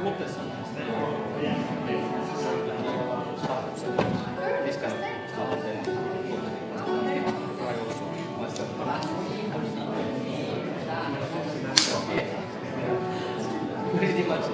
This kind of stuff. I also myself. Pretty much.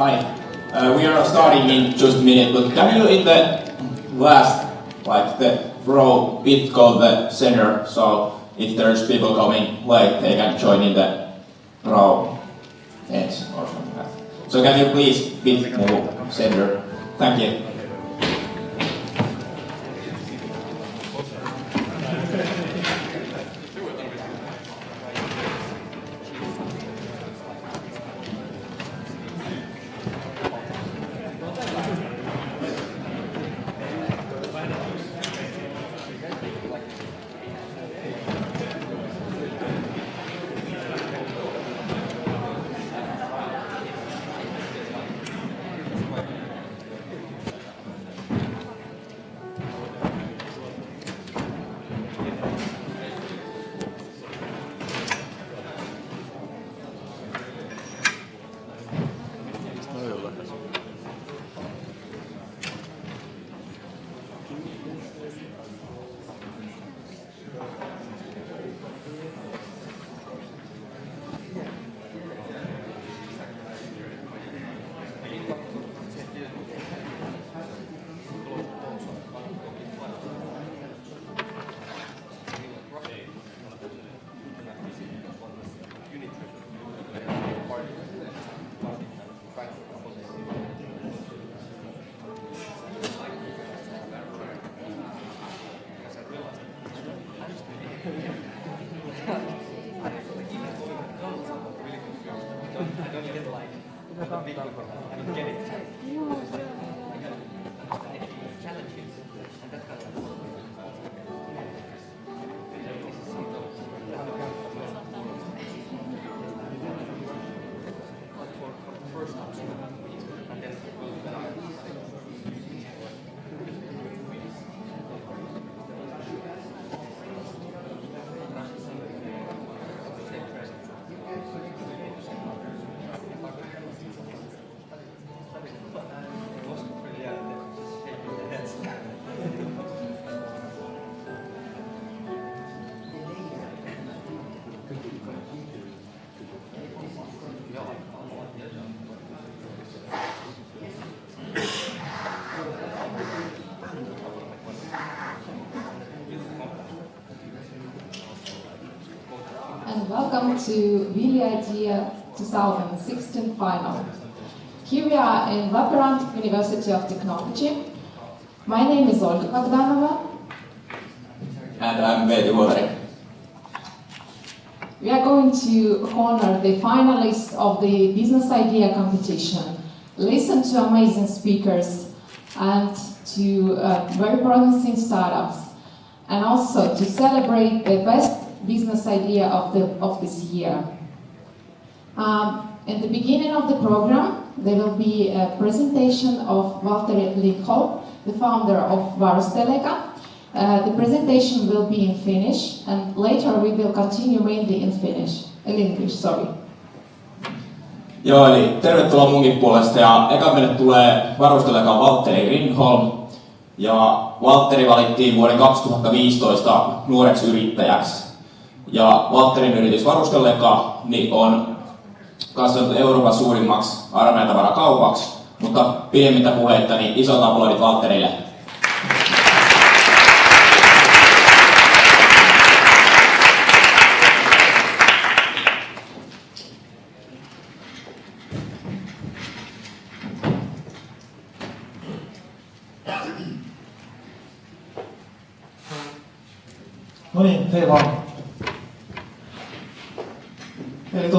Hi. We are starting in just a minute, but can you in the last, like the row, bit go the center, so if there's people coming late, they can join in the row ends or something like that. So can you please bit move center? Thank you. And welcome to Really Idea 2016 final. Here we are in LUT University of Technology. My name is Olga Bogdanova. And I'm Veeti Vuori. We are going to honor the finalists of the business idea competition, listen to amazing speakers and to very promising startups, and also to celebrate the best business idea of this year. In the beginning of the program, there will be a presentation of Valtteri Lindholm, the founder of Varustelleka. The presentation will be in Finnish, and later we will continue mainly in English, sorry. Joo, eli tervetuloa munkin puolesta, ja eka meille tulee Varustellekan Valtteri Lindholm. Ja Valtteri valittiin vuoden 2015 nuoreksi yrittäjäksi. Ja Valtterin yritys Varustelleka niin on kasvanut Euroopan suurimmaksi armeijatavarakaupaksi, mutta pidemmittä puheitta, niin isot aplodit Valtterille. No niin, hei vaan. Eli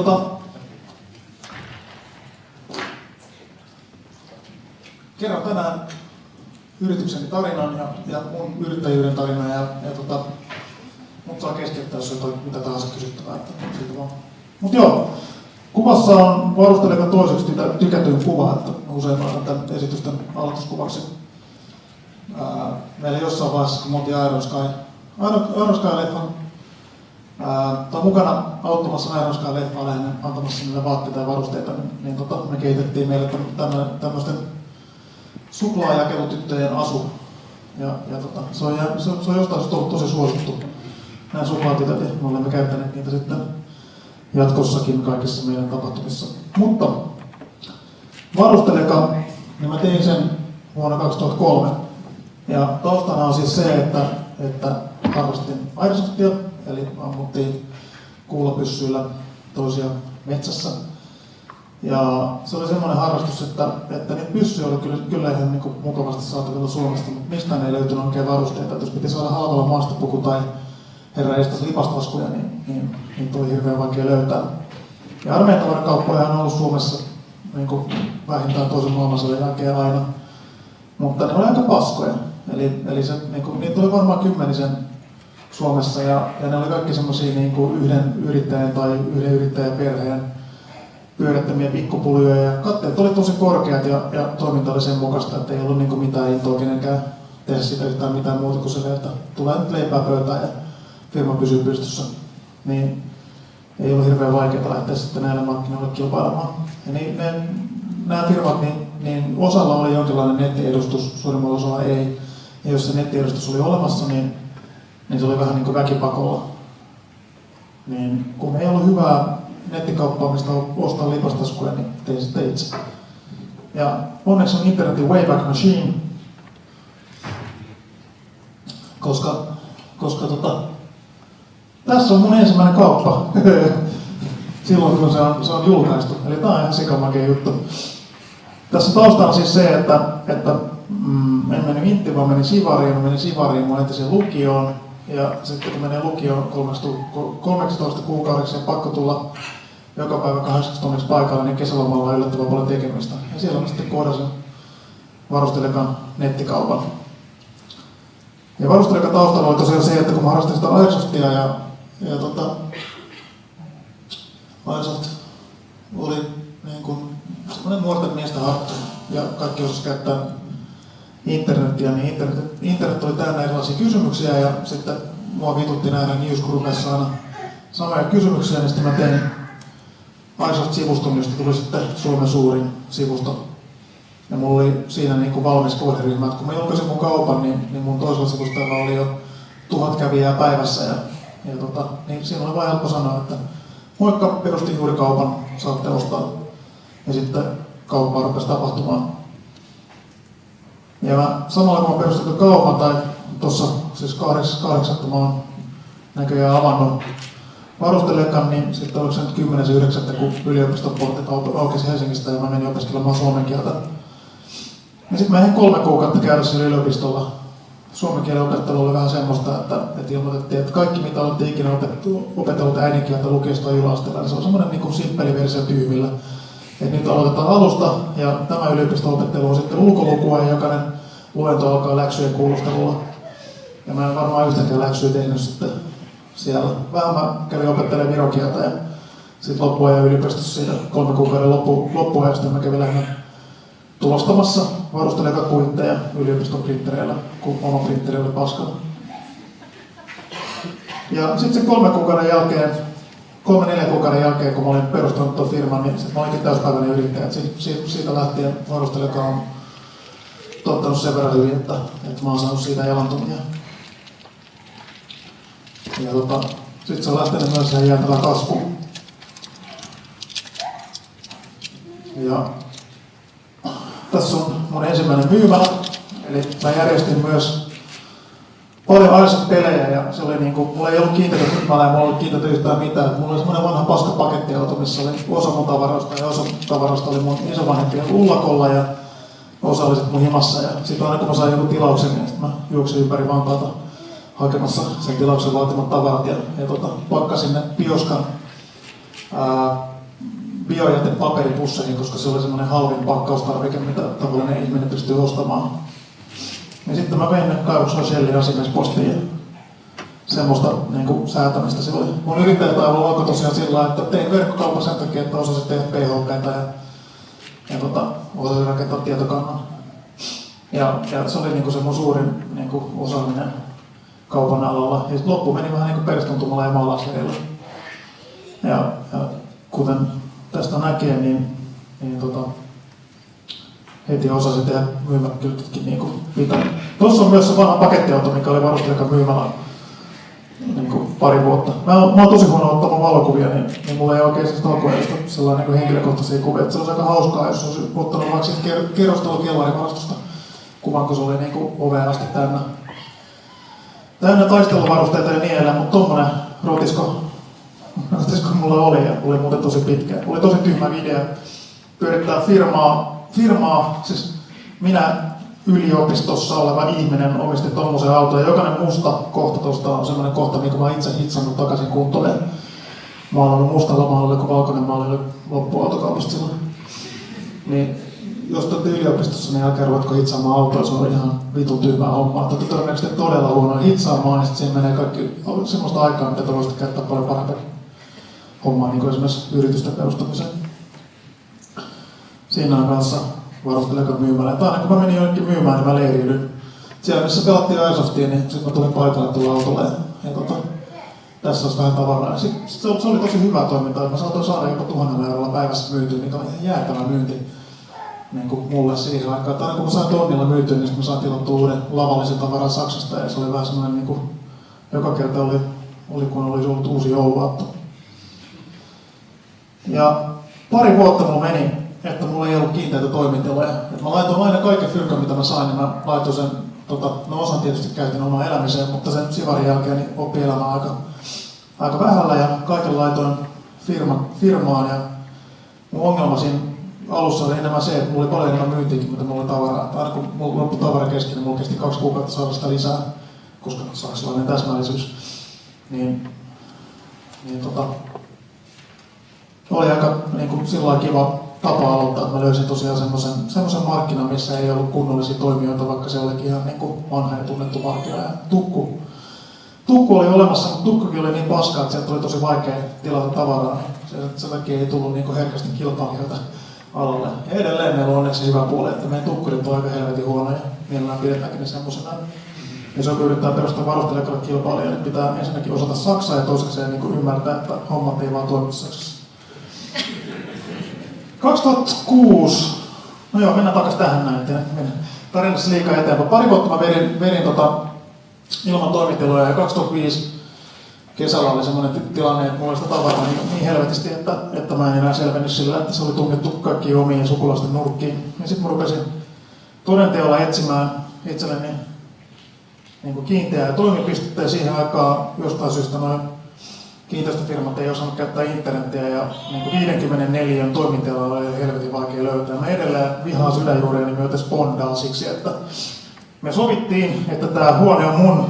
kerron tänään yritykseni tarinan ja mun yrittäjyyden tarinan ja mut saa keskeyttää, jos on mitä tahansa kysyttävää, että siitä vaan. Mut joo, kuvassa on Varustellekan toiseksi tykätyin kuva, että usein otan tämän esitysten aloituskuvaksi. Meillä jossain vaiheessa, kun me oltiin Iron Sky-leffan, tai mukana auttamassa Iron Sky-leffaa antamassa niille vaatteita ja varusteita, niin me kehitettiin meille tämmöisten suklaajakelutyttöjen asu. Se on jostain syystä ollut tosi suosittu, nämä suklaatytöt, ja me olemme käyttäneet niitä sitten jatkossakin kaikissa meidän tapahtumissa. Mutta Varusteleka, niin mä tein sen vuonna 2003. Ja taustana on siis se, että harrastin airsoftia, eli ammuttiin kuulapyssyillä toisia metsässä. Ja se oli semmoinen harrastus, että niitä pyssyjä oli kyllä ihan niin kuin mukavasti saatavilla Suomesta, mutta mistään ei löytynyt oikein varusteita. Että jos piti saada halvalla maastopuku tai herra estäs lipastaskuja, niin tuli hirveän vaikea löytää. Ja armeijatavarakkauppoja on ollut Suomessa niin kuin vähintään toisen maailmansodan jälkeen aina, mutta ne oli aika paskoja. Eli se, niin kuin, niitä oli varmaan 10 Suomessa ja ne oli kaikki semmosia niin kuin yhden yrittäjän tai yhden yrittäjäperheen pyörittämiä pikkupuljoja ja katteet oli tosi korkeat ja toiminta oli sen mukaista, että ei ollut niin kuin mitään intoa kenenkään tehdä siitä yhtään mitään muuta kuin se, että tulee nyt leipää pöytään ja firma pysyy pystyssä. Niin ei ollut hirveän vaikeaa lähteä sitten näille markkinoille kilpailemaan. Ja nämä firmat, niin osalla oli jonkinlainen nettiedustus, suurimmalla osalla ei. Ja jos se nettiedustus oli olemassa, niin se oli vähän niin kuin väkipakolla. Niin kun ei ollut hyvää nettikauppaa, mistä ostaa lipastaskuja, niin tein sitten itse. Ja onneksi on internetin Wayback Machine, koska tässä on mun ensimmäinen kauppa silloin, kun se on julkaistu. Eli tää on ihan sikamakea juttu. Tässä taustalla on siis se, että en mennyt Inttiin, vaan menin Sivariin mun entiseen lukioon. Ja sitten kun menee lukioon 13 kuukaudeksi ja pakko tulla joka päivä 8 tunniksi paikalle, niin kesälomalla on yllättävän paljon tekemistä. Ja siellä mä sitten kohdasin Varustelekan nettikaupan. Ja Varustelekan taustalla oli tosiaan se, että kun mä harrastin sitä airsoftia ja Airsoft oli niin kuin semmoinen nuorten miesten harttu ja kaikki osasi käyttää internetiä, niin internet oli täynnä erilaisia kysymyksiä ja sitten mua vitutti nähdä newsgroupissa aina samoja kysymyksiä, niin sitten mä tein Airsoft-sivuston, josta tuli sitten Suomen suurin sivusto. Ja mulla oli siinä niin kuin valmis kohderyhmä, että kun mä julkaisin mun kaupan, niin mun toisella sivustolla oli jo 1000 kävijää päivässä niin siinä oli vain helppo sanoa, että moikka, perustin juuri kaupan, saatte ostaa. Ja sitten kauppaa rupesi tapahtumaan. Ja samalla kun mä perustin kaupan, tai tuossa siis 8. mä oon näköjään avannut Varustelekan, niin sitten oliko se nyt 10.9. kun yliopiston portit aukesi Helsingistä ja mä menin opiskelemaan suomen kieltä. Ja sitten mä ehdin 3 kuukautta käydä siellä yliopistolla. Suomen kielen opettelu oli vähän semmoista, että ilmoitettiin, että kaikki mitä olette ikinä opetellut äidinkieltä lukiosta tai yläasteella, niin se on semmoinen niin simppeli versio tyhmillä. Että nyt aloitetaan alusta ja tämä yliopisto-opettelu on sitten ulkolukua ja jokainen luento alkaa läksyjen kuulustelulla. Ja mä en varmaan yhtäkään läksyä tehnyt sitten siellä. Vähän mä kävin opettelemaan virokieltä ja sitten loppuajan yliopistossa siitä 3 kuukauden loppuajasta mä kävin lähinnä tulostamassa Varusteleka-kuitteja yliopiston printtereillä, kun oma printeri oli paskana. Ja sitten se 3-4 kuukauden jälkeen, kun mä olin perustanut tuon firman, niin mä olinkin täyspäiväinen yrittäjä. Siitä lähtien Varusteleka on tuottanut sen verran hyvin, että mä oon saanut siitä elantomia. Ja sitten se on lähtenyt myös siihen jäätävään kasvuun. Ja tässä on mun ensimmäinen myymälä, eli mä järjestin myös paljon Airsoft-pelejä ja se oli niinku, mulla ei ollut kiinteitä myymälää, mulla ei ollut kiinteitä yhtään mitään. Mulla oli semmoinen vanha paska pakettiauto, missä oli osa mun tavarasta ja osa tavarasta oli mun isovanhempien ullakolla ja osa oli sit mun himassa. Ja sit aina kun mä sain joku tilauksen, niin sit mä juoksin ympäri Vantaata hakemassa sen tilauksen vaatimat tavarat ja pakkasin ne Bioskan biojätepaperipusseihin, koska se oli semmoinen halvin pakkaustarvike, mitä tavallinen ihminen pystyy ostamaan. Ja sitten mä vein ne kaivoksen Shellin asiamiespostiin ja semmoista niin säätämistä se oli. Mun yrittäjätaivu alkoi tosiaan sillä, että tein verkkokaupan sen takia, että osasin tehdä PHP:tä ja osasin rakentaa tietokannan. Ja se oli niin se mun suurin niin osaaminen kaupan alalla. Ja loppu meni vähän niin peristuntumalla ja maalaisverillä. Ja kuten tästä näkee, niin heti osasi tehdä myymäkyltitkin niin kuin pitää. Tuossa on myös se vanha pakettiauto, mikä oli Varustelekan myymälä. niin kuin pari vuotta. Mä oon tosi huono ottamaan valokuvia, niin mulla ei oikein siis alkuajasta sellainen niin henkilökohtaisia kuvia. Se olisi aika hauskaa, jos olisi ottanut vaikka kerrostalokielarivarastosta kuvan, kun se oli niin oveen asti täynnä taisteluvarusteita ja niin edelleen, mutta tommonen rotisko mulla oli ja oli muuten tosi pitkä. Oli tosi tyhmä video. Pyörittää firmaa, siis minä yliopistossa oleva ihminen omisti tommosen auton ja jokainen musta kohta tosta on semmoinen kohta, minkä mä itse hitsannut takaisin kuntoleen. Mä oon ollut mustalla maalilla, kun valkoinen maali oli loppuautokaupasta silloin. Niin, jos te olette yliopistossa, niin älkää ruvetko hitsaamaan autoa, se on ihan vitun tyhmää hommaa. Te todennäköisesti todella huonoa hitsaamaan, niin siinä menee kaikki semmoista aikaa, mitä te voisitte käyttää paljon paremmin hommaa, niin kuin esimerkiksi yritysten perustamiseen. Siinä on kanssa varustelekaan myymälään. Tai aina kun mä menin jonnekin myymään, niin mä leiriydyin. Siellä missä pelattiin Airsoftia, niin sitten mä tulin paikalle tulla autolle. Ja tässä olisi vähän tavaraa. Se oli tosi hyvä toiminta. Mä saatoin saada jopa 1,000 eurolla päivässä myytyä, mikä on ihan jäätävä myynti niin kuin mulle siihen aikaan. Tai aina kun mä sain tonnilla myytyä, niin mä saan tilattua uuden lavallisen tavaran Saksasta. Ja se oli vähän semmoinen, niin kuin, joka kerta oli kun olisi ollut uusi jouluaatto. Ja pari vuotta mulla meni, että mulla ei ollut kiinteitä toimitiloja. Mä laitoin aina kaiken fyrkan, mitä mä sain, niin mä laitoin sen, osan tietysti käytin omaan elämiseen, mutta sen sivarin jälkeen niin oppi elämään aika vähällä ja kaiken laitoin firmaan. Ja mun ongelma siinä alussa oli enemmän se, että mulla oli paljon enemmän myyntiäkin, mitä mulla oli tavaraa. Aina kun mulla loppui tavara kesken, niin mulla kesti 2 kuukautta saada sitä lisää, koska saksalainen täsmällisyys. Oli aika niin sillä kiva tapa aloittaa, että mä löysin tosiaan semmoisen markkinan, missä ei ollut kunnollisia toimijoita, vaikka se olikin ihan niin vanha ja tunnettu markkina. Ja tukku oli olemassa, mutta tukkukin oli niin paskaa, että sieltä oli tosi vaikea tilata tavaraa. Sen takia ei tullut niin herkästi kilpailijoita alalle. Ja edelleen meillä on onneksi hyvä puoli, että meidän tukkurit on aika helvetin huonoja. Mielellään pidetäänkin ne semmoisena. Ja se on, kun yrittää perustaa varustelijakalle kilpailijaa, niin pitää ensinnäkin osata saksaa ja toisekseen niin ymmärtää, että hommat ei vaan toimi Saksassa. 2006, no joo, mennään takaisin tähän näin, mennään tarinassa liikaa eteenpäin. Pari vuotta mä verin ilman toimitiloja ja 2005 kesällä oli semmoinen tilanne, että mulla oli sitä tavaraa niin helvetisti, että mä en enää selvennyt sillä, että se oli tungettu kaikkiin omiin sukulaisten nurkkiin. Ja sitten mä rupesin todenteolla etsimään itselleni niin kiinteää toimipistettä ja siihen aikaan jostain syystä noin kiinteistöfirmat ei osannut käyttää internetiä ja niin 54 toimintajalla oli helvetin vaikea löytää. Mä edelleen vihaan sydänjuureeni myötä Spondaa siksi, että me sovittiin, että tämä huone on mun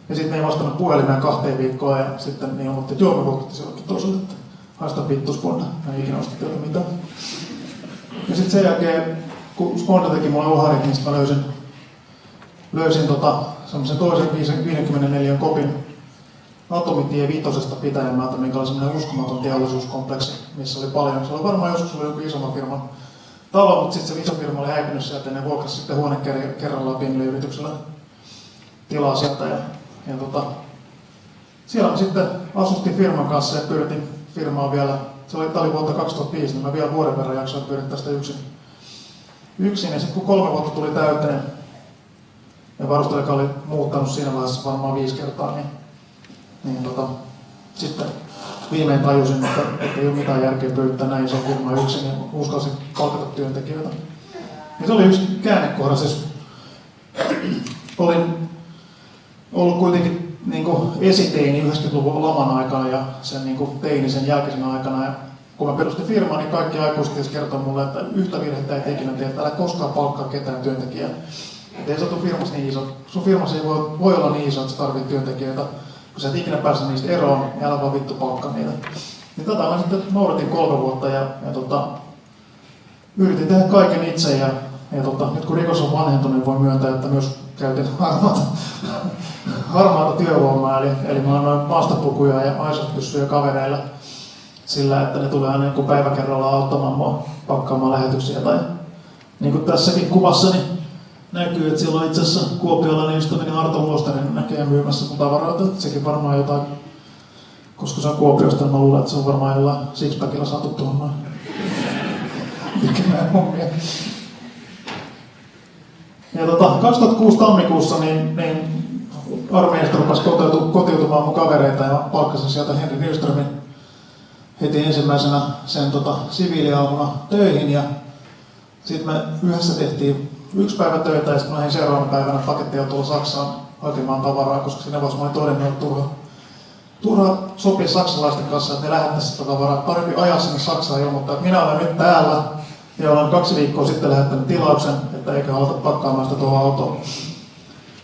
ja sitten me ei vastannut puhelimeen 2 viikkoa ja sitten niin ilmoitti, että joo me vuokrattiin jollekin toiselle, että haista vittu Sponda, mä en ikinä ostettu mitään. Ja sitten sen jälkeen, kun Sponda teki mulle oharit, niin mä löysin semmoisen toisen 54 kopin Atomitie 5 Pitäjänmäeltä, mikä oli semmoinen uskomaton teollisuuskompleksi, missä oli paljon. Se oli varmaan joskus oli joku isomman firman talo, mutta sitten se iso firma oli häipynyt sieltä ja ne vuokrasi sitten huone kerrallaan pienille yrityksille tilaa sieltä. Siellä mä sitten asustin firman kanssa ja pyöritin firmaa vielä. Tämä oli vuotta 2005, niin mä vielä vuoden verran jaksoin pyörittää sitä yksin. Ja sitten kun 3 vuotta tuli täyteen ja varustelijakaan oli muuttanut siinä vaiheessa varmaan 5 kertaa, niin sitten viimein tajusin, että ei ole mitään järkeä pyörittää näin iso firma yksin ja uskalsin palkata työntekijöitä. Ja se oli yksi käännekohda. Siis olin ollut kuitenkin niin esiteini 90-luvun laman aikana ja sen niin teinisen jälkeisen aikana. Ja kun mä perustin firmaa, niin kaikki aikuiset kertoi mulle, että yhtä virhettä ei ikinä tee, että älä koskaan palkkaa ketään työntekijää. Että ei se ole firmassa niin iso. Sun firmassa ei voi olla niin iso, että sä tarvitset työntekijöitä. Kun sä et ikinä pääse niistä eroon, niin älä vaan vittu palkkaa niitä. Niin mä sitten noudatin 3 vuotta ja yritin tehdä kaiken itse ja nyt kun rikos on vanhentunut, niin voi myöntää, että myös käytin harmaata työvoimaa, eli mä annoin maastopukuja ja aisopyssyjä kavereille sillä, että ne tulee aina niin päivä kerrallaan auttamaan mua pakkaamaan lähetyksiä. Tai niin kuin tässäkin kuvassa niin näkyy, että siellä on itse asiassa kuopiolainen ystäväni Arto Luostainen näkee myymässä mun tavaroita. Sekin varmaan jotain, koska se on Kuopiosta, niin mä luulen, että se on varmaan jollain sixpackilla saatu tuohon noin tekemään hommia. Ja 2006 tammikuussa niin armeijasta rupesi kotiutumaan mun kavereita ja palkkasin sieltä Henri Nyströmin heti ensimmäisenä sen siviiliaamuna töihin. Ja sitten me yhdessä tehtiin 1 päivä töitä ja sitten mä lähdin seuraavana päivänä pakettiautolla Saksaan hakemaan tavaraa, koska siinä vaiheessa mä olin todennut, että turha sopia saksalaisten kanssa, että ne lähettäisi sitä tavaraa. Parempi ajaa sinne Saksaan ilmoittaa, että minä olen nyt täällä ja olen 2 viikkoa sitten lähettänyt tilauksen, että eikä aloita pakkaamaan sitä tuohon autoon.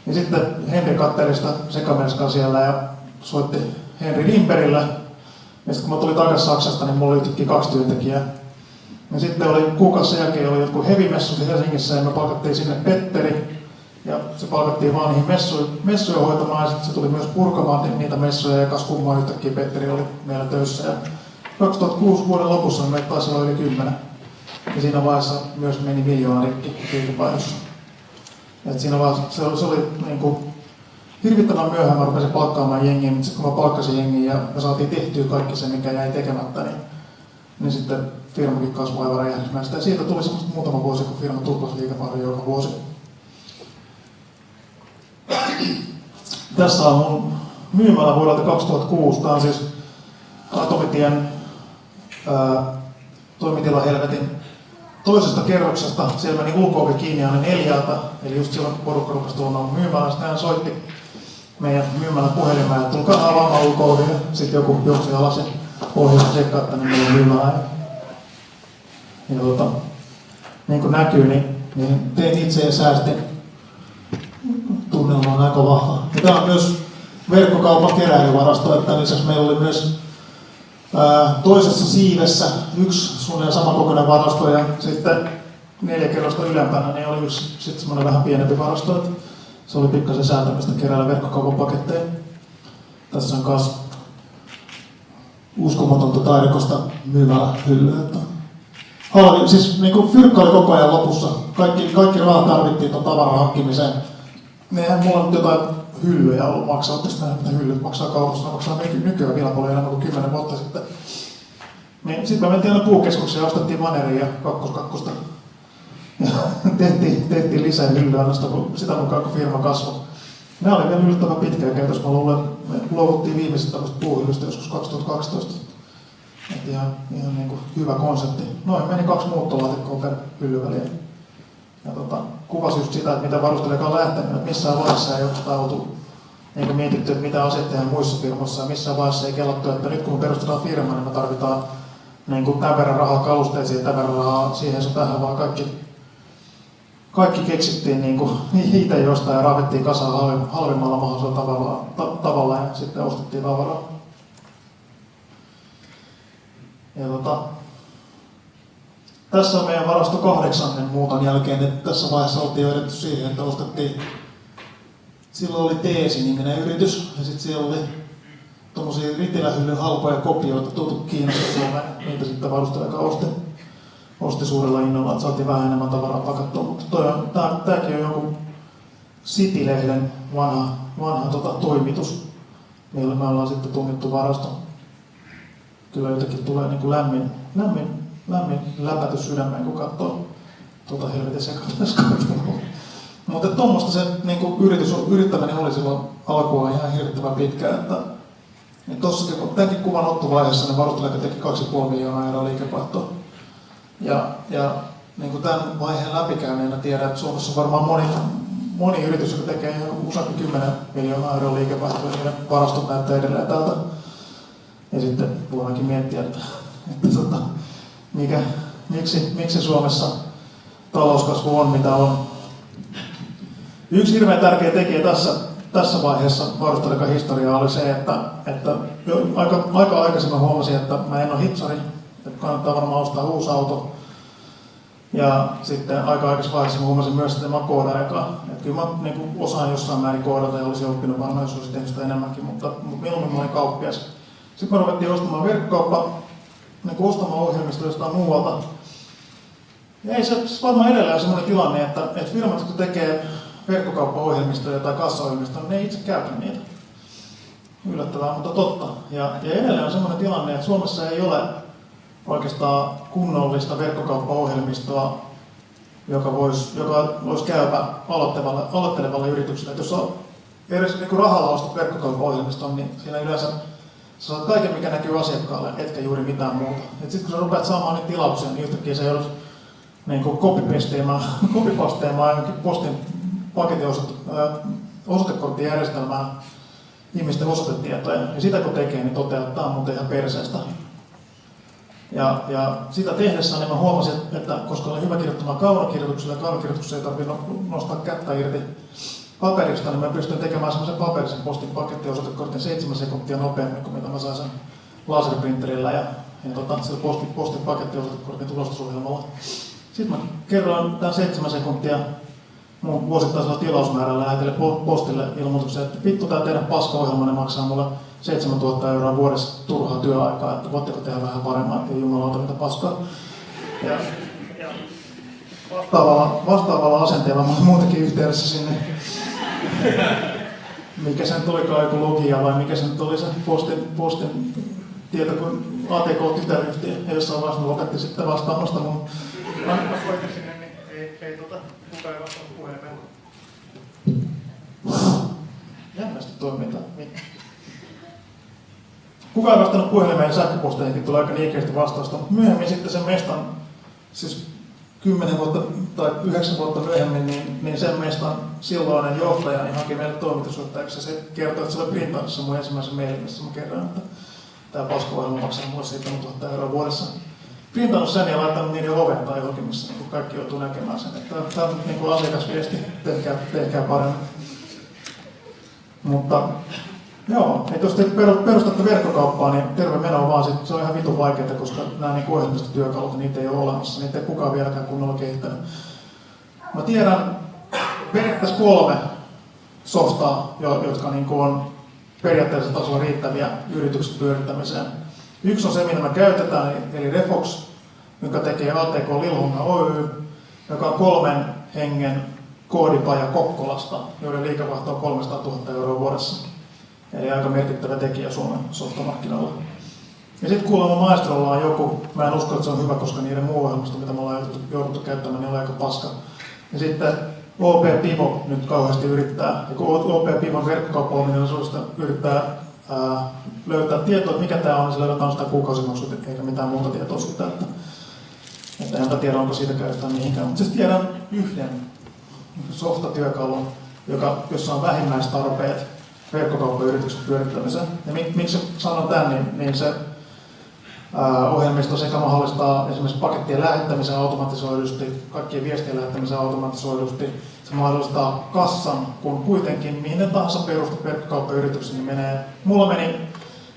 Ja sitten Henri katteli sitä sekamelskaa siellä ja soitti Henri Limperillä. Ja sitten kun mä tulin takaisin Saksasta, niin mulla oli yhtäkkiä 2 työntekijää. Ja sitten oli kuukausi sen jälkeen oli jotkut heavy-messu Helsingissä ja me palkattiin sinne Petteri. Ja se palkattiin vaan niihin messuja hoitamaan ja sitten se tuli myös purkamaan niitä messuja ja kas kummaa yhtäkkiä Petteri oli meillä töissä. Ja 2006 vuoden lopussa meitä taisi olla yli 10. Ja siinä vaiheessa myös meni 1 miljoona rikki liikevaihdossa. Et siinä vaiheessa se oli niinku hirvittävän myöhään mä rupesin palkkaamaan jengiä, mutta sitten kun mä palkkasin jengiä ja me saatiin tehtyä kaikki se, mikä jäi tekemättä, niin sitten firmakin kasvoi aivan räjähdysmäisesti. Ja siitä tuli semmoista muutama vuosi, kun firma tuplasi liikevaihdon joka vuosi. Tässä on mun myymälä vuodelta 2006. Tämä on siis Atomitien toimitila Helvetin toisesta kerroksesta. Siellä meni ulko-ovi kiinni aina 4, eli just silloin kun porukka rupesi tulemaan myymälään. Sitten hän soitti meidän myymälän puhelimeen, että tulkaa avaamaan ulko-ovi. Sitten joku juoksi alas ja ohjasi tsekkaa, että ne meillä on myymälään. Ja niin kuin näkyy, niin tein itse ja säästin. Tunnelma on aika vahva. Ja tämä on myös verkkokaupan keräilyvarasto, että lisäksi meillä oli myös toisessa siivessä 1 suunnilleen samankokoinen varasto ja sitten 4 kerrosta ylempänä niin oli yksi sitten semmoinen vähän pienempi varasto. Että se oli pikkasen säätämistä keräillä verkkokaupan paketteja. Tässä on myös uskomatonta taidekosta myymällä hyllyä. Siis niin fyrkka oli koko ajan lopussa. Kaikki rahat tarvittiin tuon tavaran hankkimiseen. Eihän mulla nyt jotain hyllyjä ollut maksaa, tästä mitä hyllyt maksaa kaupassa, ne maksaa nykyään vielä paljon enemmän kuin 10 vuotta sitten. Niin sitten me mentiin aina puukeskukseen ja ostettiin vaneria ja kakkosta. Ja tehtiin lisää hyllyä aina sitä mukaan, kun firma kasvoi. Nämä oli vielä yllättävän pitkään käytössä. Mä luulen, me luovuttiin viimeiset tämmöistä puuhyllystä joskus 2012. Et ihan niin kuin hyvä konsepti. Noin meni 2 muuttolaatikkoa per hyllyväliin. Ja kuvasi just sitä, että mitä varustelijakaan on lähtenyt, että missään vaiheessa ei ole oltu eikä mietitty, että mitä asiat tehdään muissa firmoissa ja missään vaiheessa ei kellattu, että nyt kun me perustetaan firma, niin me tarvitaan niin kuin tämän verran rahaa kalusteisiin ja tämän verran rahaa siihen sun tähän, vaan kaikki keksittiin niin kuin itse jostain ja raavittiin kasaan halvimmalla mahdollisella tavalla ja sitten ostettiin tavaraa. Ja tässä on meidän varasto 8. muuton jälkeen, että tässä vaiheessa oltiin edetty siihen, että ostettiin, silloin oli Teesi-niminen yritys ja sitten siellä oli tommosia ritilähyllyn halpoja kopioita tultu Kiinasta Suomeen, niitä sitten varustelijakaan osti suurella innolla, että saatiin vähän enemmän tavaraa pakattua, mutta tääkin on joku City-lehden vanha toimitus, millä me ollaan sitten tunnittu varasto. Kyllä jotenkin tulee niin kuin lämmin läpätys sydämeen, kun katsoo helvetin sekapäiskarkea. Mutta tuommoista se niin yrittäminen oli silloin alkuun ihan hirvittävän pitkään. Että tossakin, tämänkin kuvan ottuvaiheessa ne varustelijat teki 2,5 miljoonaa euroa liikevaihtoa. Ja niin kuin tämän vaiheen läpikäyneenä tiedän, että Suomessa on varmaan moni yritys, joka tekee ihan useampi 10 miljoonaa euroa liikevaihtoa, ja niiden varastot näyttää edelleen tältä. Ja sitten voidaankin miettiä, että miksi Suomessa talouskasvu on mitä on. Yksi hirveän tärkeä tekijä tässä vaiheessa varustelijan historiaa oli se, että aika aikaisin mä huomasin, että mä en ole hitsari, että kannattaa varmaan ostaa uusi auto. Ja sitten aika aikaisessa vaiheessa mä huomasin myös, että mä koodaajakaan. Että kyllä mä niin osaan jossain määrin koodata ja olisin oppinut varmaan, jos olisin tehnyt sitä enemmänkin, mutta mieluummin mä olin kauppias. Sitten me ruvettiin ostamaan verkkokauppaa, niin ostamaan ohjelmistoa jostain muualta. Ja ei se varmaan edelleen sellainen tilanne, että firmat, jotka tekee verkkokauppaohjelmistoja tai kassaohjelmistoja, ne ei itse käytä niitä. Yllättävää, mutta totta. Ja edelleen on sellainen tilanne, että Suomessa ei ole oikeastaan kunnollista verkkokauppaohjelmistoa, joka voisi käydä aloittelevalle yritykselle. Että jos edes niin rahalla ostat verkkokaupan-ohjelmiston, niin siinä yleensä sä saat kaiken, mikä näkyy asiakkaalle, etkä juuri mitään muuta. Sitten kun sä rupeat saamaan niitä tilauksia, niin yhtäkkiä sä joudut niin copypasteamaan jonkin postin paketin osoitekorttijärjestelmään ihmisten osoitetietoja. Ja sitä kun tekee, niin toteaa, että tämä on muuten ihan perseestä. Ja sitä tehdessä niin mä huomasin, että koska olen hyvä kirjoittamaan kaunokirjoituksella ja kaunokirjoituksessa ei tarvitse nostaa kättä irti paperista, niin mä pystyn tekemään semmoisen paperisen postin pakettiosoitekortin 7 sekuntia nopeammin kuin mitä mä sain sen laserprinterillä ja sillä postin pakettiosoitekortin tulostusohjelmalla. Sitten mä kerroin tämän 7 sekuntia mun vuosittaisella tilausmäärällä lähetin postille ilmoituksen, että vittu tää teidän paskaohjelmanne maksaa mulle 7 000 € vuodessa turhaa työaikaa, että voitteko tehdä vähän paremmin, ettei jumalauta mitä paskaa. Ja vastaavalla asenteella mä olin muutenkin yhteydessä sinne, mikä sen tulikaan joku Logia vai mikä sen tuli se postin tieto kuin ATK-tytäryhtiö, ja jossain vaiheessa lopetti sitten vastaamasta mun soitin sinne, niin ei kukaan ei vastannut puhelimeen. Jännästi toimii tämä. Kukaan ei vastannut puhelimeen, sähköposteihinkin tulee aika niikeästi vastausta, mutta myöhemmin sitten sen mestan, siis 10 vuotta tai 9 vuotta myöhemmin, niin sen mestan silloinen johtaja niin haki meille toimitusjohtajaksi. Se kertoi, että se oli printannut mun ensimmäisen mailin, missä mä kerroin, että tämä pasko-ohjelma maksaa mulle 7 000 € vuodessa. Printannut sen ja laittanut niiden oveen tai johonkin, missä niin kaikki joutuu näkemään sen. Tämä on niin asiakasviesti, tehkää paremmin. Mutta joo, että jos te perustatte verkkokauppaa, niin terve meno vaan, se on ihan vitun vaikeaa, koska nämä niin ohjelmistotyökalut, niitä ei ole olemassa, niitä ei kukaan vieläkään kunnolla kehittänyt. Mä tiedän periaatteessa 3 softaa, jotka niin on periaatteessa tasolla riittäviä yrityksen pyörittämiseen. Yksi on se, mitä me käytetään, eli Refox, joka tekee ATK Lilhonga Oy, joka on 3 hengen koodipaja Kokkolasta, joiden liikevaihto on 300 000 € vuodessa. Eli aika merkittävä tekijä Suomen softamarkkinoilla. Ja sitten kuulemma Maestrolla on joku, mä en usko, että se on hyvä, koska niiden muu ohjelmisto, mitä me ollaan jouduttu käyttämään, niin on aika paska. Ja OP Pivo nyt kauheasti yrittää, ja kun OP Pivon verkkokauppa-ominaisuudesta yrittää löytää tietoa, että mikä tämä on, niin se löydetään sitä kuukausimaksut, eikä mitään muuta tietoa siitä, että enpä tiedä, onko siitä käytetään mihinkään. Mutta siis tiedän yhden softatyökalun, jossa on vähimmäistarpeet verkkokauppayrityksen pyörittämiseen. Ja miksi sanon tämän, niin se ohjelmisto sekä mahdollistaa esimerkiksi pakettien lähettämisen automatisoidusti, kaikkien viestien lähettämisen automatisoidusti. Se mahdollistaa kassan, kun kuitenkin mihin ne tahansa perustat verkkokauppayrityksen, niin menee. Mulla meni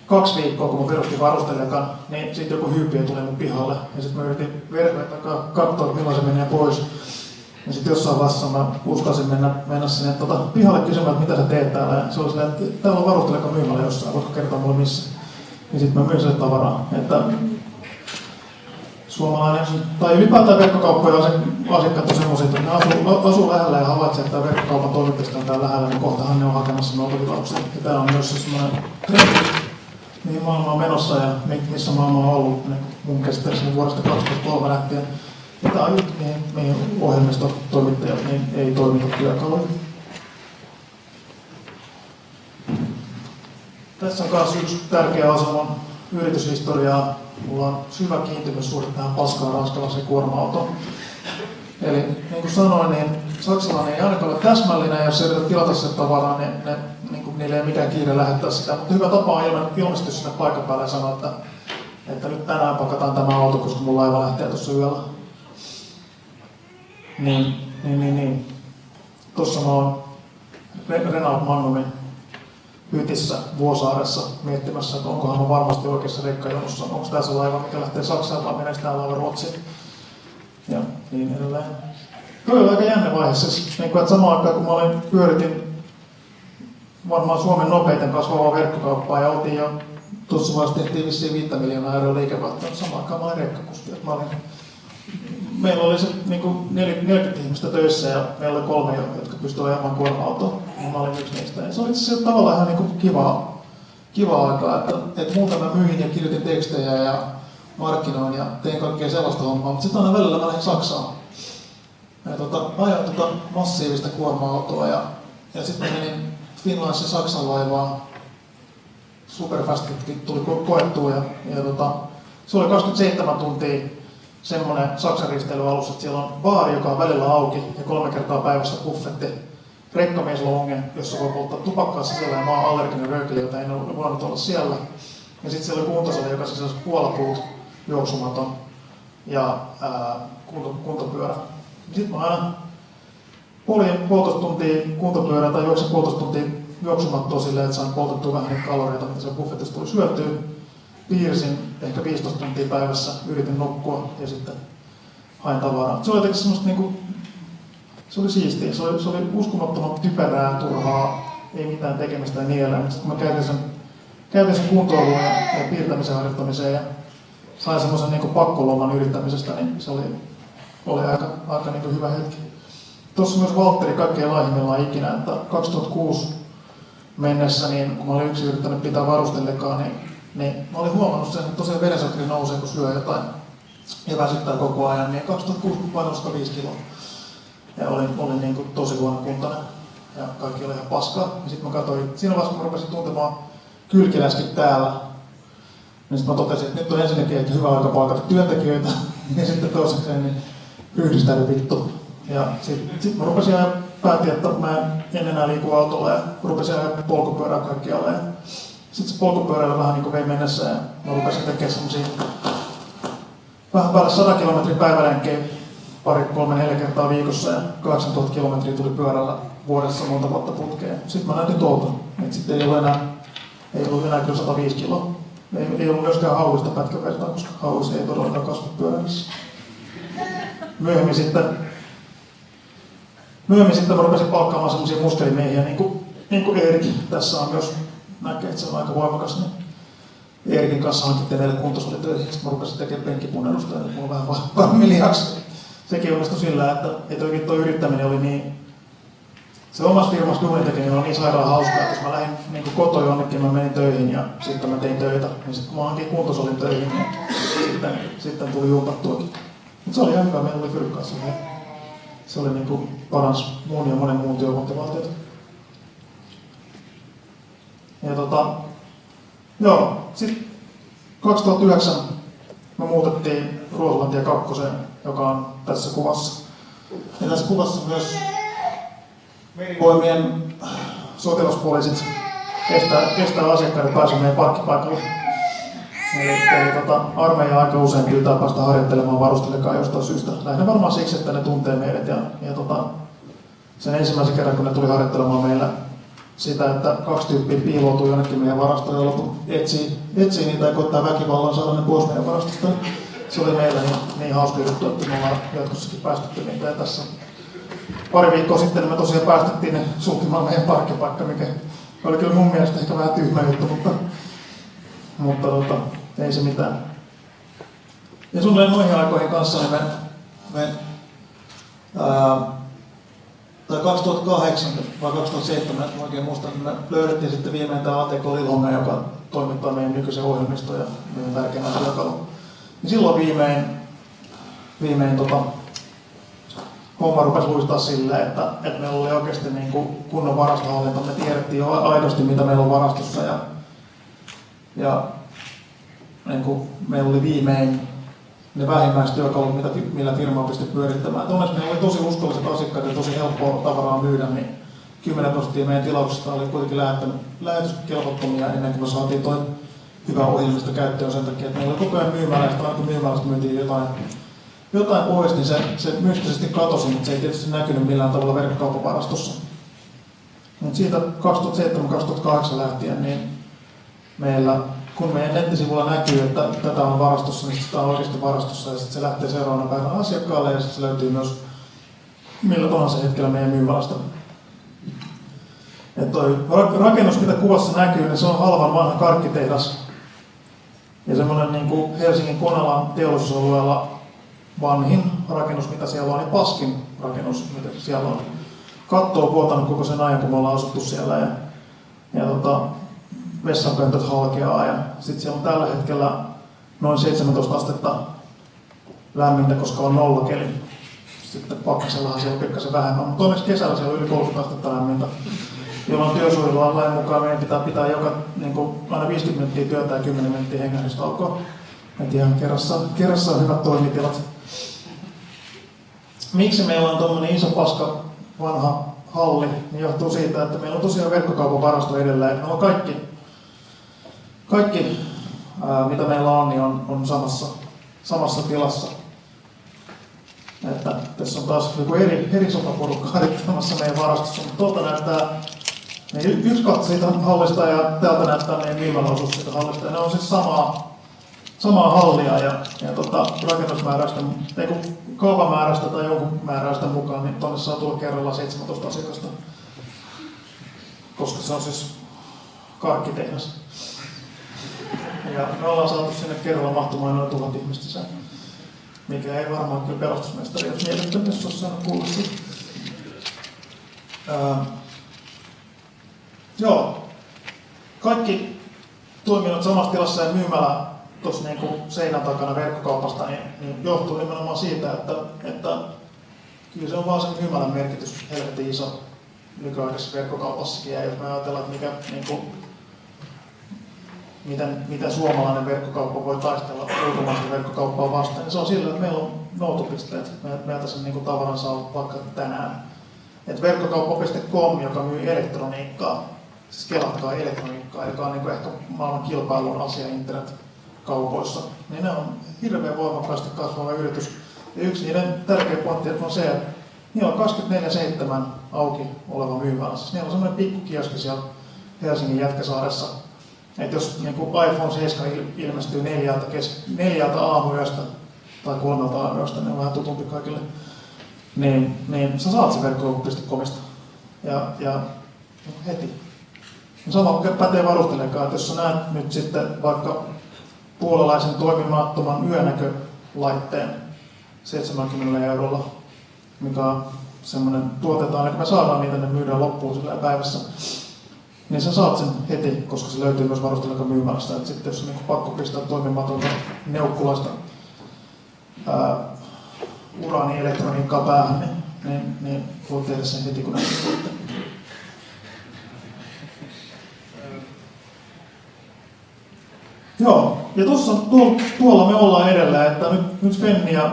2 viikkoa, kun mä perustin varustelijakan, niin sitten joku hyypiö tuli mun pihalle. Ja sitten mä yritin verkoita katsoa, milloin se menee pois. Ja sitten jossain vaiheessa mä uskalsin mennä sinne pihalle kysymään, että mitä sä teet täällä. Ja se oli silleen, että täällä on varustelijakan myymällä jossain, voitko kertoa mulle missä. Ja sitten mä myin sille tavaraa. Että suomalainen, tai ylipäätään verkkokauppoja asiakkaat on semmoisia, että ne asuu lähellä ja havaitsee, että tämä verkkokaupan toimipiste on täällä lähellä, niin kohtahan ne on hakemassa noutatilauksia. Ja tämä on myös semmoinen trendi, mihin maailma on menossa ja missä maailma on ollut niin mun käsittääkseni vuodesta 2003 lähtien. Ja tämä on just mihin ohjelmistotoimittajat niin ei toimita työkaluja. Tässä on myös yksi tärkeä osa mun yrityshistoriaa. Mulla on syvä kiintymyssuhde tähän paskaan ranskalaiseen kuorma-autoon. Eli niin kuin sanoin, niin saksalainen ei ainakaan ole täsmällinen, ja jos yrität tilata sitä tavaraa, niin niille ei mikään kiire lähettää sitä. Mutta hyvä tapa on ilmestyä sinne paikan päälle ja sanoa, että nyt tänään pakataan tämä auto, koska mun laiva lähtee tuossa yöllä. Niin. Tuossa mä oon Renault Magnumin hytissä Vuosaaressa miettimässä, että onkohan mä varmasti oikeassa rekkajonossa. Onko tämä se laiva, mikä lähtee Saksaan, vai meneekö tämä laiva Ruotsiin? Ja niin edelleen. Toi oli aika jännä vaihe. Siis, niin kuin, että samaan aikaan kun mä pyöritin varmaan Suomen nopeiten kasvavaa verkkokauppaa ja oltiin jo tuossa vaiheessa tehtiin vissiin 5 miljoonaa € liikevaihtoa. Samaan aikaan mä olin rekkakuski. Meillä oli se niin 40 ihmistä töissä ja meillä oli 3, jotka pystyivät ajamaan kuorma-autoa. Mä olin yksi niistä. Ja se oli itse asiassa tavallaan ihan niin kivaa aikaa, että muuta mä myin ja kirjoitin tekstejä ja markkinoin ja tein kaikkea sellaista hommaa. Mutta sitten aina välillä mä lähdin Saksaan. Ja ajoin massiivista kuorma-autoa ja sitten mä menin Finlandsin Saksan laivaa. Superfastitkin tuli koettua ja se oli 27 tuntia semmoinen Saksan risteilyalus, että siellä on baari, joka on välillä auki ja 3 kertaa päivässä buffetti, rekkamieslounge, jossa voi polttaa tupakkaa sisällä ja mä oon allerginen röykeli, jota en ole voinut olla siellä. Ja sitten siellä oli kuntosali, joka sisälsi puolapuut, juoksumaton ja kuntopyörä. Sitten mä aina poljin puolitoista tuntia kuntopyörää tai juoksin puolitoista tuntia juoksumattoa silleen, että sain poltettua vähän niitä kaloreita, mitä siellä buffetissa tuli syötyä. Piirsin ehkä 15 tuntia päivässä, yritin nukkua ja sitten hain tavaraa. Se oli jotenkin semmoista niinku, se oli siistiä, se oli uskomattoman typerää, turhaa, ei mitään tekemistä ja niin edelleen. Sitten kun mä käytin sen kuntoiluun ja piirtämisen harjoittamiseen ja sain semmoisen niinku pakkoloman yrittämisestä, niin se oli aika niinku hyvä hetki. Tuossa myös Valtteri kaikkein laihimmillaan ikinä, että 2006 mennessä, niin kun mä olin yksin yrittänyt pitää varustelekaan, niin mä olin huomannut sen, että tosiaan verensokeri nousee, kun syö jotain ja väsyttää koko ajan, niin 2006 painoin 105 kiloa. Ja olin niin kuin tosi huonokuntainen ja kaikki oli ihan paskaa. Ja sitten mä katsoin, siinä vaiheessa kun mä rupesin tuntemaan kylkiläskit täällä, niin sitten mä totesin, että nyt on ensinnäkin ehkä hyvä aika palkata työntekijöitä ja sitten toisekseen niin ryhdistäydy vittu. Ja sitten mä rupesin ja päätin, että mä en enää liiku autolla ja rupesin ajaa polkupyörää kaikkialle. Sitten se polkupyörällä vähän niin kuin vei mennessä ja mä rupesin tekemään semmosia vähän päälle 100 kilometrin päivälenkkejä 2-3-4 kertaa viikossa ja 8000 kilometriä tuli pyörällä vuodessa monta vuotta putkeen. Sitten mä näytin tuolta, että sitten ei ollut enää kyllä 105 kiloa. Ei ollut myöskään hauista pätkävertaa, koska hauis ei todellakaan kasva pyörässä. Myöhemmin sitten mä rupesin palkkaamaan semmosia muskelimiehiä, niin kuin Erik tässä on myös, näkee, että se on aika voimakas, niin Erikin kanssa hankittiin meille kuntosalitöihin, sitten mä rupesin tekemään penkkipunnerusta ja mulla on vähän paremmin lihaksi. Sekin onnistui sillä, että oikein tuo yrittäminen oli niin, se omassa firmassa duunin tekeminen on niin sairaan hauskaa, että jos mä lähdin niin kotoa jonnekin, mä menin töihin ja sitten mä tein töitä, niin sitten kun mä hankin kuntosalin töihin, niin sitten tuli jumpattuakin. Mutta se oli ihan hyvä, meillä oli fyrkkaassa. Se oli niinku parans muun ja monen muun työmotivaatiota. Ja sitten 2009 me muutettiin Ruotslantia 2, joka on tässä kuvassa. Ja tässä kuvassa myös merivoimien sotilaspoliisit estää asiakkaiden pääsemään meidän parkkipaikalle. Eli armeija aika usein pyytää päästä harjoittelemaan varustelekaan jostain syystä. Lähinnä varmaan siksi, että ne tuntee meidät. Ja sen ensimmäisen kerran, kun ne tuli harjoittelemaan meillä sitä, että 2 tyyppiä piiloutuu jonnekin meidän varastoon ja loput etsii niitä ja koittaa väkivallan saada ne pois meidän varastosta. Se oli meillä niin hauska juttu, että me ollaan jatkossakin päästetty niitä. Ja tässä pari viikkoa sitten me tosiaan päästettiin ne sulkemaan meidän parkkipaikka, mikä oli kyllä mun mielestä ehkä vähän tyhmä juttu, mutta ei se mitään. Ja suunnilleen noihin aikoihin kanssa niin tai 2008 vai 2007, en oikein muista, niin me löydettiin sitten viimein tämä ATK Lilhonga, joka toimittaa meidän nykyisen ohjelmiston ja meidän tärkeänä työkalu. Niin silloin viimein homma rupesi luistaa silleen, että meillä oli oikeasti niin kuin kunnon varastohallinta. Me tiedettiin jo aidosti, mitä meillä on varastossa ja niin kuin meillä oli viimein ne vähimmäistyökalut, millä firmaa pystyi pyörittämään. Onneksi meillä oli tosi uskolliset asiakkaat ja tosi helppoa tavaraa myydä, niin 10% meidän tilauksista oli kuitenkin lähetyskelvottomia ennen kuin me saatiin toi hyvä ohjelmisto käyttöön sen takia, että meillä oli koko ajan myymäläistä, aina kun myymäläistä myytiin jotain pois, niin se mystisesti katosi, mutta se ei tietysti näkynyt millään tavalla verkkokauppavarastossa. Mutta siitä 2007-2008 lähtien, niin meillä, kun meidän nettisivulla näkyy, että tätä on varastossa, niin sitä on oikeasti varastossa ja sitten se lähtee seuraavana päivänä asiakkaalle ja se löytyy myös millä tahansa hetkellä meidän myymälästä. Ja toi rakennus, mitä kuvassa näkyy, niin se on halvan vanha karkkitehdas. Ja semmoinen niin kuin Helsingin Konalan teollisuusalueella vanhin rakennus, mitä siellä on, niin paskin rakennus, mitä siellä on. Katto on vuotanut koko sen ajan, kun me ollaan asuttu siellä ja vessanpöntöt halkeaa ja sitten siellä on tällä hetkellä noin 17 astetta lämmintä, koska on nollakeli. Sitten pakkasellahan siellä on pikkasen vähemmän, mutta onneksi kesällä siellä on yli 30 astetta lämmintä. jolloin työsuojelulain mukaan meidän pitää niin kuin, aina 50 minuuttia työtä ja 10 minuuttia hengähdystaukoa. Et ihan kerrassa on hyvät toimitilat. Miksi meillä on tommonen iso paska vanha halli, niin johtuu siitä, että meillä on tosiaan verkkokaupan varasto edelleen. Meillä on kaikki mitä meillä on, niin on samassa tilassa. Että tässä on taas joku eri sotaporukka harjoittamassa meidän varastossa, mutta tuolta näyttää yksi katso siitä hallista ja täältä näyttää meidän myymäläosuus siitä hallista. Ja ne on siis samaa hallia ja rakennusmääräystä, ei kun kaupamäärästä tai jonkun määräystä mukaan, niin tuonne saa tulla kerralla 17 asiakasta. Koska se on siis karkkitehdas. Ja me ollaan saatu sinne kerralla mahtumaan noin 1000 ihmistä sisään. Mikä ei varmaan kyllä pelastusmestari olisi miellyttänyt, jos olisi saanut kuulla siitä. Joo. Kaikki toiminnot samassa tilassa ja myymälä tuossa niinku seinän takana verkkokaupasta niin johtuu nimenomaan siitä, että kyllä se on vaan sen myymälän merkitys helvetin iso nykyaikaisessa verkkokaupassakin. Ja jos me ajatellaan, että miten suomalainen verkkokauppa voi taistella ulkomaista verkkokauppaa vastaan, niin se on sillä, että meillä on noutopisteet. Meiltä sen niinku tavaran saa vaikka tänään. Et verkkokauppa.com, joka myy elektroniikkaa, siis kelatkaa elektroniikkaa, joka on niinku ehkä maailman kilpailun asia internetkaupoissa, niin ne on hirveän voimakkaasti kasvava yritys. Ja yksi niiden tärkeä pointti on se, että niillä on 24/7 auki oleva myymälä. Siis niillä on semmoinen pikkukioski siellä Helsingin Jätkäsaaressa. Että jos niin iPhone 7 ilmestyy 4 aamuyöstä tai 3 aamuyöstä, niin on vähän tutumpi kaikille, niin sä saat se verkko.comista. Ja heti. Ja sama pätee varustelekaan, että jos sä näet nyt sitten vaikka puolalaisen toimimattoman yönäkölaitteen 70 €, mikä on semmoinen tuotetaan, että me saadaan niitä, ne myydään loppuun sillä päivässä. Niin sä saat sen heti, koska se löytyy myös varustelekan myymälästä. Et sitten jos on niin pakko pistää toimimatonta neukkulaista uraanielektroniikkaa päähän, niin voit tehdä sen heti, kun näin voitte. Joo, ja tuolla me ollaan edelleen, että nyt Fennia,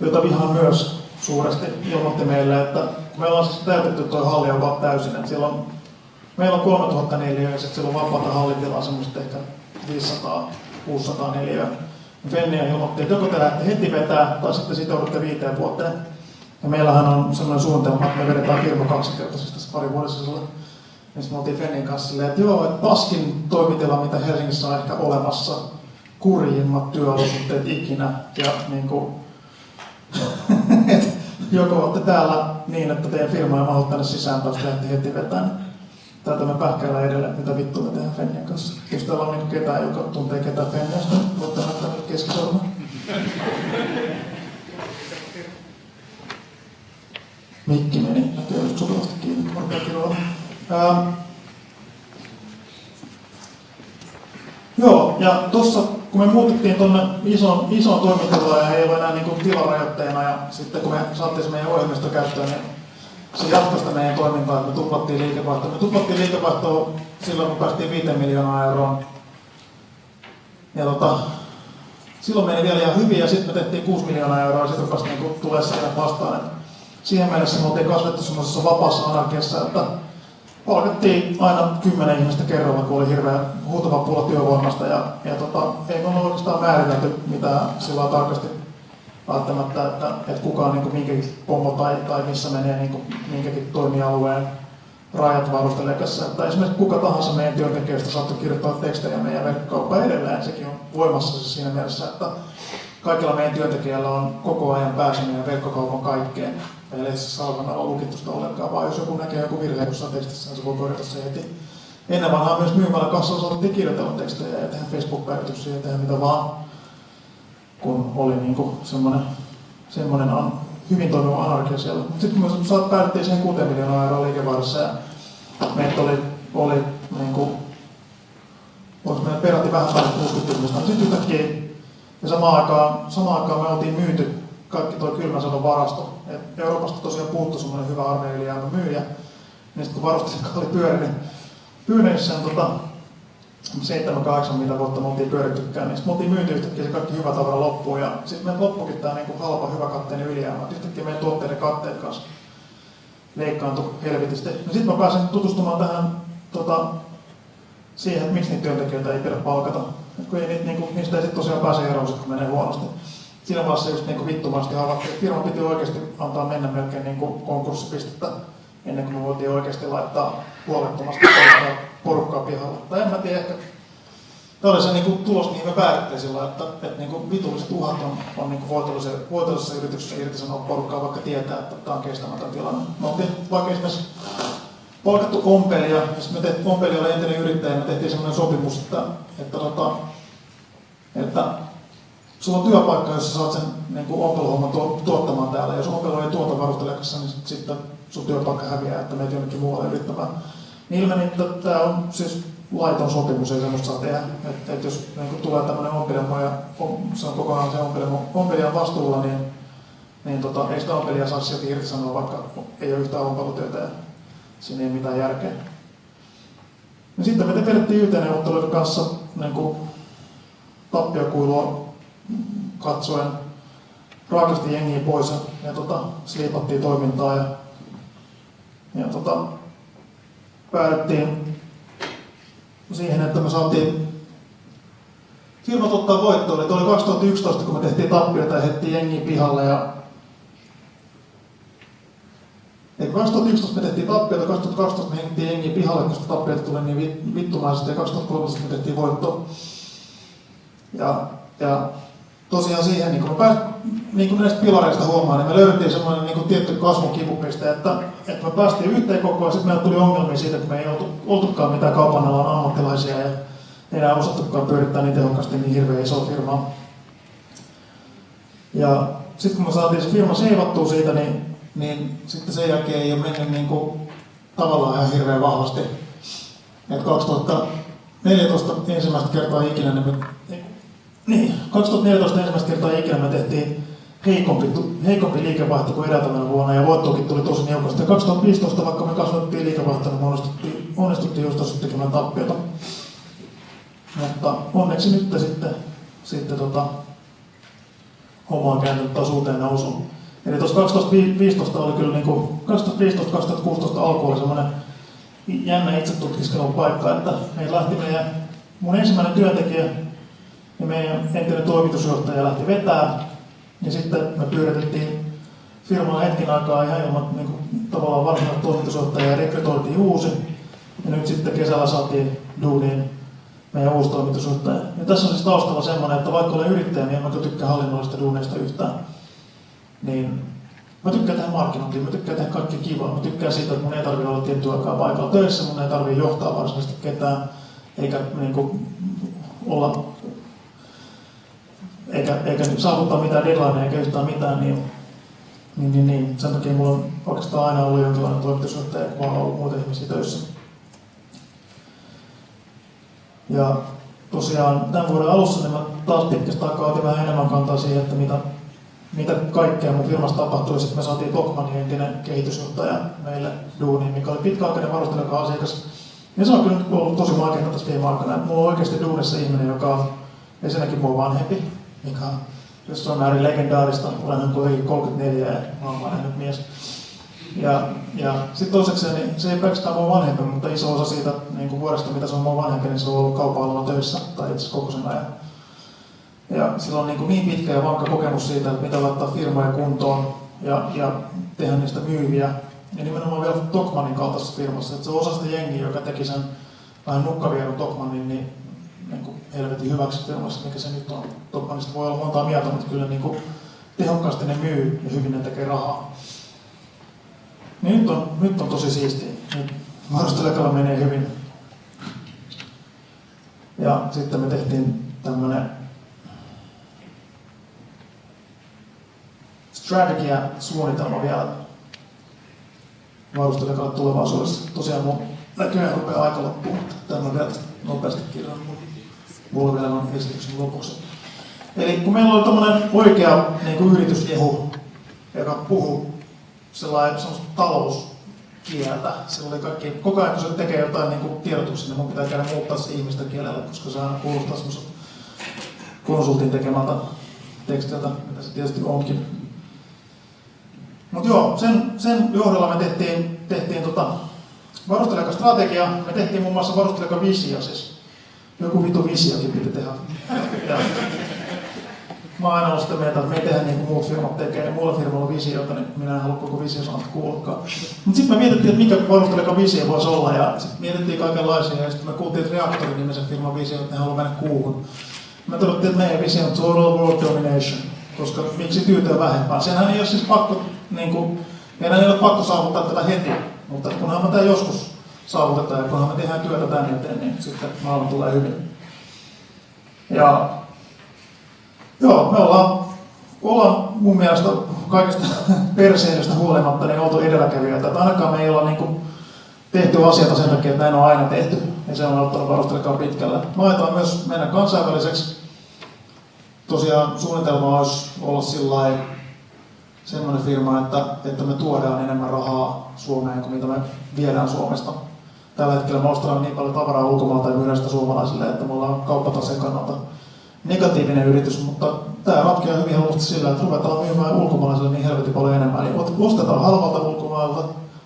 jota vihaan myös suuresti, ilmoitti meille, että me ollaan siis täytetty tuo halli jopa täysin, että meillä on 3000 neliöä ja sitten siellä on vapaata hallitilaa semmoista ehkä 500-600 neliöä. Fennia ilmoitti, että joko te lähdette heti vetää tai sitten sitoudutte 5 vuoteen. Ja meillähän on semmoinen suunnitelma, että me vedetään firma 2-kertaisesti tässä parivuotisella. Ja sitten me oltiin Fennin kanssa silleen, että joo, että paskin toimitila, mitä Helsingissä on ehkä olemassa, kurjimmat työolosuhteet ikinä. Ja niinku, joko olette täällä niin, että teidän firma ei mahdu tänne sisään tai sitten lähdette heti vetään. Täältä me pähkäillään edelleen, mitä vittua me tehdään Fennian kanssa. Jos täällä on niinku ketään, joka tuntee ketään Fenniasta, niin voitte näyttää nyt keskisormaa. Mikki meni, näkyy just sopivasti kiinni, Joo, ja tuossa kun me muutettiin tuonne isoon toimintilaan ja ei ole enää niinku tilarajoitteena ja sitten kun me saatiin se meidän ohjelmisto käyttöön, niin se jatkoi sitä meidän toimintaa, että me tuplattiin liikevaihtoa. Me tuplattiin liikevaihtoa silloin, kun päästiin 5 miljoonaa euroon. Ja silloin meni vielä ihan hyvin ja sitten me tehtiin 6 miljoonaa euroa ja sitten rupesi niinku tulee siihen vastaan. Siihen mennessä me oltiin kasvettu semmoisessa vapaassa anarkiassa, että palkattiin aina 10 ihmistä kerralla, kun oli hirveän huutava pula työvoimasta. Ei me ole oikeastaan määritelty mitään sillä tarkasti välttämättä, että kuka on niin minkäkin pommo tai missä menee niin minkäkin toimialueen rajat varustelekassa. Että esimerkiksi kuka tahansa meidän työntekijöistä saattoi kirjoittaa tekstejä meidän verkkokauppaan edelleen. Sekin on voimassa siinä mielessä, että kaikilla meidän työntekijöillä on koko ajan pääsy meidän verkkokaupan kaikkeen. Meillä ei siis salvan alla lukittu sitä ollenkaan, vaan jos joku näkee joku virhe jossain tekstissä, niin se voi korjata se heti. Ennen vanhaa myös myymällä kassalla saatettiin kirjoitella tekstejä ja tehdä Facebook-päivityksiä ja tehdä mitä vaan, kun oli niinku semmoinen hyvin toimiva anarkia siellä. Sitten kun me päädyttiin siihen 6 miljoonaa euroa liikevaihdossa ja meitä oli niinku, oliko meillä peräti vähän päälle 60 ihmistä, niin sitten yhtäkkiä ja samaan aikaan me oltiin myyty kaikki tuo kylmän sadon varasto. Et Euroopasta tosiaan puuttui semmoinen hyvä armeijalijaama myyjä. Niin sitten kun varustelija oli pyörinyt sen 7-8 mitä vuotta me oltiin pyörittykään, niin sitten me oltiin myyty yhtäkkiä se kaikki hyvä tavara loppuun. Ja sitten meillä loppukin tää niinku halpa hyvä katteinen ylijäämä. Yhtäkkiä meidän tuotteiden katteet kanssa leikkaantui helvetisti. No sitten mä pääsin tutustumaan tähän siihen, että miksi niitä työntekijöitä ei pidä palkata. Et kun ei niistä ei sit tosiaan pääse eroon, kun menee huonosti. Siinä vaiheessa just niinku vittumaisesti havaittiin, että firman piti oikeasti antaa mennä melkein niinku konkurssipistettä ennen kuin me voitiin oikeasti laittaa huolettomasti porukkaa pihalle. Tai en mä tiedä, ehkä tämä oli se niinku tulos, mihin me päädyttiin sillä, että niinku vitulliset uhat on niinku voitollisessa yrityksessä irtisanoa porukkaa, vaikka tietää, että tämä on kestämätön tilanne. Me oltiin vaikka esimerkiksi palkattu ompelia, ja ompeli oli entinen yrittäjä, ja me tehtiin sellainen sopimus, että sulla on työpaikka, jossa saat sen niin ompeluhomman tuottamaan täällä. Jos ompelu ei tuota varustelijakassa, niin sitten sun työpaikka häviää, että menet jonnekin muualle yrittämään. Niin ilmeni, että tämä on siis laiton sopimus, ei semmoista saa tehdä. Että jos niin tulee tämmöinen ompelimo ja se on kokonaan se ompelijan vastuulla, niin ei sitä ompelia saa sieltä irtisanoa, vaikka ei ole yhtään ompelutyötä ja siinä ei mitään järkeä. Ja sitten me vedettiin YT-neuvotteluiden kanssa niin tappiokuilua katsoen raakasti jengiä pois ja sliipattiin toimintaa ja päädyttiin siihen, että me saatiin firmat ottaa voittoa. Eli oli 2011, kun me tehtiin tappioita ja hettiin jengiä pihalle. Ja 2011 me tehtiin tappioita, 2012 me hettiin jengiä pihalle, koska tappioita tuli niin vittumaisesti ja 2013 me tehtiin voittoa. Ja tosiaan siihen, niin kuin näistä pilareista huomaa, niin me löydettiin semmoinen niin tietty kasvun kipupiste, että me päästiin yhteen koko ajan, sitten meillä tuli ongelmia siitä, että me ei oltukaan mitään kaupan alan ammattilaisia ja ei enää osattukaan pyörittää niin tehokkaasti niin hirveän isoa firmaa. Ja sitten kun me saatiin se firma seivattua siitä, niin sitten sen jälkeen ei ole mennyt niin kuin, tavallaan ihan hirveän vahvasti. Et 2014 ensimmäistä kertaa ikinä 2014 ensimmäistä kertaa ikinä me tehtiin heikompi liikevaihto kuin edeltävänä vuonna ja voittokin tuli tosi niukasti. Ja 2015, vaikka me kasvattiin liikevaihtoa, niin me onnistuttiin just tuossa tekemään tappiota. Mutta onneksi nyt sitten homma on kääntynyt taas uuteen nousuun. Eli tuossa 2015 oli kyllä niinku, 2015-2016 alku oli semmoinen jännä itsetutkiskelun paikka, että meillä lähti mun ensimmäinen työntekijä ja meidän entinen toimitusjohtaja lähti vetää. Ja sitten me pyöritettiin firmaa hetken aikaa ihan ilman niin kuin, tavallaan varsinaista toimitusjohtajaa ja rekrytoitiin uusi. Ja nyt sitten kesällä saatiin duuniin meidän uusi toimitusjohtaja. Ja tässä on siis taustalla semmoinen, että vaikka olen yrittäjä, niin en mä tykkää hallinnollisista duuneista yhtään. Niin mä tykkään tehdä markkinointia, mä tykkään tehdä kaikkea kivaa. Mä tykkään siitä, että mun ei tarvitse olla tiettyä aikaa paikalla töissä, mun ei tarvitse johtaa varsinaisesti ketään, eikä niin kuin, olla eikä saavuttaa mitään deadlinea eikä yhtään mitään, niin sen takia mulla on oikeastaan aina ollut jonkinlainen toimitusjohtaja, kun mä oon ollut muita ihmisiä töissä. Ja tosiaan tämän vuoden alussa niin mä taas pitkästä aikaa otin vähän enemmän kantaa siihen, että mitä kaikkea mun firmassa tapahtui. Sitten me saatiin Tokmanin entinen kehitysjohtaja meille duuniin, mikä oli pitkäaikainen varustelijakaan-asiakas. Ja se on kyllä ollut tosi vaikeaa tässä viime aikana. Mulla on oikeasti duunissa ihminen, joka on ensinnäkin mua vanhempi, mikä on jossain määrin legendaarista. Olen kuitenkin 34 ja mä oon vanhempi mies. Ja sitten toiseksi niin se ei pelkästään mua vanhempi, mutta iso osa siitä niin vuodesta, mitä se on mua vanhempi, niin se on ollut kaupan-alalla töissä, tai itse asiassa koko sen ajan. Ja sillä on niin pitkä ja vankka kokemus siitä, että mitä laittaa firmoja kuntoon ja tehdä niistä myyviä. Ja nimenomaan vielä Tokmanin kaltaisessa firmassa, että se on osa sitä jengiä, joka teki sen vähän nukkavieron Tokmanin, niin helvetin hyväksi firmassa, mikä se nyt on. Tokmanista voi olla montaa mieltä, mutta kyllä niin tehokkaasti ne myy ja hyvin ne tekee rahaa. Niin nyt on tosi siistiä. Varustelijakalla menee hyvin. Ja sitten me tehtiin tämmönen strategia-suunnitelma vielä varustelijakalle tulevaisuudessa. Tosiaan mun näköjään rupeaa aika loppuun, mutta tämän vielä nopeasti kirjoin. Mulla vielä on esityksen lopuksi. Eli kun meillä oli tommonen oikea niin yritysjehu, joka puhuu semmoista kieltä. Sillä oli kaikki, koko ajan kun se tekee jotain niin tiedotuksia, niin mun pitää käydä muuttaa se ihmisten kielellä, koska se aina kuulostaa semmoiselta konsultin tekemältä tekstiltä, mitä se tietysti onkin. Mutta joo, sen johdolla me tehtiin varustelijastrategia. Me tehtiin muun muassa varustelijavisio, siis joku vitu visiokin piti tehdä. Ja mä oon aina ollut sitä mieltä, että me ei tehdä niin kuin muut firmat tekee. Mulla firmalla on visiota, niin minä en halua koko visiosanasta kuullakaan. Mutta sitten me mietittiin, että mikä varustelijan visio voisi olla. Ja sitten mietittiin kaikenlaisia. Ja sitten me kuultiin, että Reaktori-nimisen firman visio, että ne haluaa mennä kuuhun. Me todettiin, että meidän visio on total world domination. Koska miksi tyytyä vähempään? Sehän ei ole siis pakko, niin kuin, meidän ei ole pakko saavuttaa tätä heti. Mutta kunhan me tämä joskus saavutetaan ja kunhan me tehdään työtä tämän eteen, niin sitten maailma tulee hyvin. Ja joo, me ollaan mun mielestä kaikesta perseilystä huolimatta niin oltu edelläkävijöitä. Että ainakaan me ei olla niin kuin tehty asioita sen takia, että näin on aina tehty. Ja se on ottanut varustelijakaan pitkälle. Me aiotaan myös mennä kansainväliseksi. Tosiaan suunnitelma olisi olla sillain semmoinen firma, että me tuodaan enemmän rahaa Suomeen kuin mitä me viedään Suomesta. Tällä hetkellä me ostetaan niin paljon tavaraa ulkomaalta ja myydään sitä suomalaisille, että me ollaan kauppataseen kannalta negatiivinen yritys, mutta tämä ratkeaa hyvin helposti sillä, että ruvetaan myymään ulkomaalaisille niin helvetin paljon enemmän. Eli ostetaan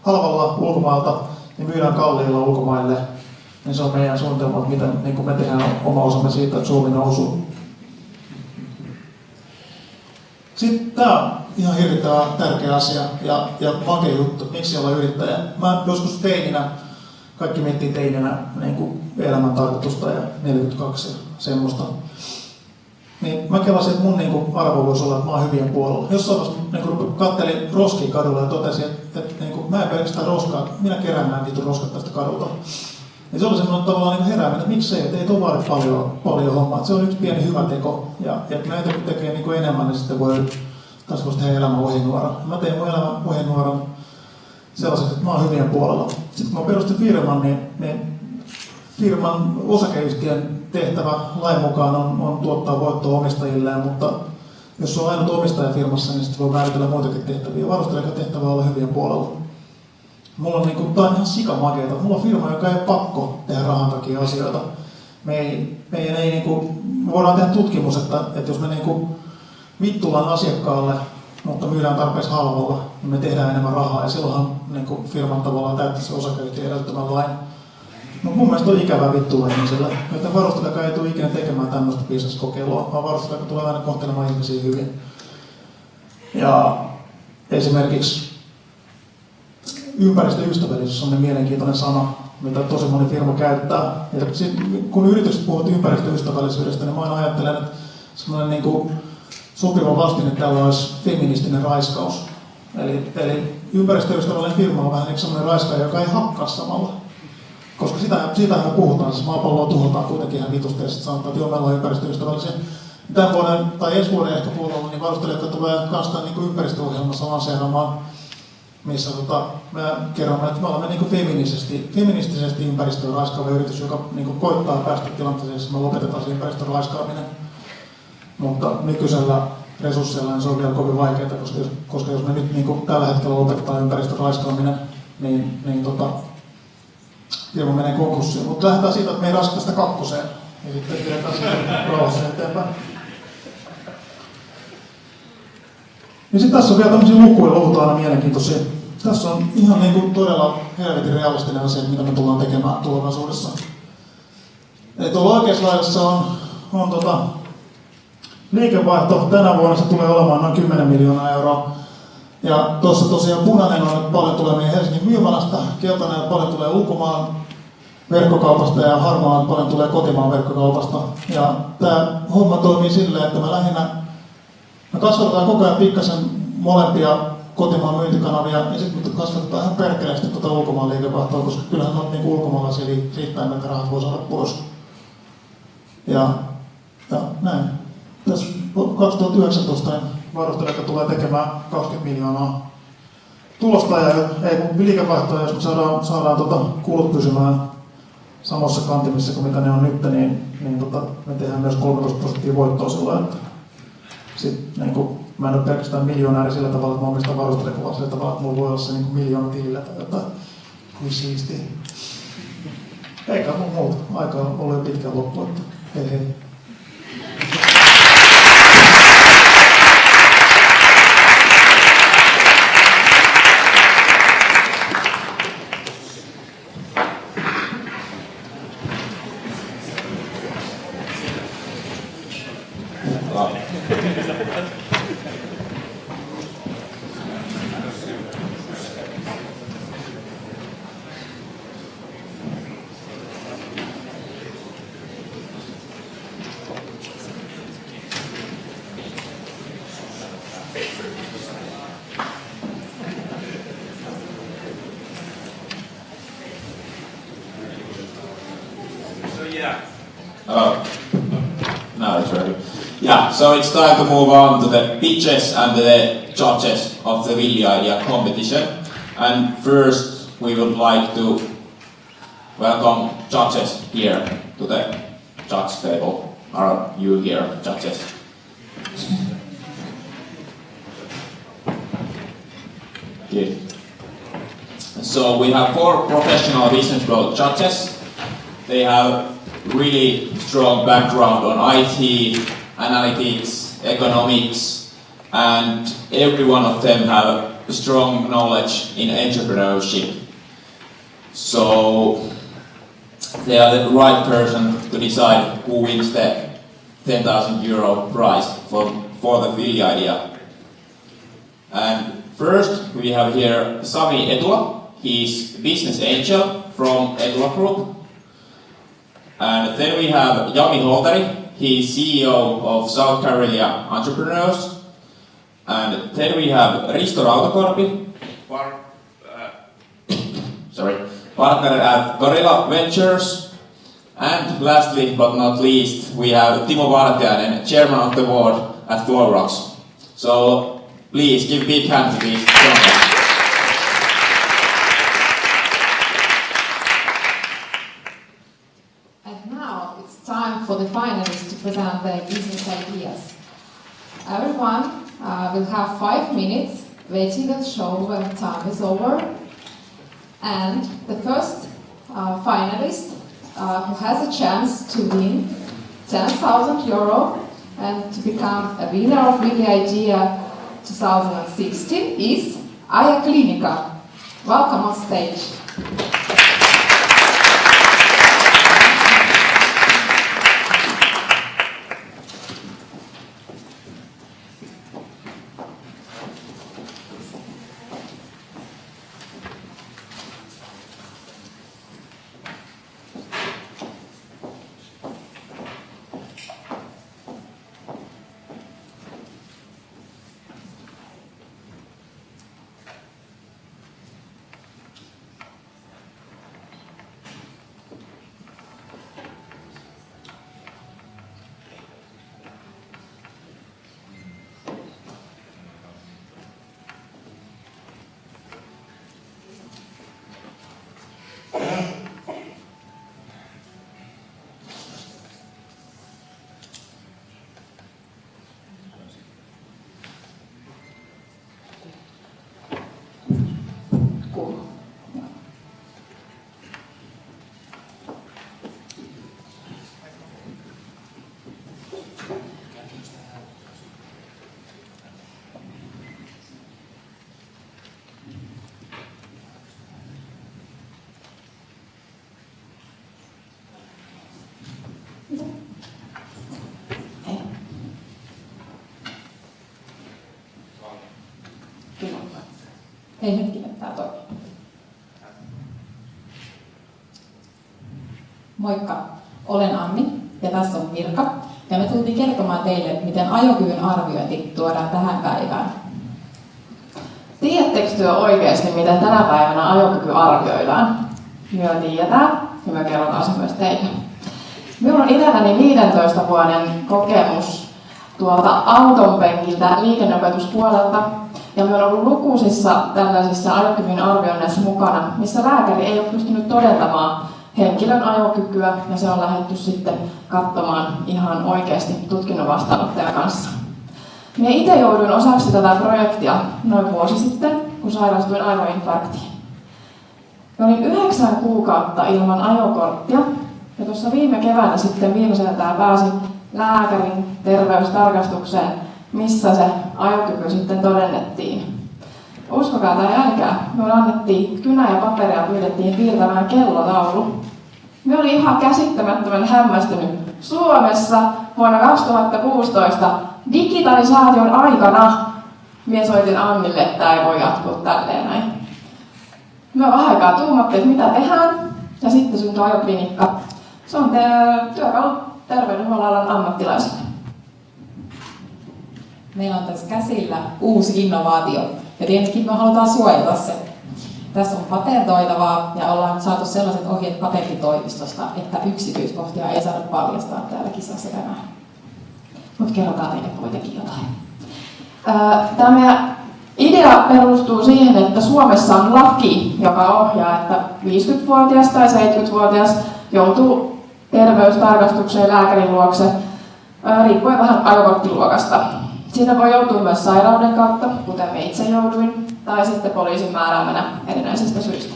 halvalla ulkomailta ja myydään kalliilla ulkomaille. Niin se on meidän suunnitelma, että miten niin me tehdään oma osamme siitä, että Suomi nousuu. Sitten tämä on ihan hirvittävän tärkeä asia ja makea juttu, miksi olla yrittäjä. Mä joskus teininä, kaikki miettii teininä niin elämän tarkoitusta ja 42 ja semmoista. Niin mä kelasin, että mun niin arvo voisi olla, että mä oon hyvien puolella. Jossain vaiheessa niin kattelin roskia kadulla ja totesin, että niin mä en pelkästään roskaa, minä kerään nämä vitun roskat tästä kadulta. Ja se oli semmoinen tavallaan niin herääminen, että miksei, että ei tuo vaadi paljon hommaa. Että se on yksi pieni hyvä teko. Ja näitä kun tekee niin enemmän, niin sitten voi taas voisi tehdä elämän ohjenuoran. Mä tein mun elämän ohjenuoran sellaiseksi, että mä oon hyvien puolella. Sitten kun mä perustin firman, niin firman osakeyhtiön tehtävä lain mukaan on tuottaa voittoa omistajilleen, mutta jos on ainut omistaja firmassa, niin sitten voi määritellä muitakin tehtäviä. Varustelijan tehtävä on olla hyvien puolella. Mulla on tää on ihan sikamakeeta. Mulla on firma, joka ei ole pakko tehdä rahan takia asioita. Me voidaan tehdä tutkimus, että jos me vittulaan asiakkaalle, mutta myydään tarpeeksi halvalla, niin me tehdään enemmän rahaa. Ja silloinhan firman tavallaan täyttää se osakeyhtiö edellyttämän lain. Mutta mun mielestä on ikävää vittua ihmiselle. Joten varustelijakaan ei tule ikinä tekemään tämmöistä bisneskokeilua, vaan varustelijakaan tulee aina kohtelemaan ihmisiä hyvin. Ja esimerkiksi ympäristöystävällisyys on mielenkiintoinen sana, mitä tosi moni firma käyttää. Ja kun yritykset puhuvat ympäristöystävällisyydestä, niin mä aina ajattelen, että semmoinen sopiva vastine tällä olisi feministinen raiskaus. Eli ympäristöystävällinen firma on vähän niin semmoinen raiskaaja, joka ei hakkaa samalla. Koska siitähän me puhutaan, siis maapalloa tuhotaan kuitenkin ihan vitusti ja sitten sanotaan, että joo, meillä on ympäristöystävällisiä. Tämän vuoden tai ensi vuoden ehkä puolella, niin varustelijat tulee kanssa ympäristöohjelmassa lanseeraamaan, missä me kerromme, että me olemme feministisesti ympäristöön raiskaava yritys, joka koittaa päästä tilanteeseen, jossa me lopetetaan se ympäristön raiskaaminen. Mutta nykyisellä resursseilla niin se on vielä kovin vaikeaa, koska jos me nyt tällä hetkellä lopetetaan ympäristön raiskaaminen, niin firma menee konkurssiin. Mutta lähdetään siitä, että me ei raskata sitä kakkoseen ja sitten pidetään sitä rauhassa eteenpäin. Ja sitten tässä on vielä tämmöisiä lukuja, luvut aina mielenkiintoisia. Tässä on ihan todella helvetin realistinen asia, mitä me tullaan tekemään tulevaisuudessa. Eli tuolla oikeassa laidassa on liikevaihto. Tänä vuonna se tulee olemaan noin 10 miljoonaa euroa. Ja tuossa tosiaan punainen on, että paljon tulee meidän Helsingin myymälästä, keltainen paljon tulee ulkomaan verkkokaupasta ja harmaa paljon tulee kotimaan verkkokaupasta. Ja tämä homma toimii silleen, että me kasvatetaan koko ajan pikkasen molempia kotimaan myyntikanavia ja sitten me kasvatetaan ihan perkeleesti ulkomaan liikevaihtoa, koska kyllähän on ulkomaalaisia riittää, että rahat voi saada pois. Ja näin. Tässä 2019 varustelijat tulee tekemään 20 miljoonaa tulosta ja liikevaihtoa, jos me saadaan kulut pysymään samassa kantimissa kuin mitä ne on nyt, niin me tehdään myös 13% voittoa silloin. Sitten mä en ole pelkästään miljonääri sillä tavalla, että mä omistan varustelijat sillä tavalla, että mulla voi olla se miljoona tilillä tai jotain. Kuin siistiä. Eikä mun muuta. Aika on ollut jo pitkään loppu, että hei hei. Oh, now it's ready. Yeah, so it's time to move on to the pitches and the judges of the Willy Idea competition. And first, we would like to welcome judges here to the judge table. Are you here, judges? Good. So we have 4 professional business world judges. They have really strong background on IT, analytics, economics, and every one of them have strong knowledge in entrepreneurship. So they are the right person to decide who wins the 10,000 euro prize for the Willy Idea. And first we have here Sami Etula. He's a business angel from Etula Group. And then we have Jami Holtari. He's CEO of South Carolina Entrepreneurs. And then we have Risto Rautakorpi, partner at Gorilla Ventures. And lastly but not least, we have Timo Vartiainen, chairman of the board at Flowrocks. So please give a big hand to these gentlemen. Time for the finalists to present their business ideas. Everyone will have 5 minutes waiting the show when time is over. And the first finalist who has a chance to win 10,000 euro and to become a winner of Willy Idea 2016 is Aija Klinika. Welcome on stage. Hei hetkinen, tää toimii. Moikka, olen Anni ja tässä on Mirka. Ja me tultiin kertomaan teille, miten ajokyvyn arviointi tuodaan tähän päivään. Tiedättekö työ oikeasti, miten tänä päivänä ajokyky arvioidaan? Myö tiedetään ja mä kerrotaan se myös teille. Minulla on itselläni 15 vuoden kokemus tuolta auton penkiltä liikenneopetuspuolelta. Ja me on ollut lukuisissa tällaisissa ajokyvyn arvioinneissa mukana, missä lääkäri ei ole pystynyt todentamaan henkilön ajokykyä, ja se on lähdetty sitten katsomaan ihan oikeasti tutkinnon vastaanottajan kanssa. Minä itse jouduin osaksi tätä projektia noin vuosi sitten, kun sairastuin aivoinfarktiin. Mä olin 9 kuukautta ilman ajokorttia ja tuossa viime keväänä sitten viimeiseltään pääsin lääkärin terveystarkastukseen, missä se ajokyky sitten todennettiin. Uskokaa tai älkää, me annettiin kynä ja paperia ja pyydettiin piirtämään kellotaulu. Me olin ihan käsittämättömän hämmästynyt. Suomessa vuonna 2016 digitalisaation aikana minä soitin Annille, että tämä ei voi jatkua tälleen näin. Me vähän aikaa tuumattiin, että mitä tehdään, ja sitten syntyi ajoklinikka. Se on työkalu terveydenhuollon alan ammattilaisille. Meillä on tässä käsillä uusi innovaatio, ja tietenkin me halutaan suojata se. Tässä on patentoitavaa, ja ollaan saatu sellaiset ohjeet patenttitoimistosta, että yksityiskohtia ei saada paljastaa täällä kisassa tänään. Mutta kerrotaan teille kuitenkin jotain. Tämä meidän idea perustuu siihen, että Suomessa on laki, joka ohjaa, että 50-vuotias tai 70-vuotias joutuu terveystarkastukseen lääkärin luokse, riippuen vähän ajokorttiluokasta. Siitä voi joutua myös sairauden kautta, kuten me itse jouduin, tai sitten poliisin määräämänä erinäisistä syistä.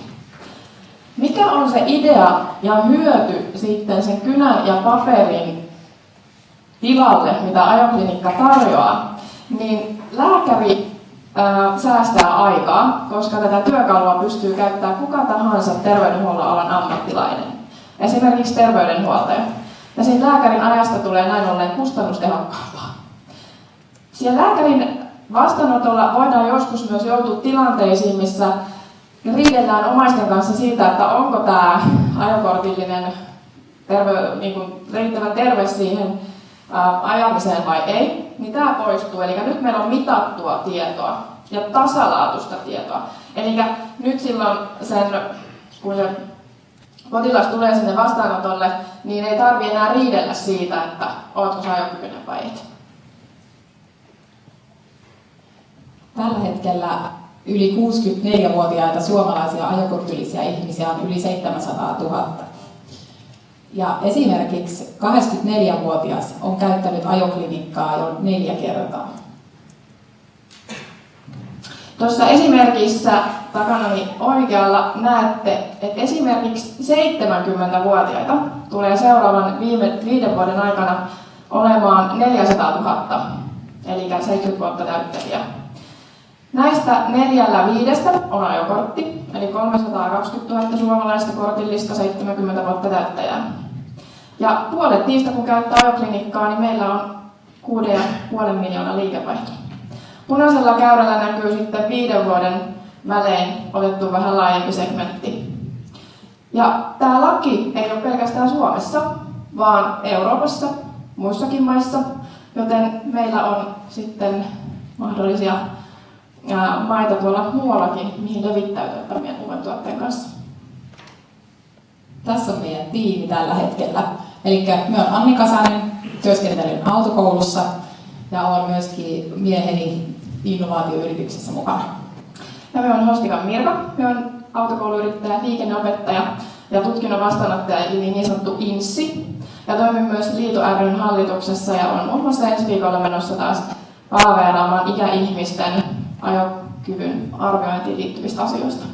Mikä on se idea ja hyöty sitten sen kynän ja paperin tilalle, mitä ajoklinikka tarjoaa, niin lääkäri säästää aikaa, koska tätä työkalua pystyy käyttämään kuka tahansa terveydenhuollon alan ammattilainen, esimerkiksi terveydenhuoltaja. Ja siitä lääkärin ajasta tulee näin ollen kustannustehokkaampaa. Siellä lääkärin vastaanotolla voidaan joskus myös joutua tilanteisiin, missä riidellään omaisten kanssa siitä, että onko tämä ajokortillinen riittävän terve siihen ajamiseen vai ei, niin tämä poistuu. Eli nyt meillä on mitattua tietoa ja tasalaatuista tietoa. Eli nyt silloin kun se potilas tulee sinne vastaanotolle, niin ei tarvitse enää riidellä siitä, että oletko sä ajokykyinen vai et. Tällä hetkellä yli 64-vuotiaita suomalaisia ajokortillisia ihmisiä on yli 700 000. Ja esimerkiksi 84-vuotias on käyttänyt ajoklinikkaa jo 4 kertaa. Tuossa esimerkissä takanani oikealla näette, että esimerkiksi 70-vuotiaita tulee seuraavan 5 vuoden aikana olemaan 400 000, eli 70 vuotta täyttäviä. Näistä 4/5 on ajokortti, eli 320 000 suomalaista kortillista 70 vuotta täyttäjää. Ja puolet niistä, kun käyttää ajoklinikkaa, niin meillä on 6,5 miljoonaa liikevaihtoa. Punaisella käyrällä näkyy sitten 5 vuoden välein otettu vähän laajempi segmentti. Ja tämä laki ei ole pelkästään Suomessa, vaan Euroopassa, muissakin maissa, joten meillä on sitten mahdollisia maita tuolla muuallakin, mihin levittäytyä tämän meidän uuden tuotteen kanssa. Tässä on meidän tiimi tällä hetkellä. Eli me on Anni Kasanen, työskentelen autokoulussa ja olen myöskin mieheni innovaatioyrityksessä mukana. Ja me on Hostikan Mirva, me on autokouluyrittäjä, liikenneopettaja ja tutkinnon vastaanottaja, eli niin sanottu INSSI. Ja toimin myös Liito ry:n hallituksessa ja olen muun muassa ensi viikolla menossa taas palaveeraamaan ikäihmisten ajokyvyn arviointiin liittyvistä asioista.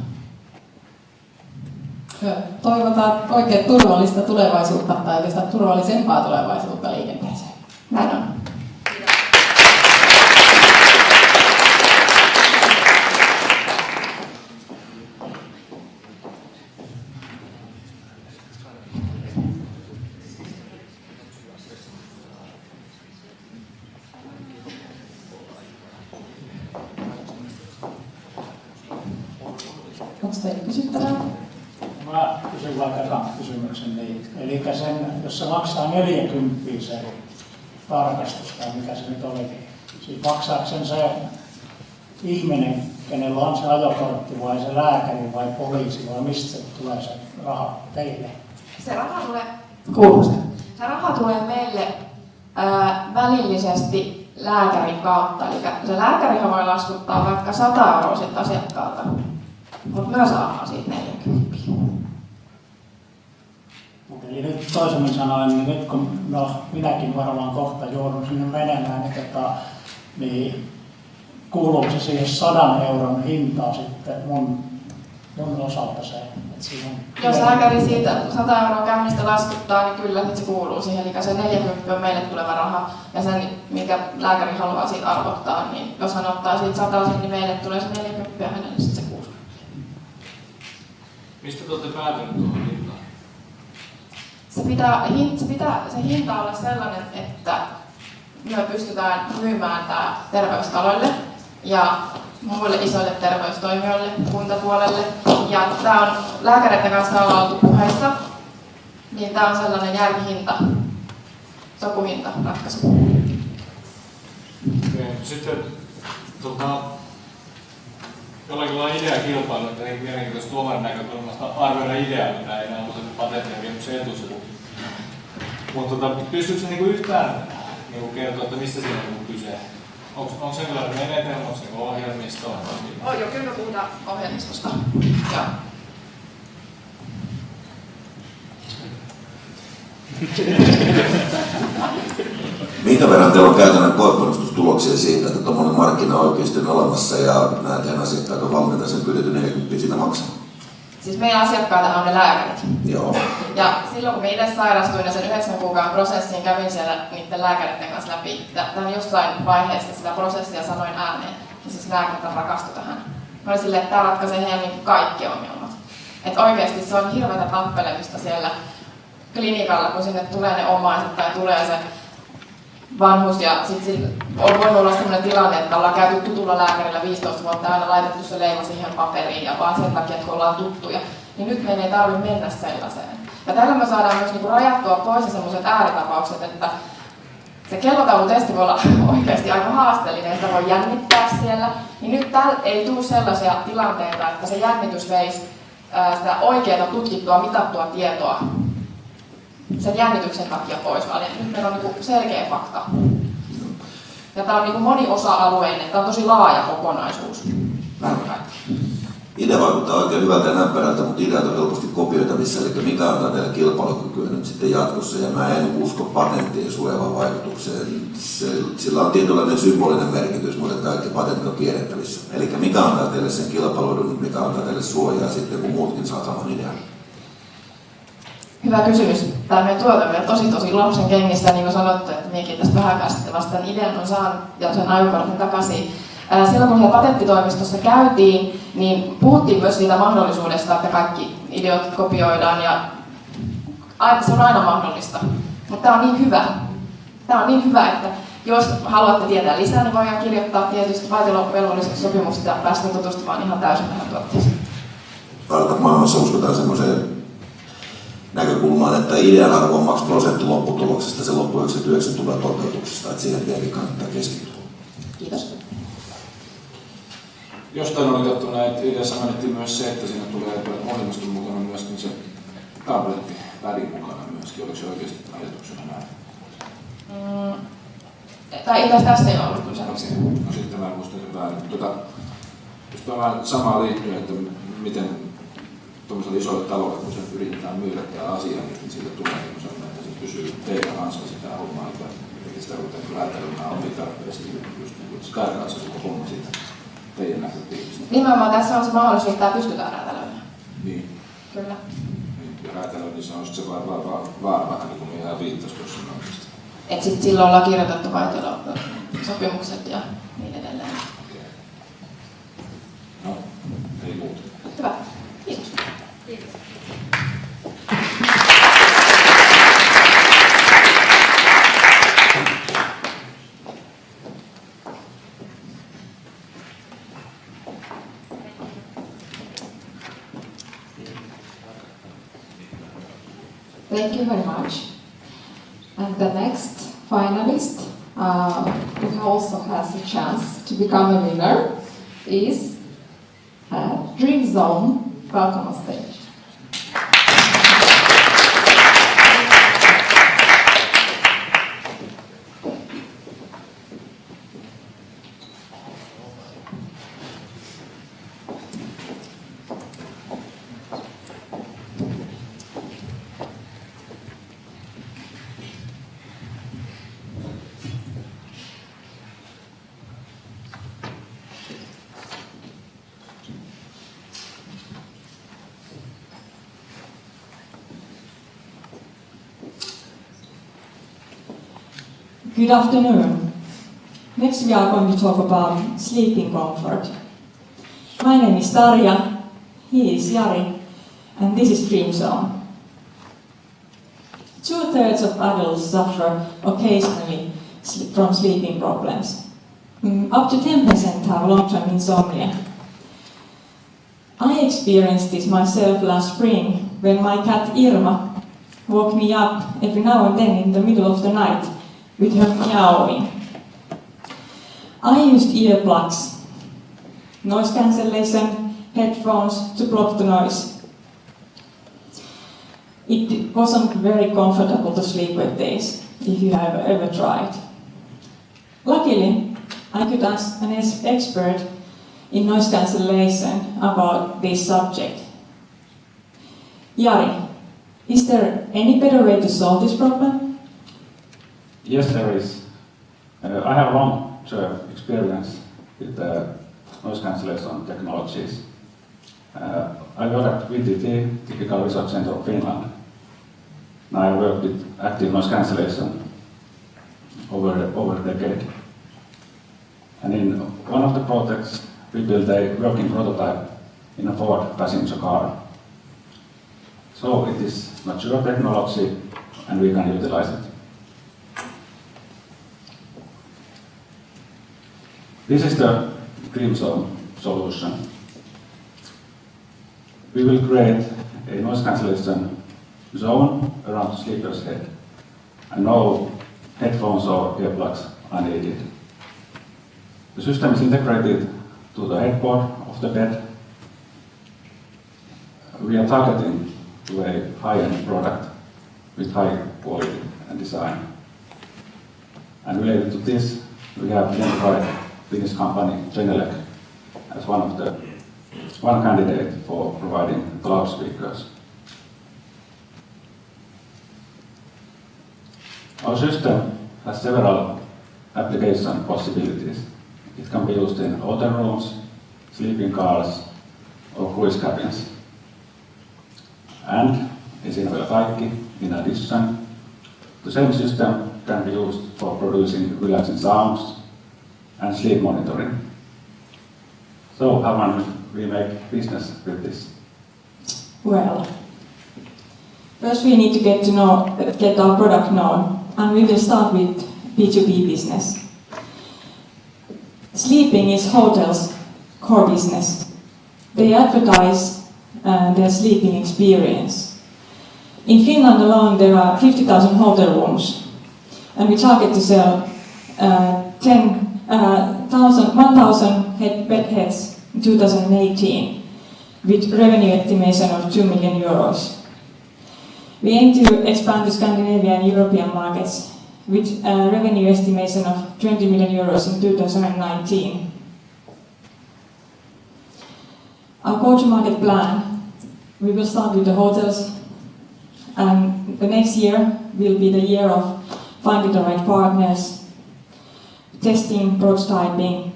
Toivotaan oikein turvallista tulevaisuutta tai oikeastaan turvallisempaa tulevaisuutta liikenteeseen. Näin on. Onko teillä kysyttävää? Mä kysyn vaikka ekan kysymyksen. Eli jos se maksaa 40 se tarkastus, tai mikä se nyt oli, siis maksaako sen se ihminen, kenellä on se ajokortti, vai se lääkäri, vai poliisi, vai mistä se tulee se raha teille? Se raha tulee meille välillisesti lääkärin kautta. Eli se lääkärihän voi laskuttaa vaikka 100 € siltä asiakkaalta, mutta myös saadaan siitä 40. Eli nyt toisemmin sanoen, niin nyt kun minäkin varmaan kohta joudun sinne menemään, niin kuuluuko se siihen 100 € hintaan sitten mun mun osalta se, että siinä on... Jos lääkäri siitä 100 € käynnistä laskuttaa, niin kyllä nyt se kuuluu siihen. Eli se 40 on meille tuleva raha ja sen, minkä lääkäri haluaa siitä arvottaa, niin jos hän ottaa siitä 100, niin meille tulee se 40 ja hänelle sitten se 60. Mistä te olette päätyneet tuohon hintaan? Se hinta olla sellainen, että me pystytään myymään tämä terveystaloille ja muille isoille terveystoimijoille, kuntapuolelle. Ja tämä on lääkäreiden kanssa ollaan oltu puheissa, niin tämä on sellainen järkihinta, sopuhinta ratkaisu. Sitten jollakin lailla ideakilpailu, että ei mielenkiintoista tuomarin näkökulmasta arvioida ideaa, mitä ei enää ole patenttia vienyt se etusivu. Mutta pystyykö se niinku yhtään niinku kertoa, että mistä siinä on kyse? Onko se kyllä menetelmä, onko se ohjelmisto? Joo, kyllä me puhutaan ohjelmistosta. Joo. Minkä verran teillä on käytännön koeponistustuloksia siitä, että tuommoinen markkina oikeasti on olemassa ja nämä teidän asiakkaat on valmiita sen pyydetty 40 siitä maksamaan? Siis meidän asiakkaita on ne lääkärit. Joo. Ja silloin kun me itse sairastuin ja sen 9 kuukauden prosessiin kävin siellä niiden lääkäreiden kanssa läpi, ja tämän jossain vaiheessa sitä prosessia sanoin ääneen, ja siis lääkärit rakastui tähän. Mä olin silleen, että tämä ratkaisee heidän niin kaikki ongelmat. Että oikeasti se on hirveätä tappelemista siellä klinikalla, kun sinne tulee ne omaiset tai tulee se vanhus ja sitten on voinut olla sellainen tilanne, että ollaan käyty tutulla lääkärillä 15 vuotta ja aina laitettu se leima siihen paperiin ja vaan sen takia, että ollaan tuttuja, niin nyt meidän ei tarvitse mennä sellaiseen. Ja tällä me saadaan myös niinku rajattua pois sellaiset ääritapaukset, että se kellotaulutesti voi olla oikeasti aika haasteellinen, sitä voi jännittää siellä, niin nyt täällä ei tule sellaisia tilanteita, että se jännitys veisi sitä oikeaa tutkittua, mitattua tietoa sen jännityksen takia pois, vaan nyt meillä on niinku selkeä fakta. Ja tämä on niinku moniosa-alueinen, tämä on tosi laaja kokonaisuus. Idea vaikuttaa oikein hyvältä ja näppärältä, mutta ideat on helposti kopioitavissa, eli mikä antaa teille kilpailukykyä nyt sitten jatkossa, ja mä en usko patenttien suojavaan vaikutukseen. Sillä on tietynlainen symbolinen merkitys, mutta kaikki patentit on kierrettävissä. Eli mikä antaa teille sen kilpailun, mikä antaa teille suojaa sitten, kun muutkin saa saman idean? Hyvä kysymys. Tämä meidän tuote on tosi lapsen kengissä, niin kuin sanottu, että minäkin tästä vähän sitten vasta tämän idean on saanut ja sen ajokortin takaisin. Silloin kun siellä patenttitoimistossa käytiin, niin puhuttiin myös siitä mahdollisuudesta, että kaikki ideot kopioidaan ja se on aina mahdollista. Mutta tämä on niin hyvä. Tämä on niin hyvä, että jos haluatte tietää lisää, niin voidaan kirjoittaa tietysti vaitiolovelvolliseksi sopimusta ja päästä tutustumaan ihan täysin tähän tuotteeseen. Maailmassa uskotaan semmoiseen näkökulmaan, että idean arvo on maks prosentti lopputuloksesta, se loppu 99 tulee toteutuksesta, että siihen tietenkin kannattaa keskittyä. Kiitos. Jostain oli kattu näin, ideassa mainittiin myös se, että siinä tulee ohjelmaston mukana myöskin se tablettiväli mukana myöskin. Oliko se oikeasti ajatuksena näin? Tai itse asiassa tässä ei ollut kyllä No sitten mä muistan sen väärin. Just vähän samaa liittyen, että miten tuollaiselle isolle talolle, kun se yritetään myydä tämä asia, niin siitä tulee sellainen, että se pysyy teidän kanssa sitä hommaa, että sitä ruvetaan räätälöimään omia tarpeisiin, just niin kuin Skypeassa se homma siitä teidän näkökulmasta. Nimenomaan tässä on se mahdollisuus, että tämä pystytään räätälöimään. Niin. Kyllä. Ja räätälöinnissä on se vaara vähän niin kuin ihan viittasi tuossa noista. Että sitten silloin ollaan kirjoitettu vaitiolosopimukset ja niin edelleen. Okei. No, ei muuta. Hyvä. Kiitos. Kiitos. Thank you very much. And the next finalist, who also has a chance to become a winner, is Dream Zone. Welcome on stage. Good afternoon. Next we are going to talk about sleeping comfort. My name is Tarja, he is Jari, and this is Dream Zone. 2/3 of adults suffer occasionally from sleeping problems. Up to 10% have long-term insomnia. I experienced this myself last spring when my cat Irma woke me up every now and then in the middle of the night with her meowing. I used earplugs, noise cancellation, headphones to block the noise. It wasn't very comfortable to sleep with days, if you have ever tried. Luckily, I could ask an expert in noise cancellation about this subject. Jari, is there any better way to solve this problem? Yes, there is. I have long-term experience with noise cancellation technologies. I work at VTT, Typical Research Center of Finland. Now I work with active noise cancellation over a decade. And in one of the projects, we built a working prototype in a Ford passenger car. So it is mature technology and we can utilize it. This is the Dream Zone solution. We will create a noise cancellation zone around the sleeper's head, and no headphones or earplugs are needed. The system is integrated to the headboard of the bed. We are targeting to a high-end product with high quality and design. And related to this, we have identified Finnish company Genelec as one candidate for providing the loudspeakers. Our system has several application possibilities. It can be used in hotel rooms, sleeping cars, or cruise cabins. And, ei siinä vielä kaikki, in addition, the same system can be used for producing relaxing sounds and sleep monitoring. So, how can we make business with this? Well, first we need to get our product known, and we will start with B2B business. Sleeping is hotels' core business. They advertise their sleeping experience. In Finland alone, there are 50,000 hotel rooms, and we target to sell 1,000 bed heads in 2018, with revenue estimation of 2 million euros. We aim to expand to Scandinavian and European markets with a revenue estimation of 20 million euros in 2019. Our go-to-market plan, we will start with the hotels, and the next year will be the year of finding the right partners, testing, prototyping,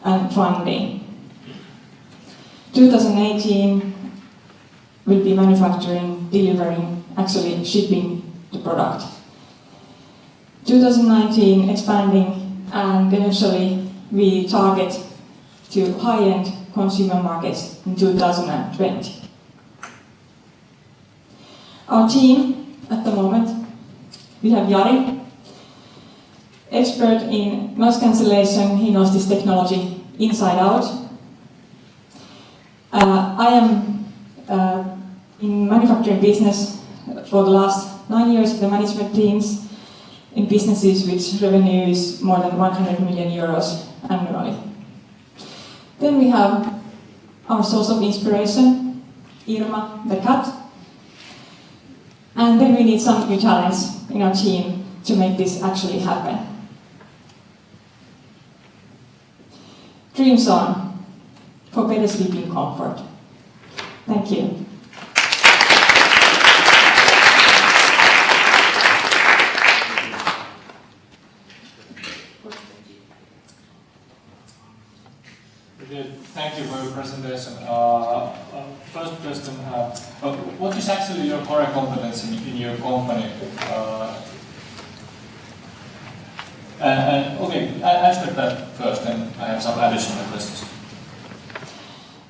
and funding. 2018 will be manufacturing, delivering, actually shipping the product. 2019 expanding, and eventually we target to high-end consumer markets in 2020. Our team at the moment, we have Jari, expert in noise cancellation. He knows this technology inside out. I am in manufacturing business for the last 9 years in the management teams in businesses which revenue is more than 100 million euros annually. Then we have our source of inspiration, Irma the cat. And then we need some new talents in our team to make this actually happen. Dream Zone for better sleeping comfort. Thank you. Thank you for your presentation. First question, what is actually your core competence in your company? Okay, answer that first, and I have some additional questions.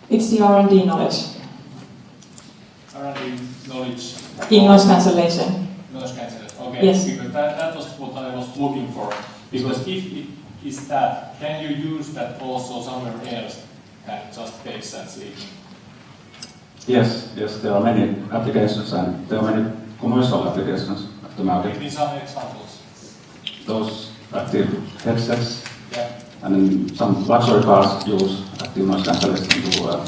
It's the R&D knowledge R&D knowledge. in noise cancellation. Noise cancellation. Okay. Yes. Because that was what I was looking for. Because if it is that, can you use that also somewhere else than just bass and sleeping? Yes, there are many applications and there are many commercial applications at the market. Give me some examples. Those active headsets Yeah. and then some luxury cars use active noise cancellation to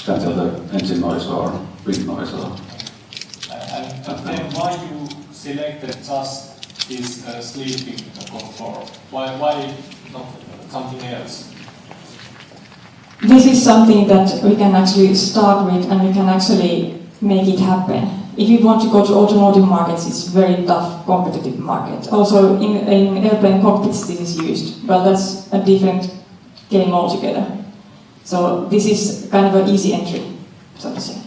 cancel the engine noise or wind noise. And then why you selected just this sleeping comfort? Why not something else? This is something that we can actually start with and we can actually make it happen. If you want to go to automotive markets, it's a very tough, competitive market. Also in airplane cockpits this is used. Well, that's a different game altogether. So this is kind of an easy entry, so to say.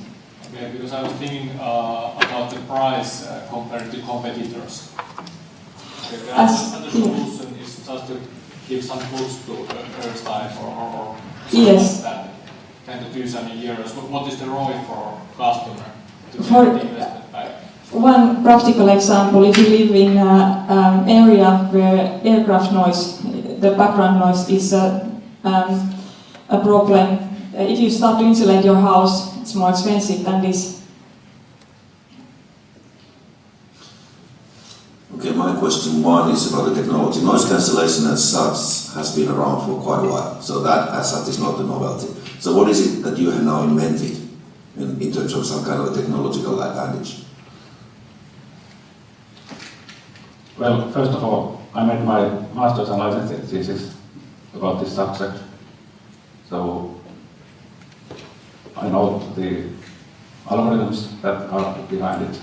Okay, because I was thinking about the price compared to competitors. Okay, the solution is just to give some boost to Earth's life or yes. Like that. 10 to 20 years. What is the ROI for customer to For get the investment back? one practical example, if you live in an area where aircraft noise, the background noise is a problem, if you start to insulate your house, it's more expensive than this. Okay, my question one is about the technology. Noise cancellation as such has been around for quite a while, so that as such is not a novelty. So what is it that you have now invented in terms of some kind of a technological advantage? Well, first of all, I made my master's and licensing thesis about this subject, so I know the algorithms that are behind it.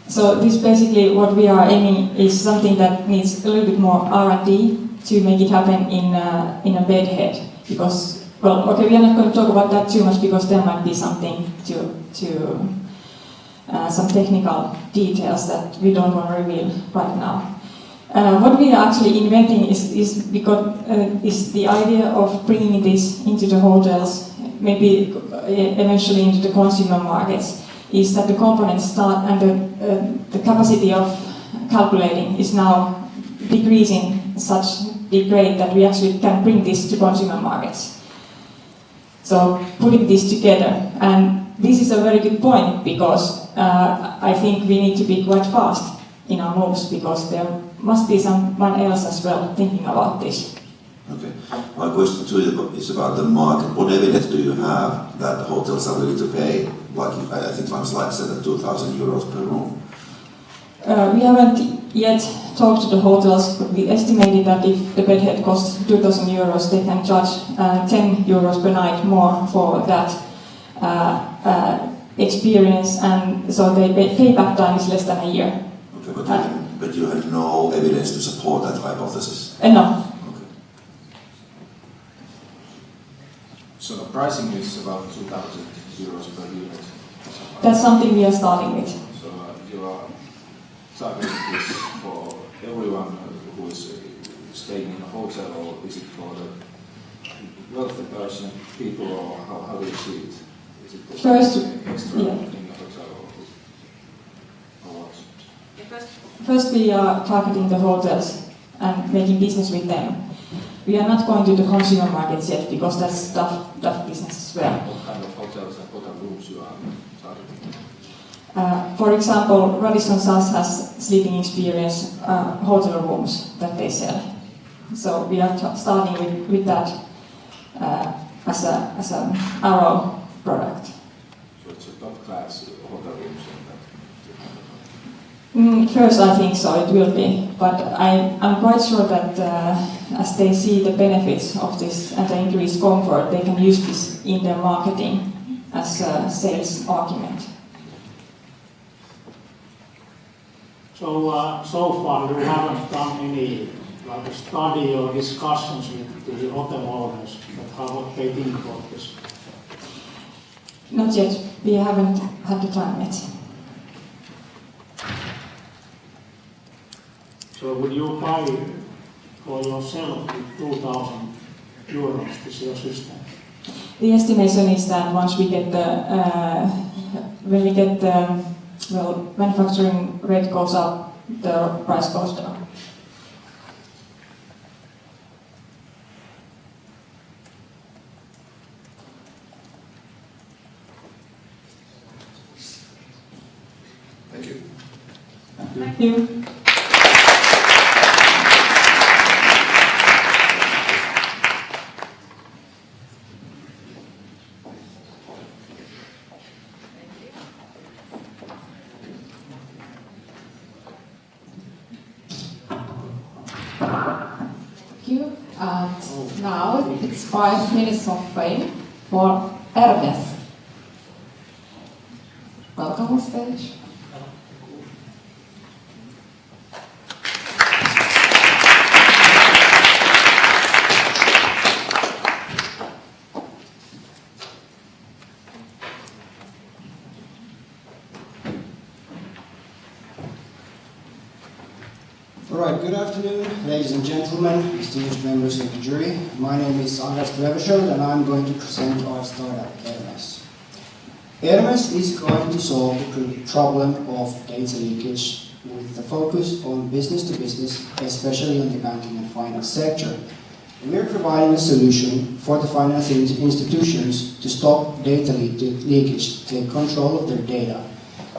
So this basically what we are aiming is something that needs a little bit more R&D to make it happen in a bed head. Because, well, okay, we are not going to talk about that too much because there might be something some technical details that we don't want to reveal right now. What we are actually inventing is the idea of bringing this into the hotels, maybe eventually into the consumer markets. Is that the components start and the capacity of calculating is now decreasing such big rate that we actually can bring this to consumer markets. So putting this together, and this is a very good point because I think we need to be quite fast in our moves because there must be someone else as well thinking about this. Okay. My question to you is about the market. What evidence do you have that the hotels are willing to pay, like I think one slide said, at 2,000 euros per room? We haven't yet talked to the hotels, but we estimated that if the bedhead costs 2,000 euros, they can charge 10 euros per night more for that experience, and so the payback time is less than a year. Okay, but you have no evidence to support that hypothesis? No. So the pricing is about 2,000 euros per unit. That's something we are starting with. So you are targeting this for everyone who is staying in a hotel, or is it for the wealthy person, people, or how do you see it? Is it First, extra yeah. in the hotel or what? First we are targeting the hotels and making business with them. We are not going to the consumer markets yet because that's tough business as well. What kind of hotels and hotel rooms you are targeting? For example, Radisson SAS has sleeping experience hotel rooms that they sell. So we are starting with that as an arrow product. So it's a top class hotel rooms and that. First, I think so, it will be, but I'm quite sure that as they see the benefits of this and the increased comfort, they can use this in their marketing as a sales argument. So, so far you haven't done any like study or discussions with the hotel owners about what they think about this? Not yet, we haven't had the time yet. So would you buy for yourself with 2,000 euros this your system? The estimation is that once we get when we get manufacturing rate goes up, the price goes down. Thank you. Thank you. Thank you. And now it's 5 minutes of fame for Hermes. Welcome on stage. All right, good afternoon, ladies and gentlemen, distinguished members of the jury. My name is Anders Kleverschiöld and I'm going to present our startup, Hermes. Hermes is going to solve the problem of data leakage with the focus on business to business, especially on the banking and finance sector. We are providing a solution for the financial institutions to stop data leakage, take control of their data,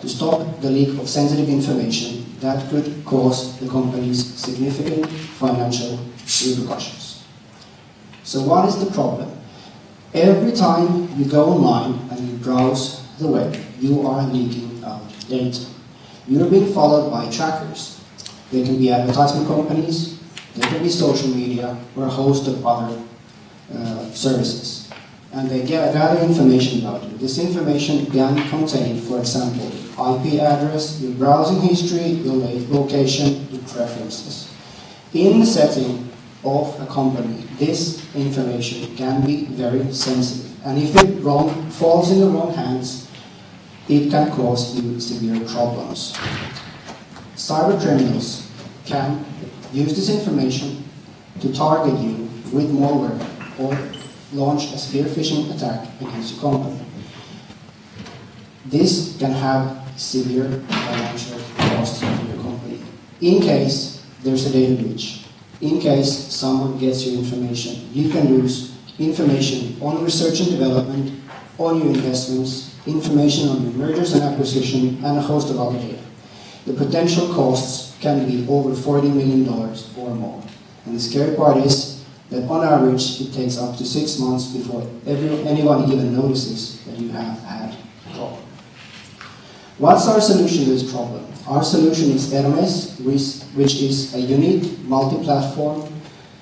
to stop the leak of sensitive information that could cause the companies significant financial repercussions. So what is the problem? Every time you go online and you browse the web, you are leaking out data. You are being followed by trackers. They can be advertisement companies, they can be social media, or a host of other services. And they gather information about you. This information can contain, for example, IP address, your browsing history, your location, your preferences. In the setting of a company, this information can be very sensitive. And if it falls in the wrong hands, it can cause you severe problems. Cyber criminals can use this information to target you with malware or launch a spear phishing attack against your company. This can have severe financial costs for your company. In case there's a data breach, in case someone gets your information, you can lose information on research and development, on your investments, information on your mergers and acquisition, and a host of other data. The potential costs can be over $40 million or more. And the scary part is that on average it takes up to 6 months before anyone even notices that you have had a problem. What's our solution to this problem? Our solution is Hermes, which is a unique multi-platform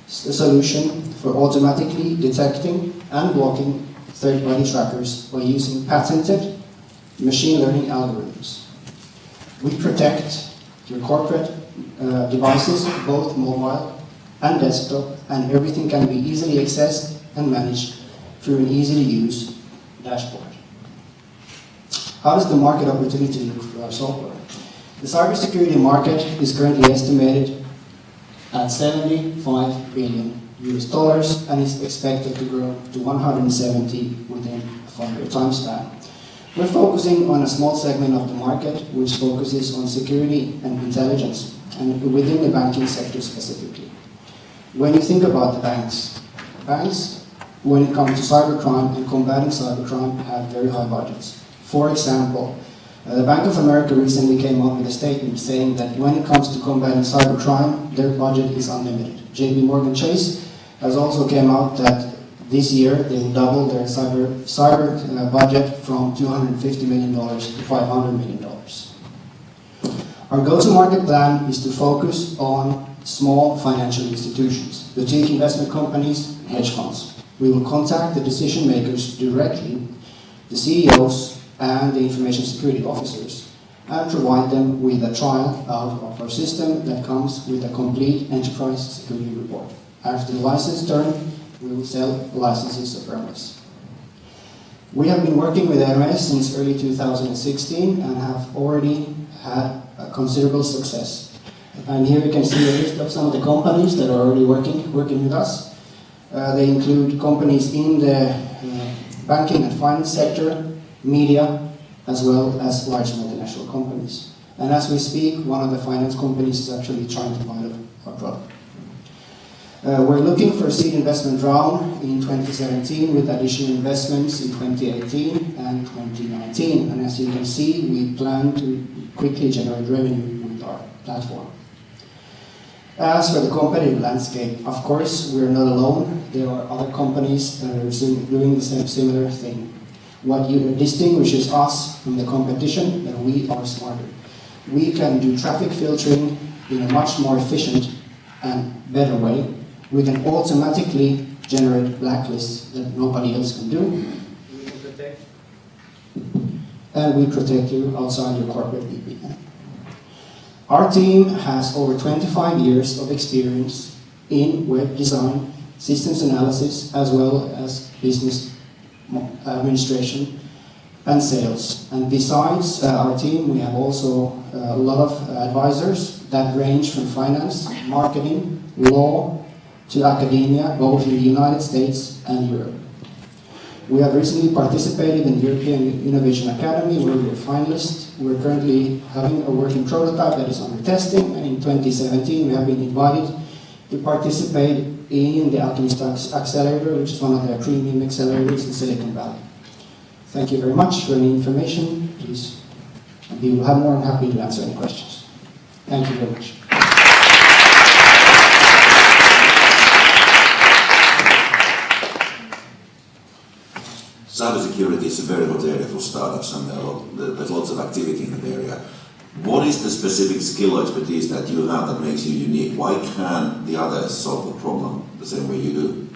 solution for automatically detecting and blocking third-party trackers by using patented machine learning algorithms. We protect your corporate devices, both mobile and desktop, and everything can be easily accessed and managed through an easy-to-use dashboard. How does the market opportunity look for our software? The cybersecurity market is currently estimated at $75 billion and is expected to grow to 170 within a 5-year time span. We're focusing on a small segment of the market which focuses on security and intelligence, and within the banking sector specifically. When you think about the banks, when it comes to cybercrime and combating cybercrime, have very high budgets. For example, the Bank of America recently came out with a statement saying that when it comes to combating cybercrime, their budget is unlimited. JP Morgan Chase has also came out that this year they will double their cyber budget from $250 million to $500 million. Our go-to-market plan is to focus on small financial institutions, boutique investment companies, hedge funds. We will contact the decision makers directly, the CEOs and the information security officers, and provide them with a trial out of our system that comes with a complete enterprise security report. After the license term, we will sell licenses of Hermes. We have been working with Hermes since early 2016 and have already had a considerable success. And here you can see a list of some of the companies that are already working with us. They include companies in the banking and finance sector, media, as well as large multinational companies. And as we speak, one of the finance companies is actually trying to pilot our product. We're looking for a seed investment round in 2017 with additional investments in 2018 and 2019. And as you can see, we plan to quickly generate revenue with our platform. As for the competitive landscape, of course, we're not alone. There are other companies that are doing the same similar thing. What distinguishes us from the competition, that we are smarter. We can do traffic filtering in a much more efficient and better way. We can automatically generate blacklists that nobody else can do. And we protect you outside your corporate VPN. Our team has over 25 years of experience in web design, systems analysis, as well as business administration and sales. And besides our team, we have also a lot of advisors that range from finance, marketing, law, to academia, both in the United States and Europe. We have recently participated in the European Innovation Academy, where we were finalists. We're currently having a working prototype that is under testing, and in 2017 we have been invited to participate in the Alchemist Accelerator, which is one of the premium accelerators in Silicon Valley. Thank you very much for any information. Please, we will have more than happy to answer any questions. Thank you very much. Cybersecurity is a very hot area for startups, and there's lots of activity in the area. What is the specific skill or expertise that you have that makes you unique? Why can't the others solve the problem the same way you do?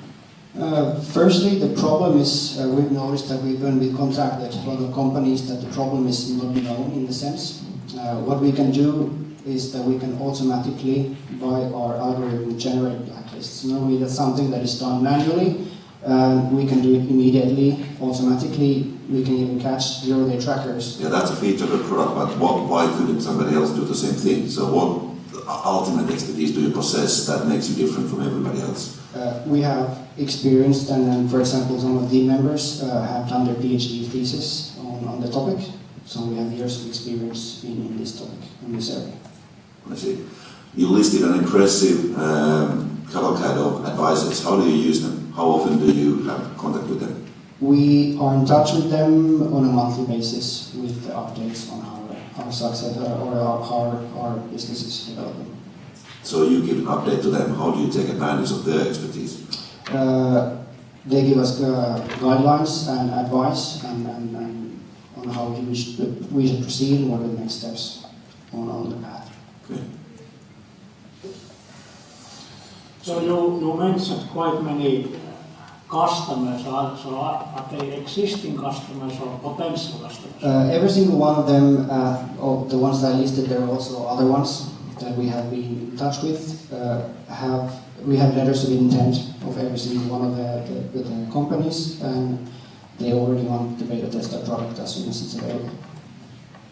Firstly, the problem is we've noticed that when we contacted a lot of companies that the problem is not known in the sense. What we can do is that we can automatically, by our algorithm, generate blacklists. Normally that's something that is done manually. We can do it immediately, automatically. We can even catch zero-day trackers. Yeah, that's a feature of the product, but why couldn't somebody else do the same thing? So what ultimate expertise do you possess that makes you different from everybody else? We have experienced, and for example, some of the members have done their PhD thesis on the topic. So we have years of experience in this topic, in this area. I see. You listed an impressive cavalcade of advisors. How do you use them? How often do you have contact with them? We are in touch with them on a monthly basis with the updates on our success or how our business is developing. So you give an update to them. How do you take advantage of their expertise? They give us guidelines and advice and on how we should proceed and what are the next steps on the path. Okay. So you mentioned quite many customers. So are they existing customers or potential customers? Every single one of them, of the ones that I listed, there are also other ones that we have been in touch with. We have letters of intent of every single one of the companies, and they already want to beta test our product as soon as it's available.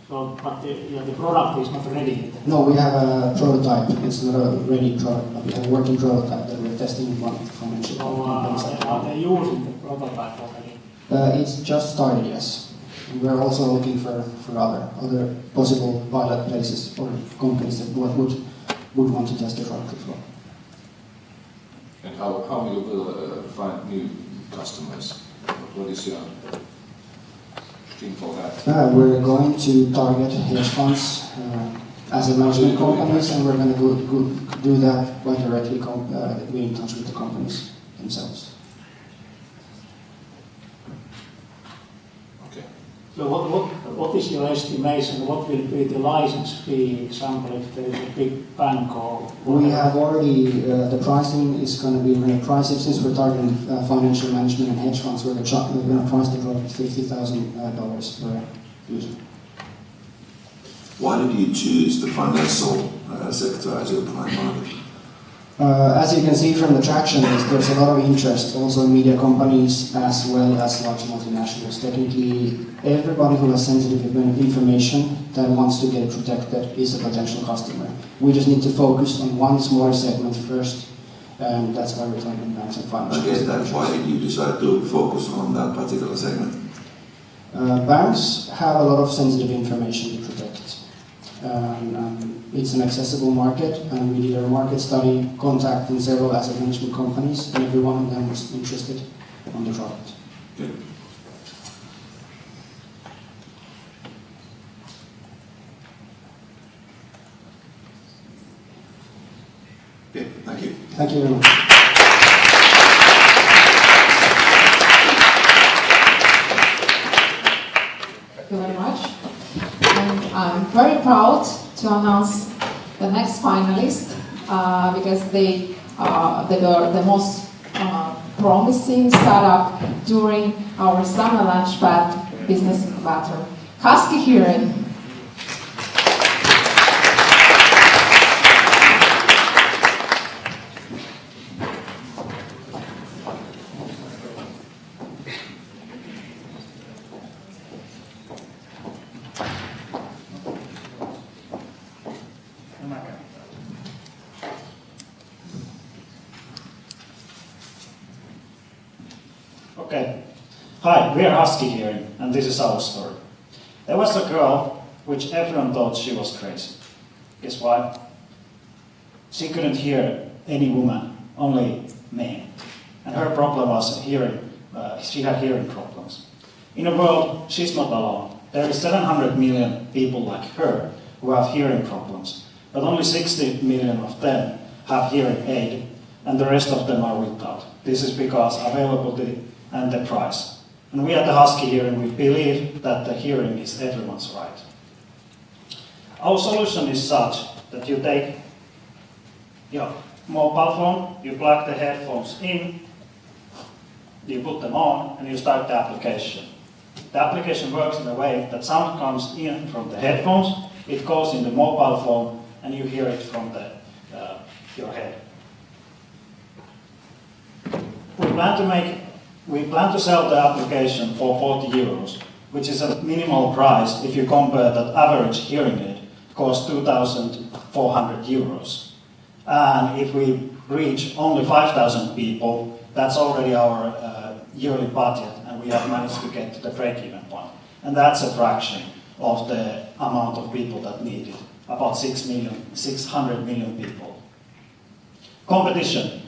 So, but the product is not ready yet? No, we have a prototype. It's not a ready product, but we have a working prototype that we're testing in one of the financial companies. Are they using the prototype already? It's just started, yes. We're also looking for other possible pilot places or companies that would want to test the product as well. And how you will find new customers? What is your thing for that? We're going to target hedge funds, asset management companies, and we're going to do that by directly being in touch with the companies themselves. Okay. So what is your estimation? What will be the license fee, example, if there is a big bank or whatever? We have already, the pricing is going to be, we're going to price it, since we're targeting financial management and hedge funds, we're going to price the product $50,000 per user. Why did you choose the financial sector as your prime market? As you can see from the traction list, there's a lot of interest also in media companies as well as large multinationals. Technically, everybody who has sensitive information that wants to get it protected is a potential customer. We just need to focus on one smaller segment first, and that's why we're talking banks and financial institutions. Why did you decide to focus on that particular segment? Banks have a lot of sensitive information to protect. It's an accessible market, and we did a market study contacting several asset management companies, and every one of them was interested on the product. Okay. Okay, thank you. Thank you very much. Thank you very much. And I'm very proud to announce the next finalist because they were the most promising startup during our summer launchpad business incubator. Husky Hearing. Okay. Hi, we are Husky Hearing, and this is our story. There was a girl which everyone thought she was crazy. Guess why? She couldn't hear any woman, only men. And her problem was hearing, she had hearing problems. In the world, she's not alone. There is 700 million people like her who have hearing problems, but only 60 million of them have hearing aid, and the rest of them are without. This is because availability and the price. And we at the Husky Hearing, we believe that the hearing is everyone's right. Our solution is such that you take your mobile phone, you plug the headphones in, you put them on, and you start the application. The application works in a way that sound comes in from the headphones, it goes in the mobile phone, and you hear it from your head. We plan to sell the application for 40 euros, which is a minimal price if you compare that average hearing aid costs 2,400 euros. And if we reach only 5,000 people, that's already our yearly budget, and we have managed to get to the break-even point. And that's a fraction of the amount of people that need it, about 600 million people. Competition.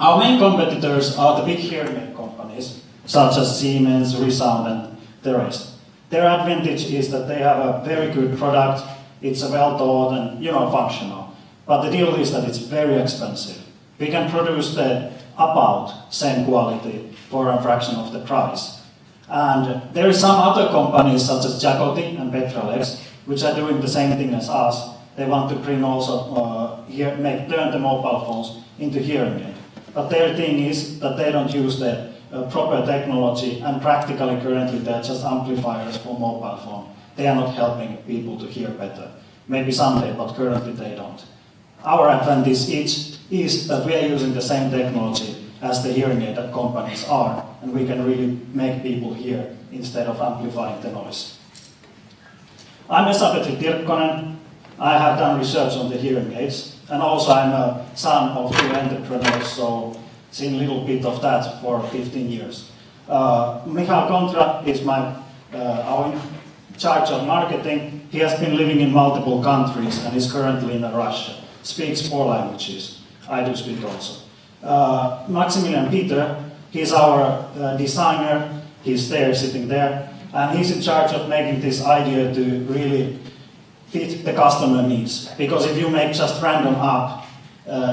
Our main competitors are the big hearing aid companies, such as Siemens, Resound, and the rest. Their advantage is that they have a very good product, it's well thought and functional. But the deal is that it's very expensive. We can produce the about same quality for a fraction of the price. And there are some other companies such as Jacoti and Petralex, which are doing the same thing as us. They want to bring also turn the mobile phones into hearing aid. But their thing is that they don't use the proper technology, and practically currently they're just amplifiers for mobile phone. They are not helping people to hear better. Maybe someday, but currently they don't. Our advantage is that we are using the same technology as the hearing aid companies are, and we can really make people hear instead of amplifying the noise. I'm Esa-Petri Tirkkonen. I have done research on the hearing aids, and also I'm a son of two entrepreneurs, so seen a little bit of that for 15 years. Michal Kontra is our in charge of marketing. He has been living in multiple countries and is currently in Russia. Speaks 4 languages. I do speak also. Maximilian Peter, he's our designer. He's there, sitting there, and he's in charge of making this idea to really fit the customer needs. Because if you make just random app,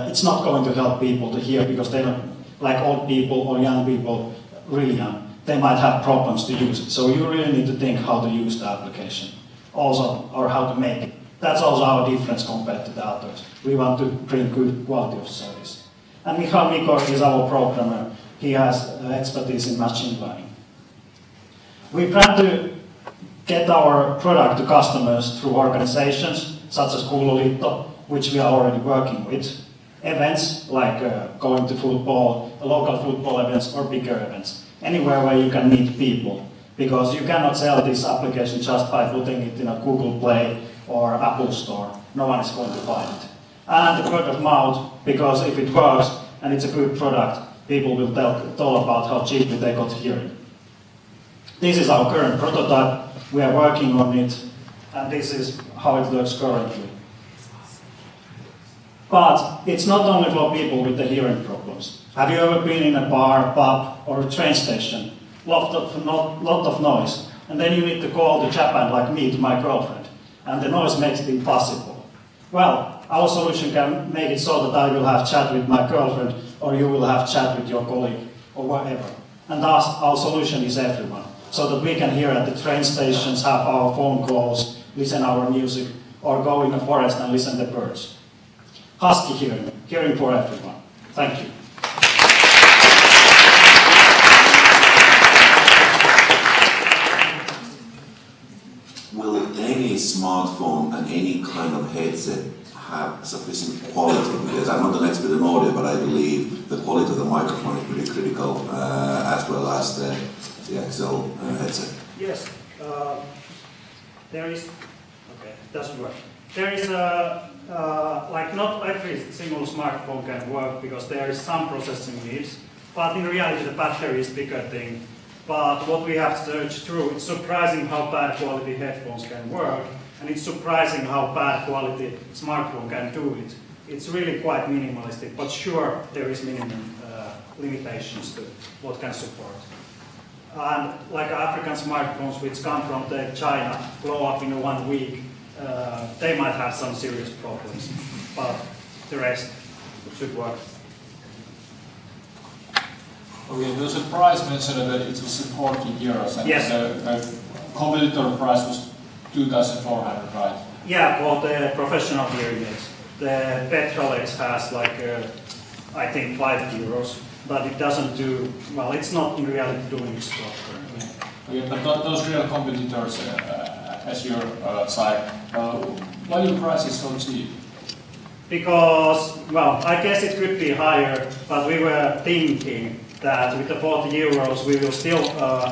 it's not going to help people to hear, because they don't, like old people or young people, really young, they might have problems to use it. So you really need to think how to use the application, also, or how to make it. That's also our difference compared to the others. We want to bring good quality of service. And Michal Mikor is our programmer. He has expertise in machine learning. We plan to get our product to customers through organizations such as Kuuloliitto, which we are already working with. events like going to football, local football events or bigger events. Anywhere where you can meet people. Because you cannot sell this application just by putting it in a Google Play or Apple Store. No one is going to find it. And the word of mouth, because if it works and it's a good product, people will tell about how cheaply they got hearing. This is our current prototype. We are working on it, and this is how it looks currently. But it's not only for people with the hearing problems. Have you ever been in a bar, pub, or a train station? Lot of noise. And then you need to call to Japan, like me, to my girlfriend. And the noise makes it impossible. Well, our solution can make it so that I will have chat with my girlfriend, or you will have chat with your colleague, or whatever. And thus, our solution is everyone. So that we can hear at the train stations, have our phone calls, listen our music, or go in the forest and listen to birds. Husky hearing, hearing for everyone. Thank you. Will any smartphone and any kind of headset have sufficient quality? Because I'm not an expert in audio, but I believe the quality of the microphone is pretty critical, as well as the actual headset. Yes, there is. Okay, it doesn't work. There is like not every single smartphone can work because there is some processing needs. But in reality, the battery is bigger thing. But what we have searched through, it's surprising how bad quality headphones can work, and it's surprising how bad quality smartphone can do it. It's really quite minimalistic, but sure, there is minimum limitations to what can support. And like African smartphones, which come from China, blow up in 1 week, they might have some serious problems, but the rest should work. Okay, there was a price mentioned that it was 40 euros, and yes. The competitor price was 2,400, right? Yeah, for the professional hearing aids. The Petrolets has like, I think 5 euros, but it doesn't do, well, it's not in reality doing its job currently. Okay, but those real competitors, as your side, why your price is so cheap? Because, well, I guess it could be higher, but we were thinking that with the 40 euros we will still,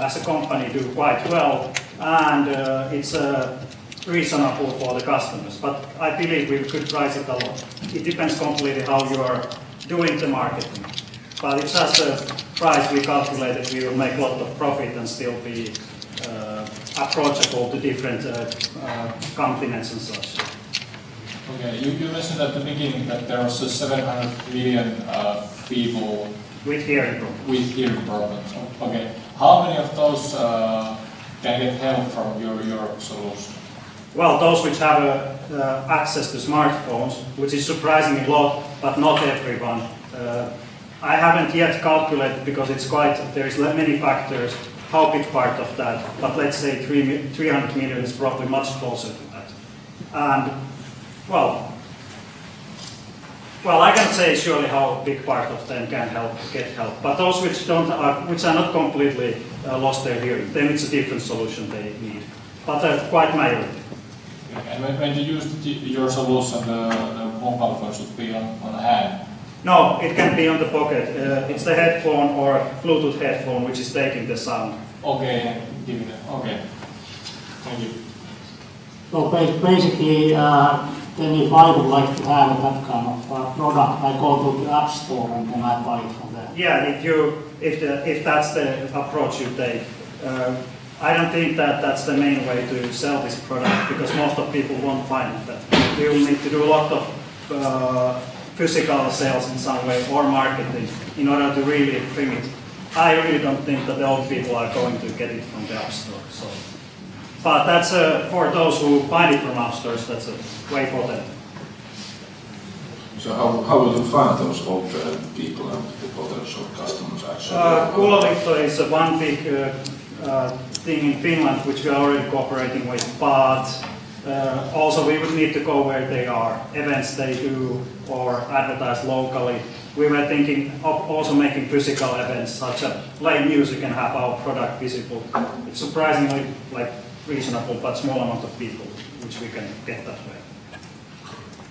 as a company, do quite well, and it's reasonable for the customers. But I believe we could price it a lot. It depends completely how you are doing the marketing. But it's just a price we calculated we will make a lot of profit and still be approachable to different continents and such. Okay, you mentioned at the beginning that there was 700 million people with hearing problems. Okay, how many of those can get help from your solution? Well, those which have access to smartphones, which is surprisingly a lot, but not everyone. I haven't yet calculated because it's there is many factors, how big part of that, but let's say 300 million is probably much closer to that. And, well, I can say surely how big part of them can get help, but those which are not completely lost their hearing, then it's a different solution they need, but quite majority. And when you use your solution, the mobile phone should be on hand? No, it can be on the pocket. It's the headphone or Bluetooth headphone which is taking the sound. Okay, give it. Okay, thank you. So basically, then if I would like to have that kind of product, I go to the App Store and then I buy it from there. Yeah, if that's the approach you take. I don't think that that's the main way to sell this product because most of people won't find that. We will need to do a lot of physical sales in some way or marketing in order to really bring it. I really don't think that the old people are going to get it from the App Store. So. But that's for those who find it from App Stores, that's a way for them. So how will you find those old people and the potential customers actually? Kuulovitto is one big thing in Finland which we are already cooperating with, but also we would need to go where they are, events they do or advertise locally. We were thinking of also making physical events such as play music and have our product visible. It's surprisingly reasonable but small amount of people which we can get that way.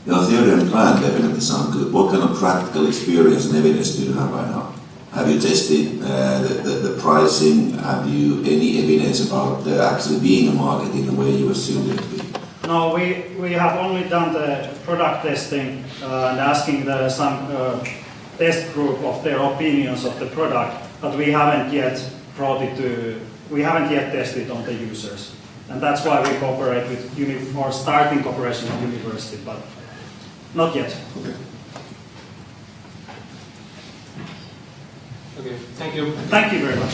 Your theory and plan definitely sound good. What kind of practical experience and evidence do you have right now? Have you tested the pricing? Have you any evidence about there actually being a market in the way you assumed it to be? No, we have only done the product testing and asking some test group of their opinions of the product, but we haven't yet tested on the users. And that's why we cooperate with, or starting cooperation with university, but not yet. Okay. Okay, thank you. Thank you very much.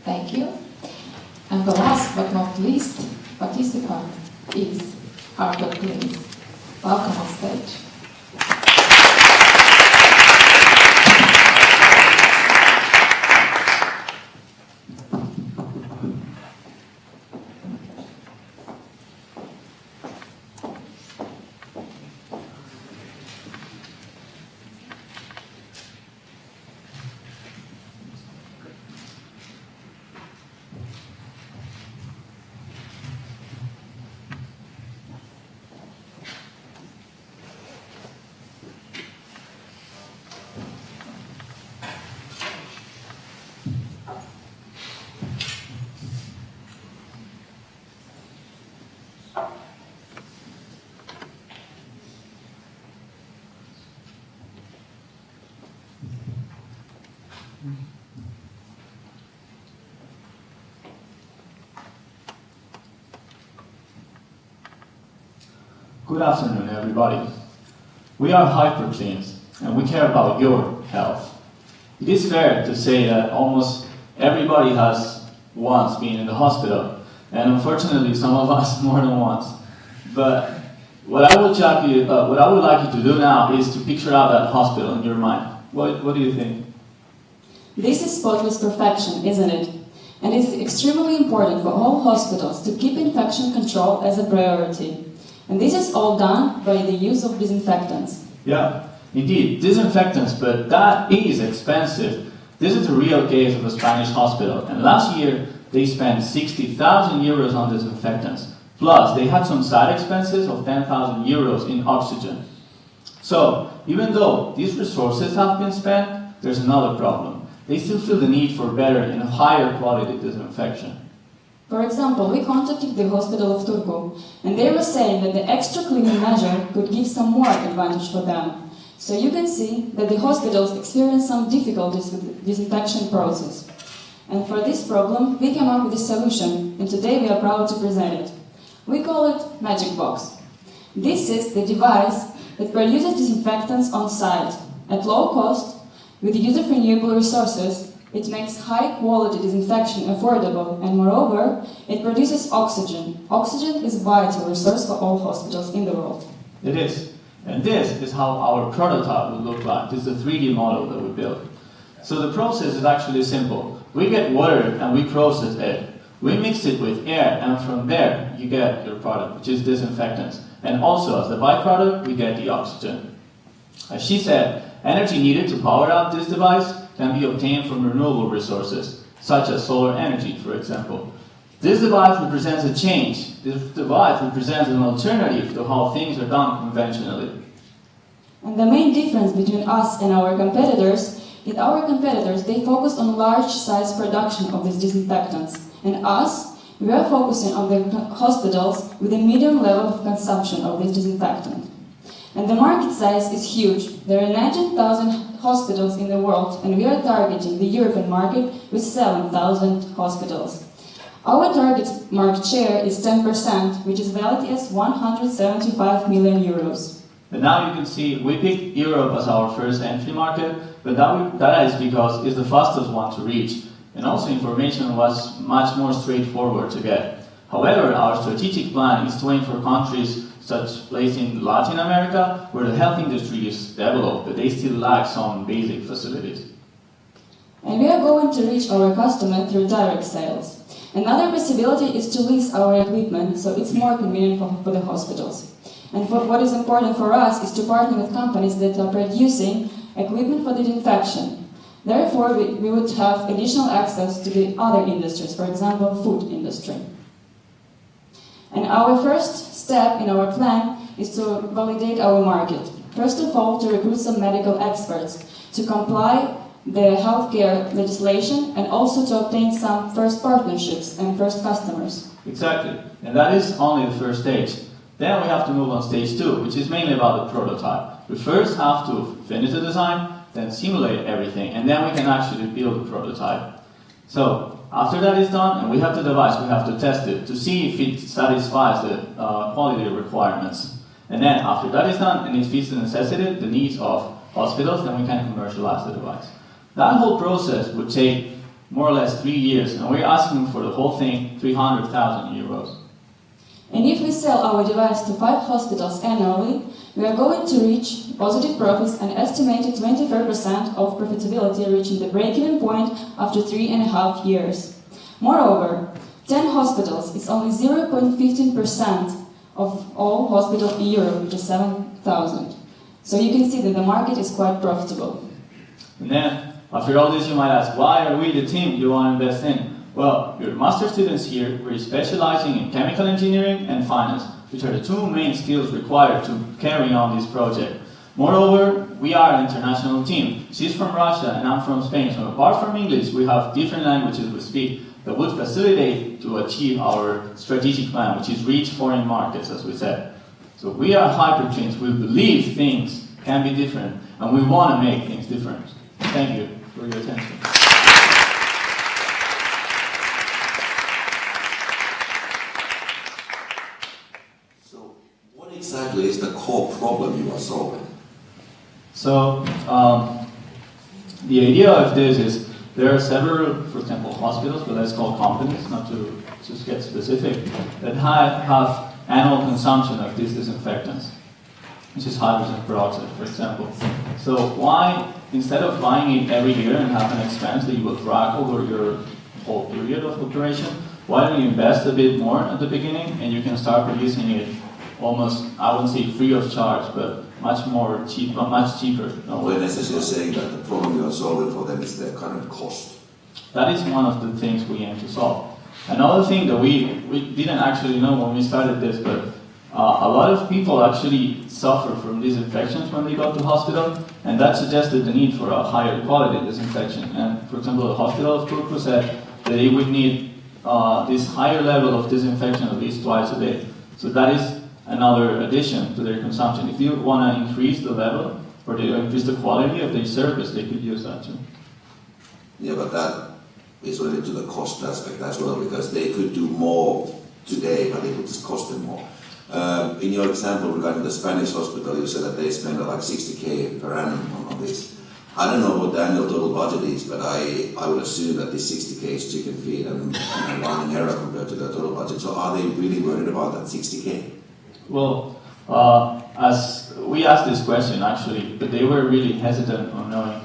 Thank you. And the last but not least participant is Arthur Klins. Welcome on stage. Good afternoon, everybody. We are HyperCleans, and we care about your health. It is fair to say that almost everybody has once been in the hospital, and unfortunately some of us more than once. But what I would like you to do now is to picture out that hospital in your mind. What do you think? This is spotless perfection, isn't it? And it is extremely important for all hospitals to keep infection control as a priority. And this is all done by the use of disinfectants. Yeah, indeed, disinfectants, but that is expensive. This is a real case of a Spanish hospital, and last year they spent 60,000 euros on disinfectants. Plus, they had some side expenses of 10,000 euros in oxygen. So, even though these resources have been spent, there's another problem. They still feel the need for better and higher quality disinfection. For example, we contacted the hospital of Turku, and they were saying that the extra cleaning measure could give some more advantage for them. So you can see that the hospitals experience some difficulties with the disinfection process. And for this problem, we came up with a solution, and today we are proud to present it. We call it Magic Box. This is the device that produces disinfectants on site at low cost with user-renewable resources. It makes high-quality disinfection affordable, and moreover, it produces oxygen. Oxygen is a vital resource for all hospitals in the world. It is. And this is how our prototype will look like. This is a 3D model that we built. So the process is actually simple. We get water and we process it. We mix it with air, and from there you get your product, which is disinfectants. And also, as the byproduct, we get the oxygen. As she said, energy needed to power out this device can be obtained from renewable resources, such as solar energy, for example. This device represents a change. This device represents an alternative to how things are done conventionally. And the main difference between us and our competitors is our competitors, they focus on large-size production of these disinfectants. And us, we are focusing on the hospitals with a medium level of consumption of this disinfectant. And the market size is huge. There are 19,000 hospitals in the world, and we are targeting the European market with 7,000 hospitals. Our target market share is 10%, which is valued as 175 million euros. But now you can see we picked Europe as our first entry market, but that is because it's the fastest one to reach, and also information was much more straightforward to get. However, our strategic plan is to aim for countries such place in Latin America where the health industry is developed, but they still lack some basic facilities. And we are going to reach our customer through direct sales. Another possibility is to lease our equipment, so it's more convenient for the hospitals. And what is important for us is to partner with companies that are producing equipment for disinfection. Therefore, we would have additional access to the other industries, for example, food industry. And our first step in our plan is to validate our market. First of all, to recruit some medical experts to comply the healthcare legislation and also to obtain some first partnerships and first customers. Exactly, and that is only the first stage. Then we have to move on stage 2, which is mainly about the prototype. We first have to finish the design, then simulate everything, and then we can actually build the prototype. So, after that is done, and we have the device, we have to test it to see if it satisfies the quality requirements. And then, after that is done, and it fits the necessity, the needs of hospitals, then we can commercialize the device. That whole process would take more or less 3 years, and we're asking for the whole thing 300,000 euros. And if we sell our device to 5 hospitals annually, we are going to reach positive profits and estimated 24% of profitability, reaching the break-even point after 3.5 years. Moreover, 10 hospitals is only 0.15% of all hospitals in Europe, which is 7,000. So you can see that the market is quite profitable. And then, after all this, you might ask, why are we the team you want to invest in? Well, you're master students here, we're specializing in chemical engineering and finance, which are the 2 main skills required to carry on this project. Moreover, we are an international team. She's from Russia and I'm from Spain, so apart from English, we have different languages we speak that would facilitate to achieve our strategic plan, which is reach foreign markets, as we said. So we are hypertrees, we believe things can be different, and we want to make things different. Thank you for your attention. So, what exactly is the core problem you are solving? So, the idea of this is there are several, for example, hospitals, but let's call companies, not to just get specific, that have annual consumption of these disinfectants, which is hydrogen peroxide, for example. So why, instead of buying it every year and have an expense that you will drag over your whole period of operation, why don't you invest a bit more at the beginning and you can start producing it almost, I wouldn't say free of charge, but much cheaper. When you're saying that the problem you are solving for them is their current cost. That is one of the things we aim to solve. Another thing that we didn't actually know when we started this, but a lot of people actually suffer from these infections when they go to hospital, and that suggested the need for a higher quality disinfection. And for example, the hospital of Turku said that they would need this higher level of disinfection at least twice a day. So that is another addition to their consumption. If you want to increase the level or to increase the quality of their service, they could use that too. Yeah, but that is related to the cost aspect as well, because they could do more today, but it would just cost them more. In your example regarding the Spanish hospital, you said that they spend like 60k per annum on this. I don't know what the annual total budget is, but I would assume that this 60k is chicken feed and running error compared to the total budget. So are they really worried about that 60k? Well, as we asked this question actually, but they were really hesitant on knowing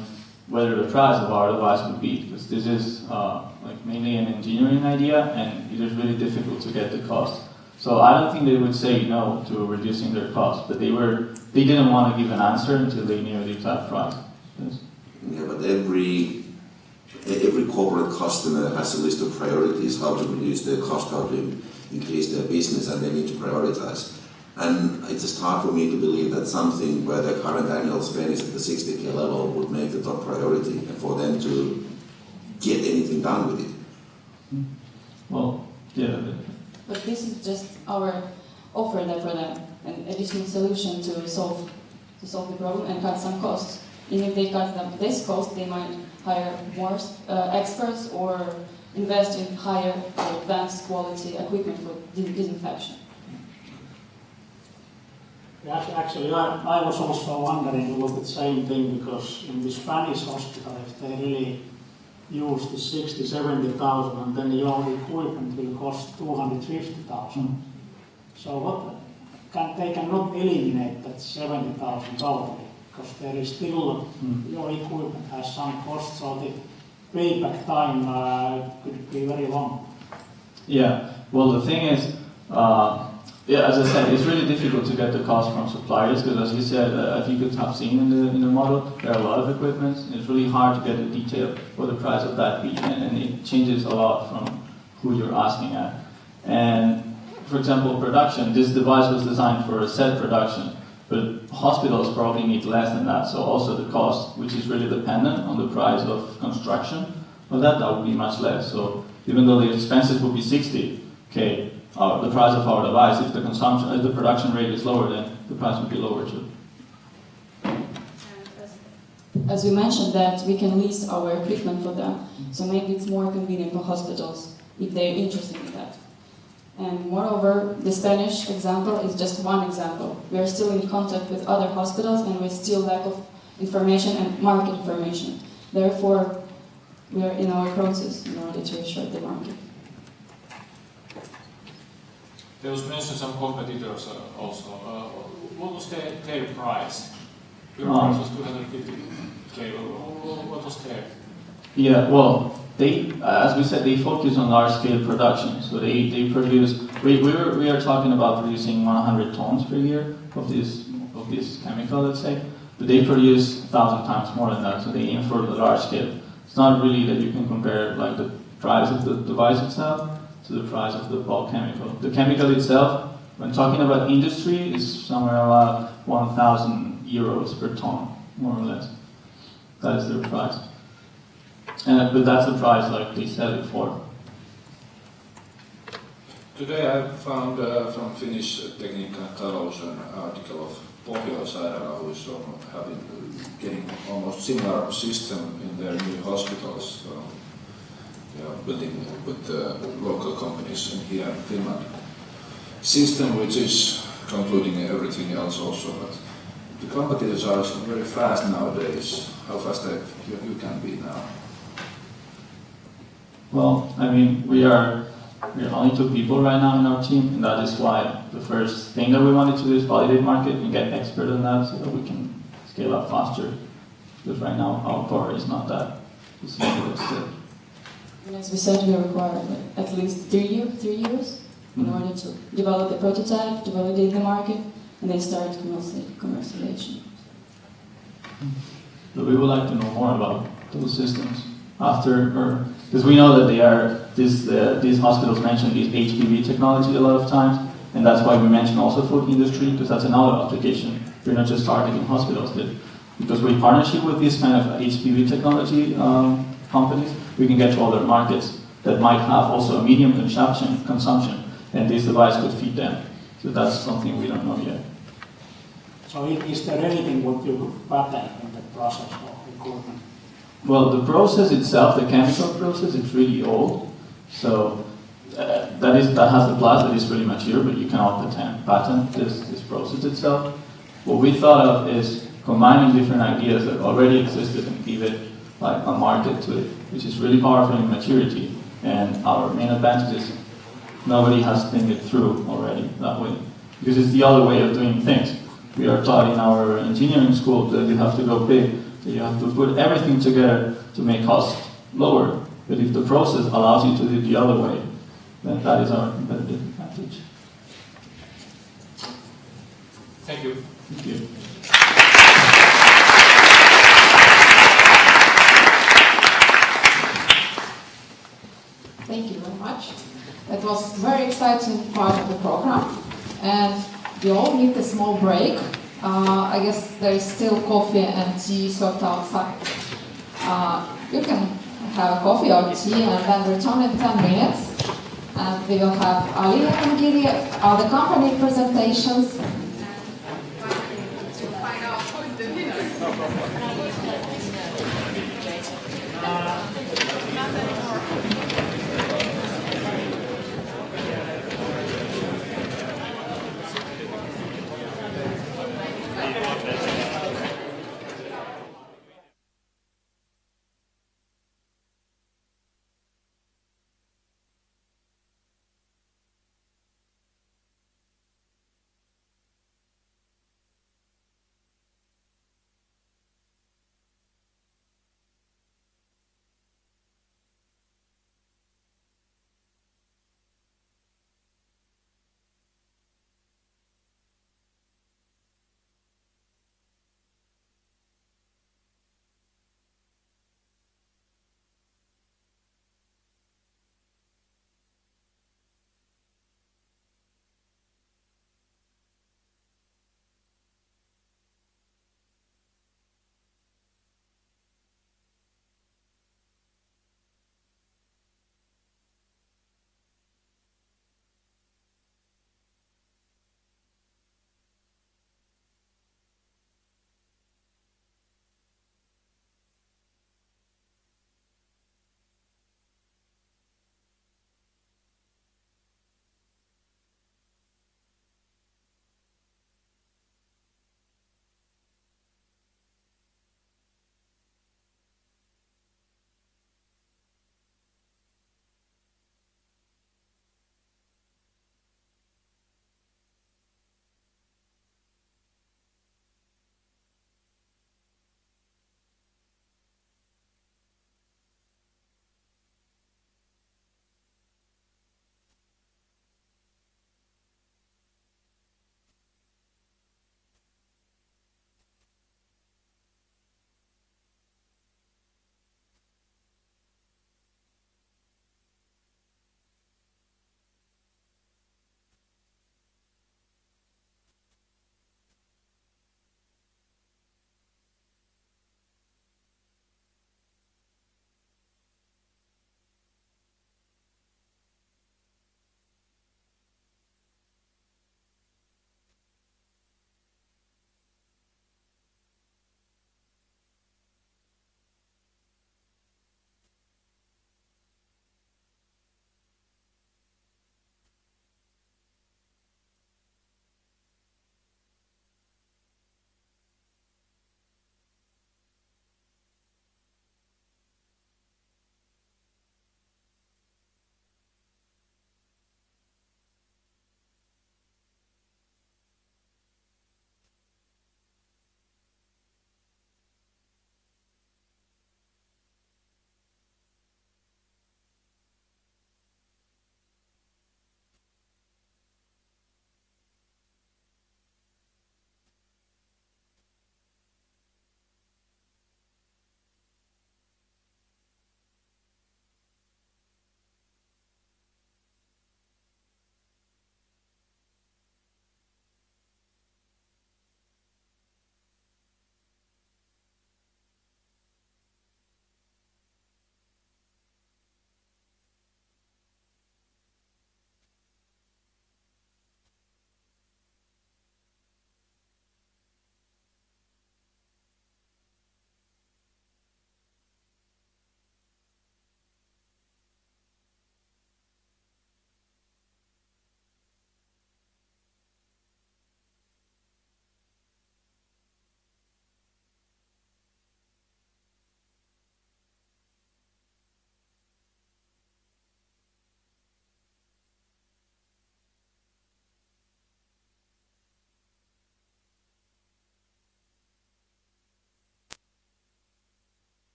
whether the price of our device would be, because this is like mainly an engineering idea and it is really difficult to get the cost. So I don't think they would say no to reducing their cost, but they didn't want to give an answer until they knew the exact price. Yes. Yeah, but every corporate customer has a list of priorities, how to reduce their cost, how to increase their business, and they need to prioritize. And it's just hard for me to believe that something where the current annual spend is at the 60k level would make the top priority and for them to get anything done with it. Well, yeah. But this is just our offer there for them, an additional solution to solve the problem and cut some costs. And if they cut them this cost, they might hire more experts or invest in higher advanced quality equipment for disinfection. Actually, I was also wondering about the same thing, because in the Spanish hospital, if they really use the 60,000-70,000, and then your equipment will cost 250,000. So they cannot eliminate that 70,000 totally, because there is still, your equipment has some costs, so the payback time could be very long. Yeah, well the thing is, yeah, as I said, it's really difficult to get the cost from suppliers because, as you said, I think you have seen in the model, there are a lot of equipment. It's really hard to get the detail what the price of that be, and it changes a lot from who you're asking at. And for example, production, this device was designed for a set production, but hospitals probably need less than that. So also the cost, which is really dependent on the price of construction, well, that would be much less. So even though the expenses would be 60K, the price of our device, if the production rate is lower, then the price would be lower too. As we mentioned that we can lease our equipment for them, so maybe it's more convenient for hospitals if they're interested in that. And moreover, the Spanish example is just one example. We are still in contact with other hospitals and we still lack of information and market information. Therefore, we are in our process in order to ensure the market. There was mentioned some competitors also. What was their price? Your price was 250K. What was their? Yeah, well, they, as we said, they focus on large-scale production. So they produce. We are talking about producing 100 tons per year of this chemical, let's say. But they produce 1,000 times more than that. So they aim for the large scale. It's not really that you can compare like the price of the device itself to the price of the bulk chemical. The chemical itself, when talking about industry, is somewhere around 1,000 euros per ton, more or less. That is their price. But that's the price like they sell it for. Today I found from Finnish Technical Talous an article of Pohjois-sairaala, who is getting almost similar system in their new hospitals. So they are building with local companies in here in Finland. System which is concluding everything else also, but the competitors are very fast nowadays. How fast you can be now? Well, I mean, we are only 2 people right now in our team, and that is why the first thing that we wanted to do is validate market and get expert on that so that we can scale up faster. Because right now our core is not that. It's and as we said, we require at least 3 years in order to develop the prototype, to validate the market, and then start commercialization. But we would like to know more about those systems after, because we know that they are, these hospitals mention these HPV technology a lot of times, and that's why we mention also food industry, because that's another application. We're not just targeting hospitals, because we partnership with these kind of HPV technology companies, we can get to other markets that might have also a medium consumption, and this device could feed them. So that's something we don't know yet. So is there anything what you could patent in the process of equipment? Well, the process itself, the chemical process, it's really old. So that has the plus that is really mature, but you cannot patent this process itself. What we thought of is combining different ideas that already existed and give it like a market to it, which is really powerful in maturity. And our main advantage is nobody has think it through already that way, because it's the other way of doing things. We are taught in our engineering school that you have to go big, that you have to put everything together to make costs lower. But if the process allows you to do it the other way, then that is our competitive advantage. Thank you. Thank you. Thank you very much. That was a very exciting part of the program. And we all need a small break. I guess there is still coffee and tea served outside. You can have a coffee or tea and then return in 10 minutes. And we will have Ali and Giri, the company presentations.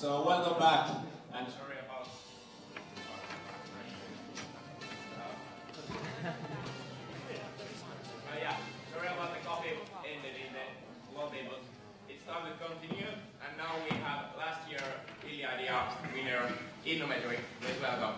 So welcome back, and sorry about sorry about the coffee ended in the lobby, but it's time to continue. And now we have last year Idea winner Innometry. Please welcome.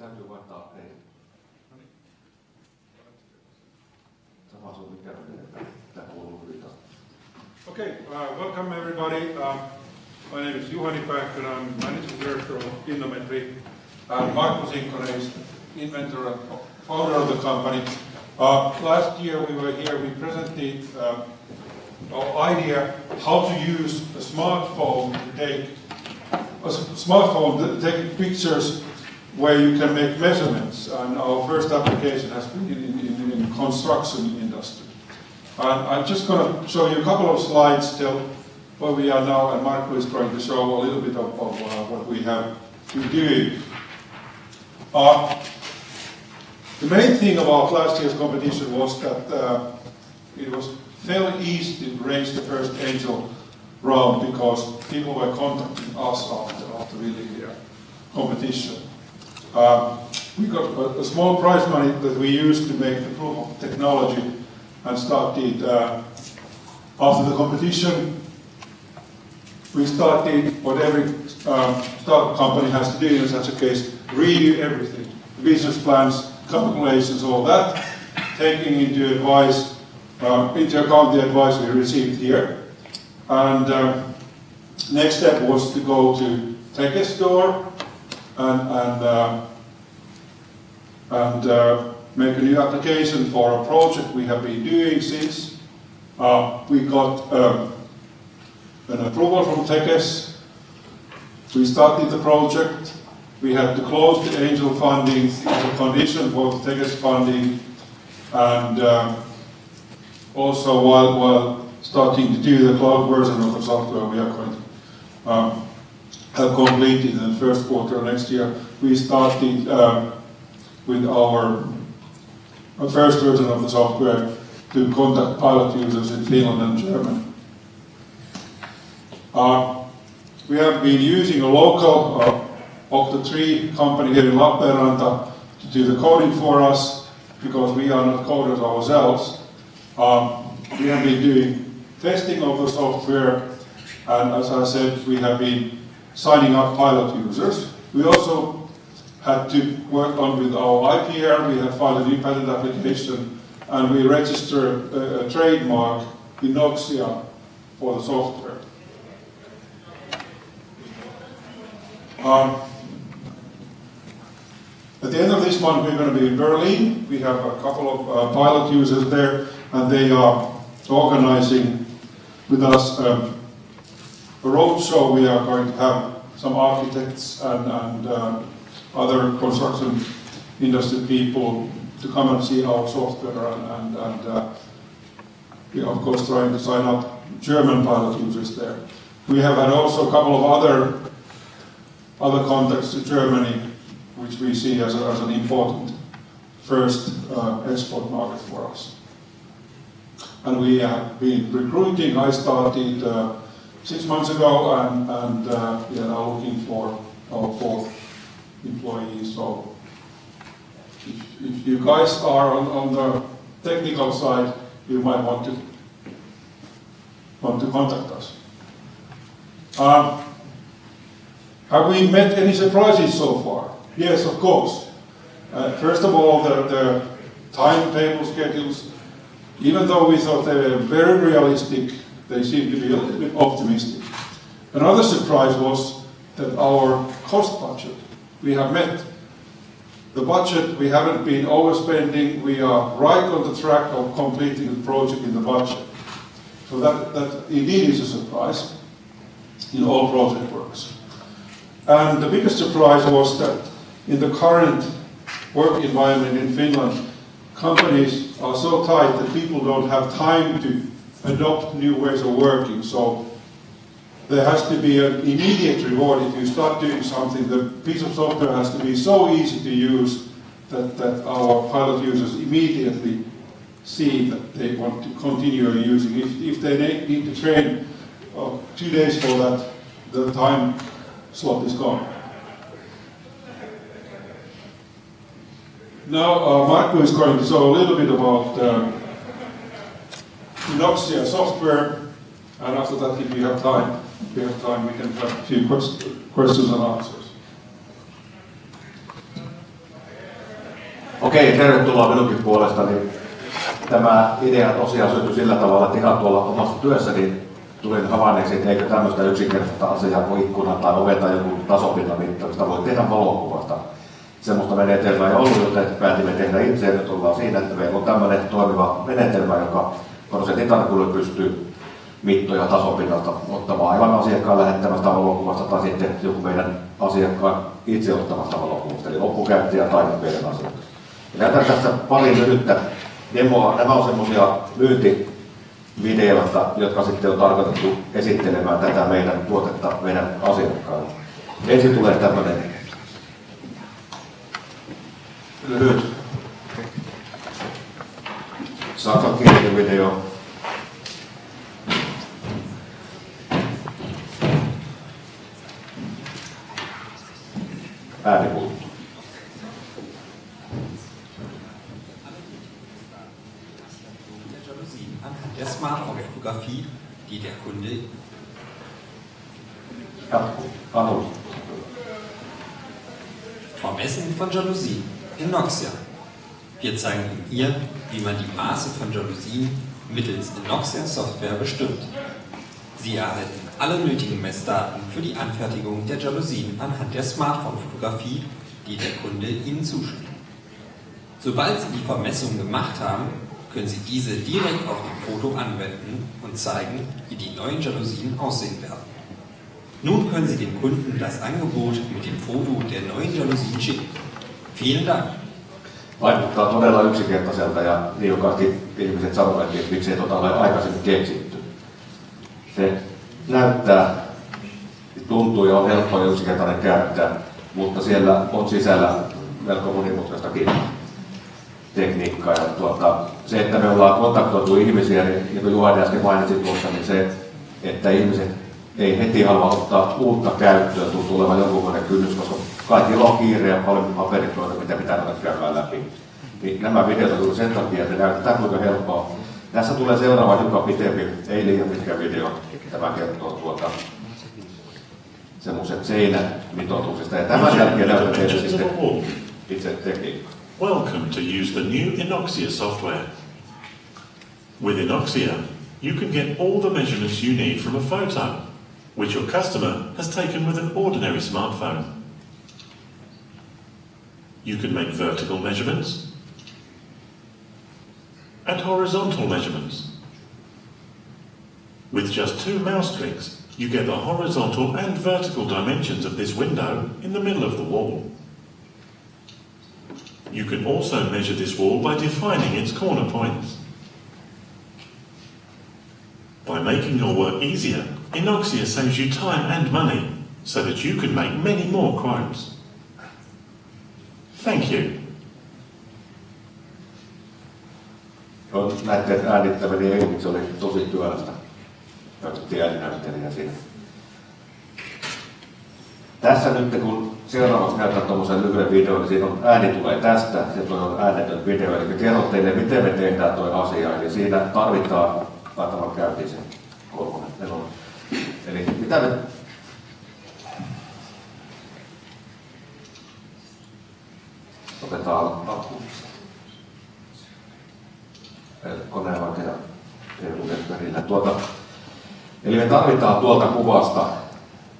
Täytyy vaihtaa ei. Sama sun mikä tämä kuuluu hyvin. Okay, welcome everybody. My name is Juhani Päkkönä, I'm Managing Director of Innometry. Marko Sinkkonen is inventor and founder of the company. Last year we were here, we presented our idea how to use a smartphone to take pictures where you can make measurements, and our first application has been in construction industry. And I'm just going to show you a couple of slides till where we are now, and Marco is going to show a little bit of what we have been doing. The main thing about last year's competition was that it was fairly easy to raise the first angel round because people were contacting us after really the competition. We got a small prize money that we used to make the proof of technology and started after the competition. We started what every startup company has to do in such a case, redo everything. Business plans, calculations, all that, taking into account the advice we received here. And next step was to go to Tech Store and make a new application for a project we have been doing since. We got an approval from Tekes. We started the project. We had to close the angel funding as a condition for the Tekes funding. And also while starting to do the cloud version of the software we are going to have completed in the first quarter of next year, we started with our first version of the software to contact pilot users in Finland and Germany. We have been using a local Octa3 company here in Lappeenranta to do the coding for us because we are not coders ourselves. We have been doing testing of the software, and as I said, we have been signing up pilot users. We also had to work on with our IPR. We have filed a new patent application, and we registered a trademark in Noxia for the software. At the end of this month, we're going to be in Berlin. We have a couple of pilot users there, and they are organizing with us a roadshow. We are going to have some architects and other construction industry people to come and see our software, and we are of course trying to sign up German pilot users there. We have had also a couple of other contacts to Germany, which we see as an important first export market for us. And we have been recruiting. I started 6 months ago, and we are now looking for our fourth employee. So if you guys are on the technical side, you might want to contact us. Have we met any surprises so far? Yes, of course. First of all, the timetable schedules, even though we thought they were very realistic, they seem to be a little bit optimistic. Another surprise was that our cost budget, we have met the budget. We haven't been overspending. We are right on the track of completing the project in the budget. So that indeed is a surprise in all project works. And the biggest surprise was that in the current work environment in Finland, companies are so tight that people don't have time to adopt new ways of working. So there has to be an immediate reward if you start doing something. The piece of software has to be so easy to use that our pilot users immediately see that they want to continue using. If they need to train 2 days for that, the time slot is gone. Now Marco is going to talk a little bit about Inoxia software, and after that, if we have time, we can have a few questions and answers. Okei, tervetuloa minunkin puolestani. Tämä idea tosiaan syntyi sillä tavalla, että ihan tuolla omassa työssäni tulin havainneeksi, että eikö tämmöistä yksinkertaista asiaa kuin ikkunan tai oven tai joku tasopinnan mittaamista voi tehdä valokuvasta. Semmoista menetelmää ei ollut, joten päätimme tehdä itse, ja nyt ollaan siinä, että meillä on tämmöinen toimiva menetelmä, joka prosentin tarkkuudella pystyy mittoja tasopinnalta ottamaan aivan asiakkaan lähettämästä valokuvasta tai sitten joku meidän asiakkaan itse ottamasta valokuvasta, eli loppukäyttäjä tai meidän asiakkaan. Näytän tässä pari lyhyttä demoa. Nämä on semmoisia myyntivideoita, jotka sitten on tarkoitettu esittelemään tätä meidän tuotetta meidän asiakkaille. Ensin tulee tämmöinen lyhyt saksankielinen video. Ääni puuttuu. Anhand der Smartphone-Fotografie, die der Kunde Vermessen von Jalousien in Inoxia. Wir zeigen Ihnen hier, wie man die Maße von Jalousien mittels Inoxia-Software bestimmt. Sie erhalten alle nötigen Messdaten für die Anfertigung der Jalousien anhand der Smartphone-Fotografie, die der Kunde Ihnen zuschickt. Sobald Sie die Vermessung gemacht haben, können Sie diese direkt auf dem Foto anwenden und zeigen, wie die neuen Jalousien aussehen werden. Nun können Sie dem Kunden das Angebot mit dem Foto der neuen Jalousien schicken. Vielen Dank. Vaikuttaa todella yksinkertaiselta ja niukasti ihmiset sanovat, että miksei ole aikaisemmin keksitty. Se näyttää, tuntuu ja on helppo ja yksinkertainen käyttää, mutta siellä on sisällä melko monimutkaistakin tekniikkaa. Ja se, että me ollaan kontaktoitu ihmisiä, niin kuin Juhani äsken mainitsi tuossa, niin se, että ihmiset ei heti halua ottaa uutta käyttöön, tuntuu olevan jonkunlainen kynnys, koska kaikilla on kiire ja paljon paperikoita, mitä pitää ruveta käymään läpi. Niin nämä videot on sen takia, että näytetään kuinka helppoa. Tässä tulee seuraava hiukan pitempi, ei liian pitkä video. Tämä kertoo semmoisen seinämitoituksesta. Ja tämän jälkeen näytän teille sitten itse tekniikkaa. Welcome to use the new Inoxia software. With Inoxia, you can get all the measurements you need from a photo, which your customer has taken with an ordinary smartphone. You can make vertical measurements and horizontal measurements. With just 2 mouse clicks, you get the horizontal and vertical dimensions of this window in the middle of the wall. You can also measure this wall by defining its corner points. By making your work easier, Inoxia saves you time and money, so that you can make many more quotes. Thank you. Näiden äänittäminen ei, se oli tosi työlästä. Käytettiin ääninäyttelijä siinä. Tässä nyt kun seuraavaksi näytän tuommoisen lyhyen videon, niin siinä on ääni tulee tästä ja tuo on äänetön video. Eli kerron teille, miten me tehdään tuo asia. Eli siinä tarvitaan, laitamaan käyntiin sen 3. Eli mitä me... Otetaan alkuun. Koneen vaikka ja perillä. Eli me tarvitaan tuolta kuvasta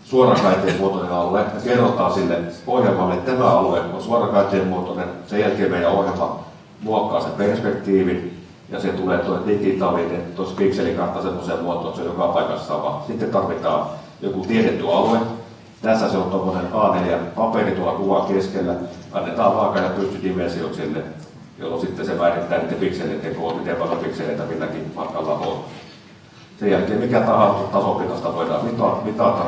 suorakaiteen muotoinen alue ja kerrotaan sille ohjelmalle, että tämä alue on suorakaiteen muotoinen. Sen jälkeen meidän ohjelma muokkaa sen perspektiivin ja se tulee tuo digitaalinen tuossa pikselikartta semmoiseen muotoon, että se on joka paikassa sama. Sitten tarvitaan joku tiedetty alue. Tässä se on tuommoinen A4-paperi tuolla kuvan keskellä. Annetaan vaaka- ja pystydimensiot sille, jolloin sitten se määrittää niiden pikseleiden koon, miten paljon pikseleitä milläkin matkalla on. Sen jälkeen mikä tahansa tasopinnosta voidaan mitata.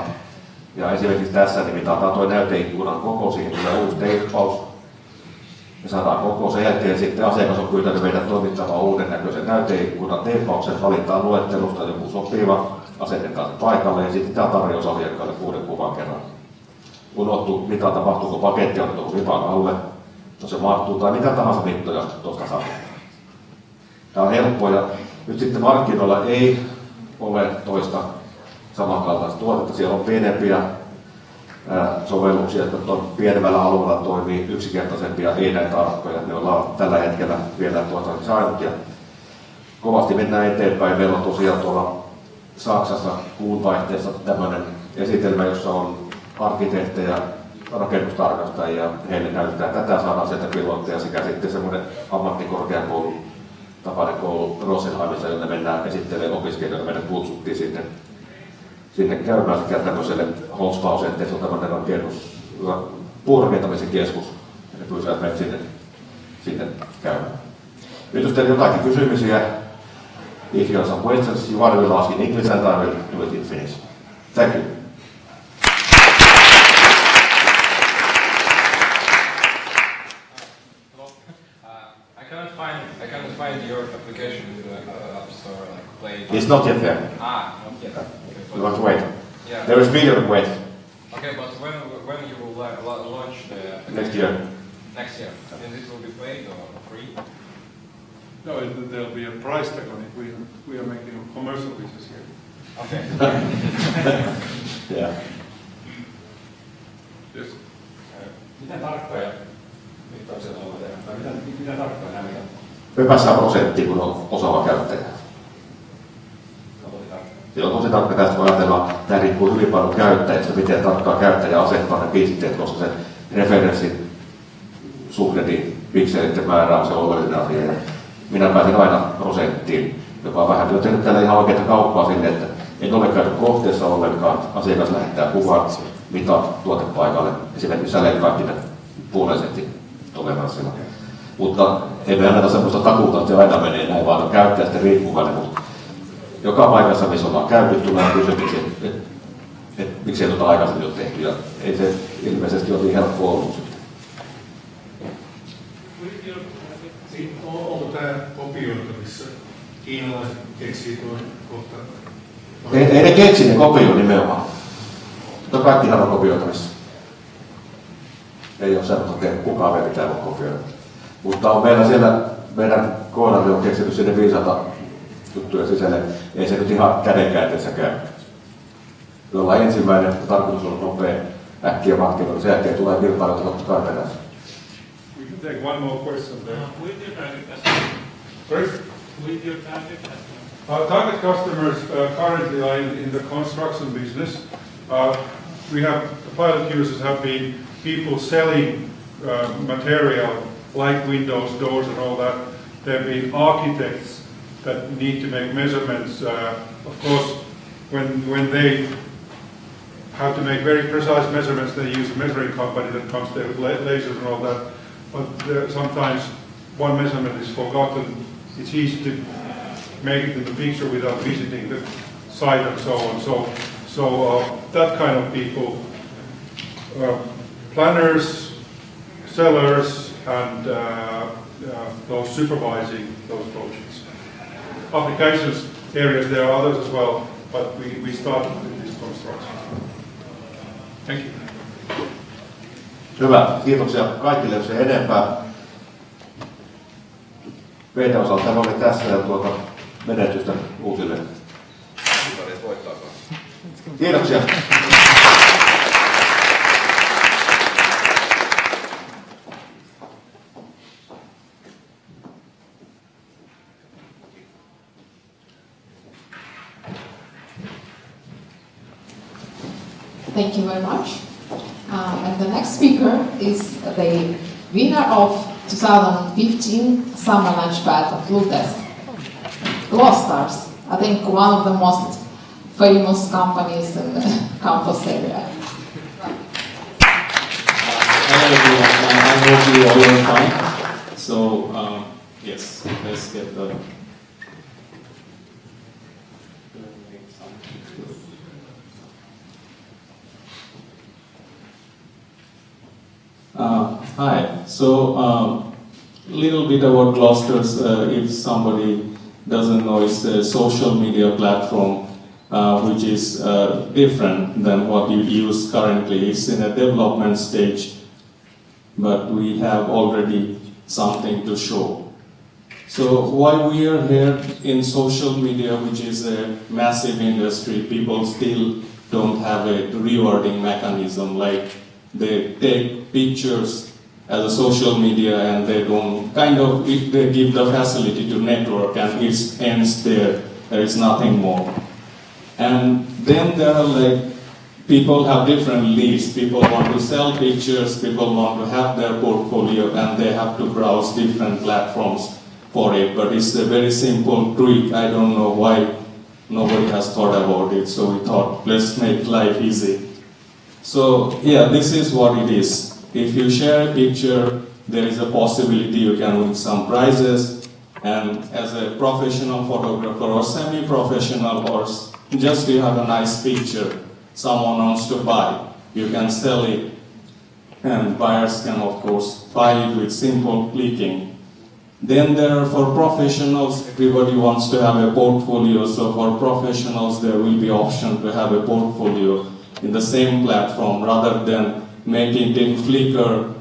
Ja esimerkiksi tässä niin mitataan tuo näyteikkunan koko, siihen tulee uusi teippaus. Me saadaan koko, sen jälkeen sitten asiakas on pyytänyt meidän toimittamaan uuden näköisen näyteikkunan teippauksen, valitaan luettelusta joku sopiva, asetetaan se paikalle ja sitten tämä tarjous asiakkaalle 6 kuvan kerran. Unohtuu mitata, mahtuuko paketti, otetaanko vipan alle, jos se mahtuu tai mitä tahansa mittoja tuosta saa. Tämä on helppoa ja nyt sitten markkinoilla ei ole toista samankaltaista tuotetta. Siellä on pienempiä sovelluksia, jotka pienemmällä alueella toimii yksinkertaisempia, ei näin tarkkoja. Ne ollaan tällä hetkellä vielä saanut ja kovasti mennään eteenpäin. Meillä on tosiaan tuolla Saksassa kuun vaihteessa tämmöinen esitelmä, jossa on arkkitehtejä, rakennustarkastajia, heille näytetään tätä, saadaan sieltä pilotteja sekä sitten semmoinen ammattikorkeakoulu, tapainen koulu Rosenheimissa, jonne mennään esittelemään opiskelijoita. Meidät kutsuttiin sinne käymään sekä tämmöiselle Holzbau-centerissa on tämmöinen puurakentamisen keskus, ja pyysivät meidät sinne käymään. Nyt jos teillä jotakin kysymyksiä, if you have some questions, you are will ask in English and I will do it in Finnish. Thank you. I cannot find your application in the App Store, like Play. It's not yet there. Not yet. Okay, You want to wait? Yeah. There is video to wait. Okay, but when you will launch the Next year. Next year, and it will be paid or free? No, there'll be a price tag on it. We are making a commercial business here. Okay. Yeah. Yes. Miten tarkkoja mittaukset on tehdä? Tai mitä tarkkoja nämä mitataan? Me päästään prosenttiin, kun on osaava käyttäjä. Se on tosi tarkka tästä, kun ajatellaan, tämä riippuu hyvin paljon käyttäjistä, miten tarkkaan käyttäjä asettaa ne pisteet, koska se referenssin suhde, niin pikselitten määrä on se oleellinen asia. Ja minä pääsin aina prosenttiin, joka on vähän. Olen tehnyt täällä ihan oikeaa kauppaa sinne, että en ole käynyt kohteessa ollenkaan. Asiakas lähettää kuvan, mitat tuotepaikalle, esimerkiksi säleikkaikkinen puolen sentin toleranssilla. Mutta ei me anneta sellaista takuuta, että se aina menee näin, vaan on käyttäjästä riippuvainen. Mutta joka paikassa, missä ollaan käyty, tulee kysymyksiä, että miksi ei tuota aikaisemmin ole tehty. Ja ei se ilmeisesti ole niin helppo ollut. Onko tämä kopioita, missä kiinalaiset keksii tuon kohta? Ei ne keksi, ne kopioi nimenomaan. Mutta kaikkihan on kopioitavissa. Ei ole semmoista, että kukaan vielä mitään voi kopioida. Mutta on meillä siellä, meidän koodalle on keksinyt sinne 500 juttuja sisälle. Ei se nyt ihan kädenkäänteessä käy. Me ollaan ensimmäinen, tarkoitus on nopea, äkkiä markkinoilla. Sen jälkeen tulee kilpailut totta kai perässä. We can take one more question there. With your target customer. Sorry? With your target customer. Our target customers currently are in the construction business. The pilot users have been people selling material like windows, doors and all that. There have been architects that need to make measurements. Of course, when they have to make very precise measurements, they use a measuring company that comes there with lasers and all that. But sometimes one measurement is forgotten. It's easy to make it in the picture without visiting the site and so on. So that kind of people, planners, sellers, and those supervising those projects. Applications areas, there are others as well, but we started with this construction. Thank you. Hyvä. Kiitoksia kaikille, jos ei enempää. Meidän osalta tämä oli tässä ja menetystä uusille. Kiitoksia. Thank you very much. And the next speaker is the winner of 2015 Summer Launchpad of LUT Stars. I think one of the most famous companies in the campus area. Hello everyone, I hope you all are fine. So, yes, let's get the... Hi. So, little bit about Gloucester's, if somebody doesn't know, it's a social media platform which is different than what you use currently. It's in a development stage, but we have already something to show. So why we are here in social media, which is a massive industry, people still don't have a rewarding mechanism, like they take pictures as a social media and they don't, they give the facility to network and it ends there. There is nothing more. And then there are people have different leads. People want to sell pictures, people want to have their portfolio, and they have to browse different platforms for it. But it's a very simple tweak. I don't know why nobody has thought about it. So we thought, let's make life easy. So yeah, this is what it is. If you share a picture, there is a possibility you can win some prizes. And as a professional photographer or semi-professional, or just you have a nice picture someone wants to buy, you can sell it, and buyers can of course buy it with simple clicking. Then there are for professionals, everybody wants to have a portfolio, so for professionals there will be option to have a portfolio in the same platform rather than make it in Flickr,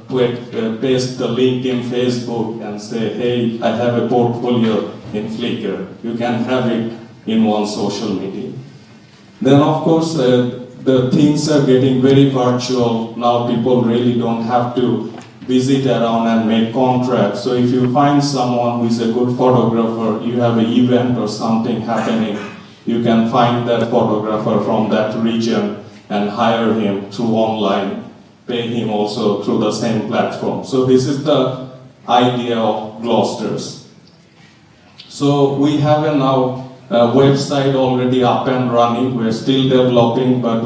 paste the link in Facebook and say, hey, I have a portfolio in Flickr. You can have it in one social media. Then of course, the things are getting very virtual. Now people really don't have to visit around and make contracts. So if you find someone who is a good photographer, you have an event or something happening, you can find that photographer from that region and hire him through online, pay him also through the same platform. So this is the idea of Gloucester's. So we have a now website already up and running. We're still developing, but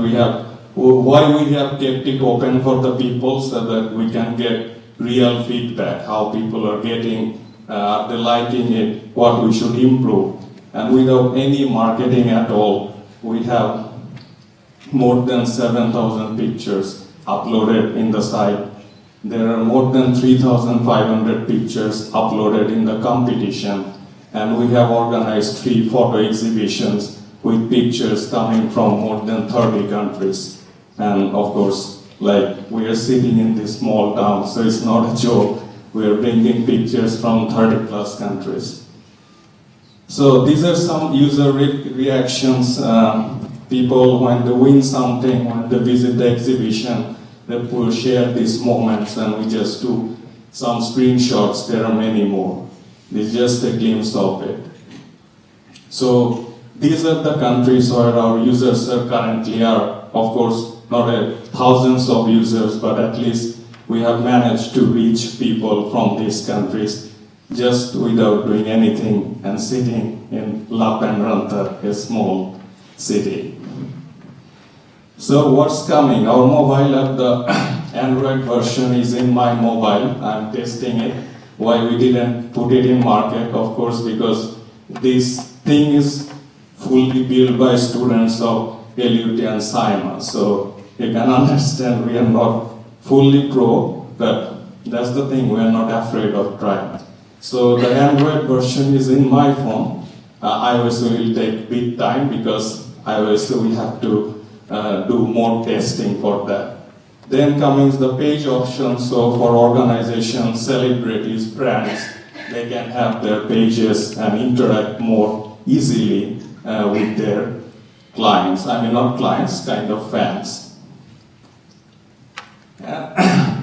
why we have kept it open for the people so that we can get real feedback, how people are getting, are they liking it, what we should improve. And without any marketing at all, we have more than 7,000 pictures uploaded in the site. There are more than 3,500 pictures uploaded in the competition. And we have organized 3 photo exhibitions with pictures coming from more than 30 countries. And of course, we are sitting in this small town, so it's not a joke. We are bringing pictures from 30 plus countries. So these are some user reactions. People, when they win something, when they visit the exhibition, they will share these moments, and we just do some screenshots. There are many more. This is just a glimpse of it. So these are the countries where our users are currently are. Of course, not thousands of users, but at least we have managed to reach people from these countries just without doing anything and sitting in Lappeenranta, a small city. So what's coming? Our mobile app, the Android version is in my mobile. I'm testing it. Why we didn't put it in market? Of course, because this thing is fully built by students of LUT and SIMA. So you can understand we are not fully pro, but that's the thing, we are not afraid of trying. So the Android version is in my phone. iOS will take big time because iOS we have to do more testing for that. Then comes the page option. So for organizations, celebrities, brands, they can have their pages and interact more easily with their clients. I mean, not clients, kind of fans.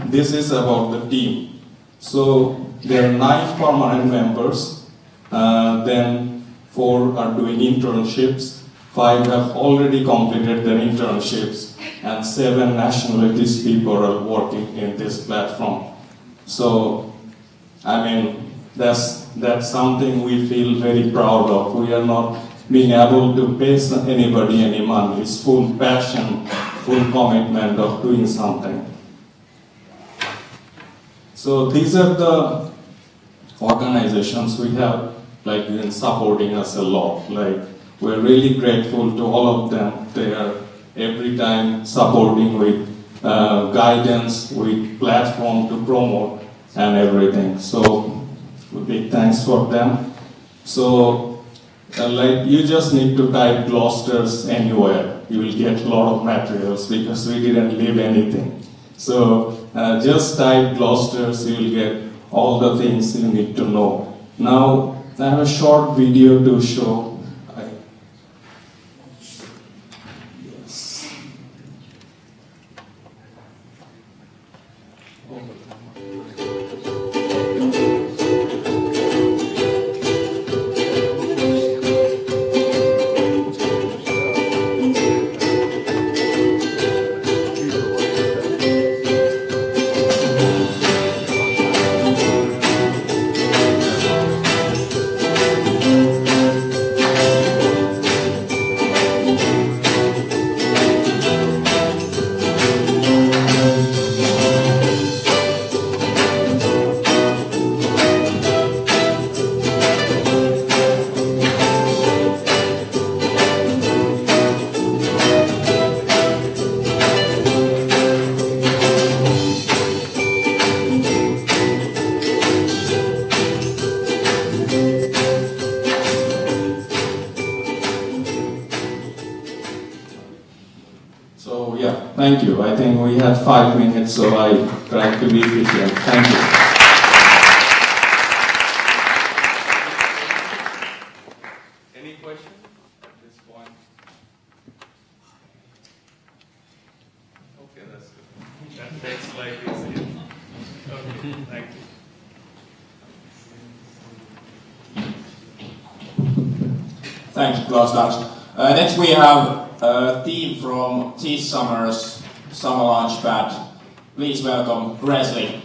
This is about the team. So there are 9 permanent members, then 4 are doing internships, 5 have already completed their internships, and 7 nationalities people are working in this platform. So, I mean, that's something we feel very proud of. We are not being able to pay anybody any money. It's full passion, full commitment of doing something. So these are the organizations we have been supporting us a lot. We're really grateful to all of them. They are every time supporting with guidance, with platform to promote and everything. So big thanks for them. So like you just need to type Gloucesters anywhere. You will get a lot of materials because we didn't leave anything. So just type Gloucesters, you will get all the things you need to know. Now I have a short video to show. So yeah, thank you. I think we had 5 minutes, so I tried to be efficient. Thank you. Any questions at this point? Okay, that's good. That takes like easy. Okay, thank you. Thanks, Klaus. Next we have a team from this summer's Summer Launchpad. Please welcome Gresley.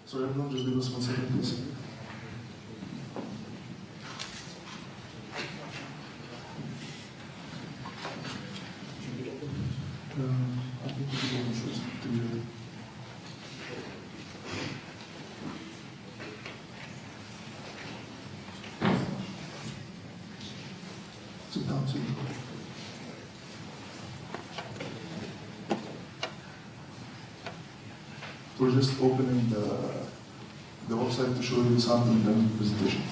So everyone just give us 1 second, please. Sit down, sit down. We're just opening the website to show you the sample and then presentation.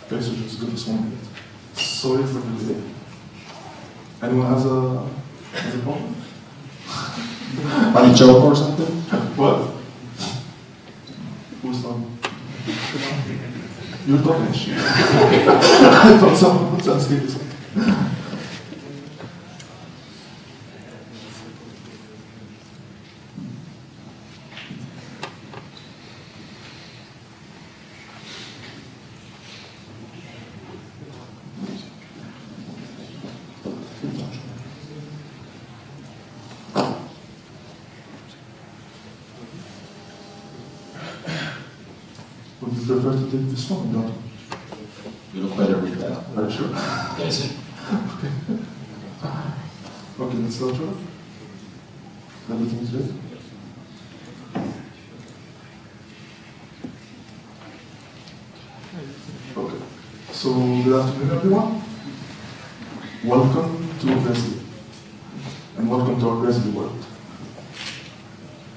Okay, so just give us 1 minute. Sorry for the delay. Anyone has a problem? Any joke or something? What? Who's talking? You're talking shit. I thought someone was asking something. Would you prefer to take this one or not? You look better with that. Are you sure? Yes. Okay, let's start right. Everything's good? Okay. So, good afternoon, everyone. Welcome to Gresley. And welcome to our Gresley world.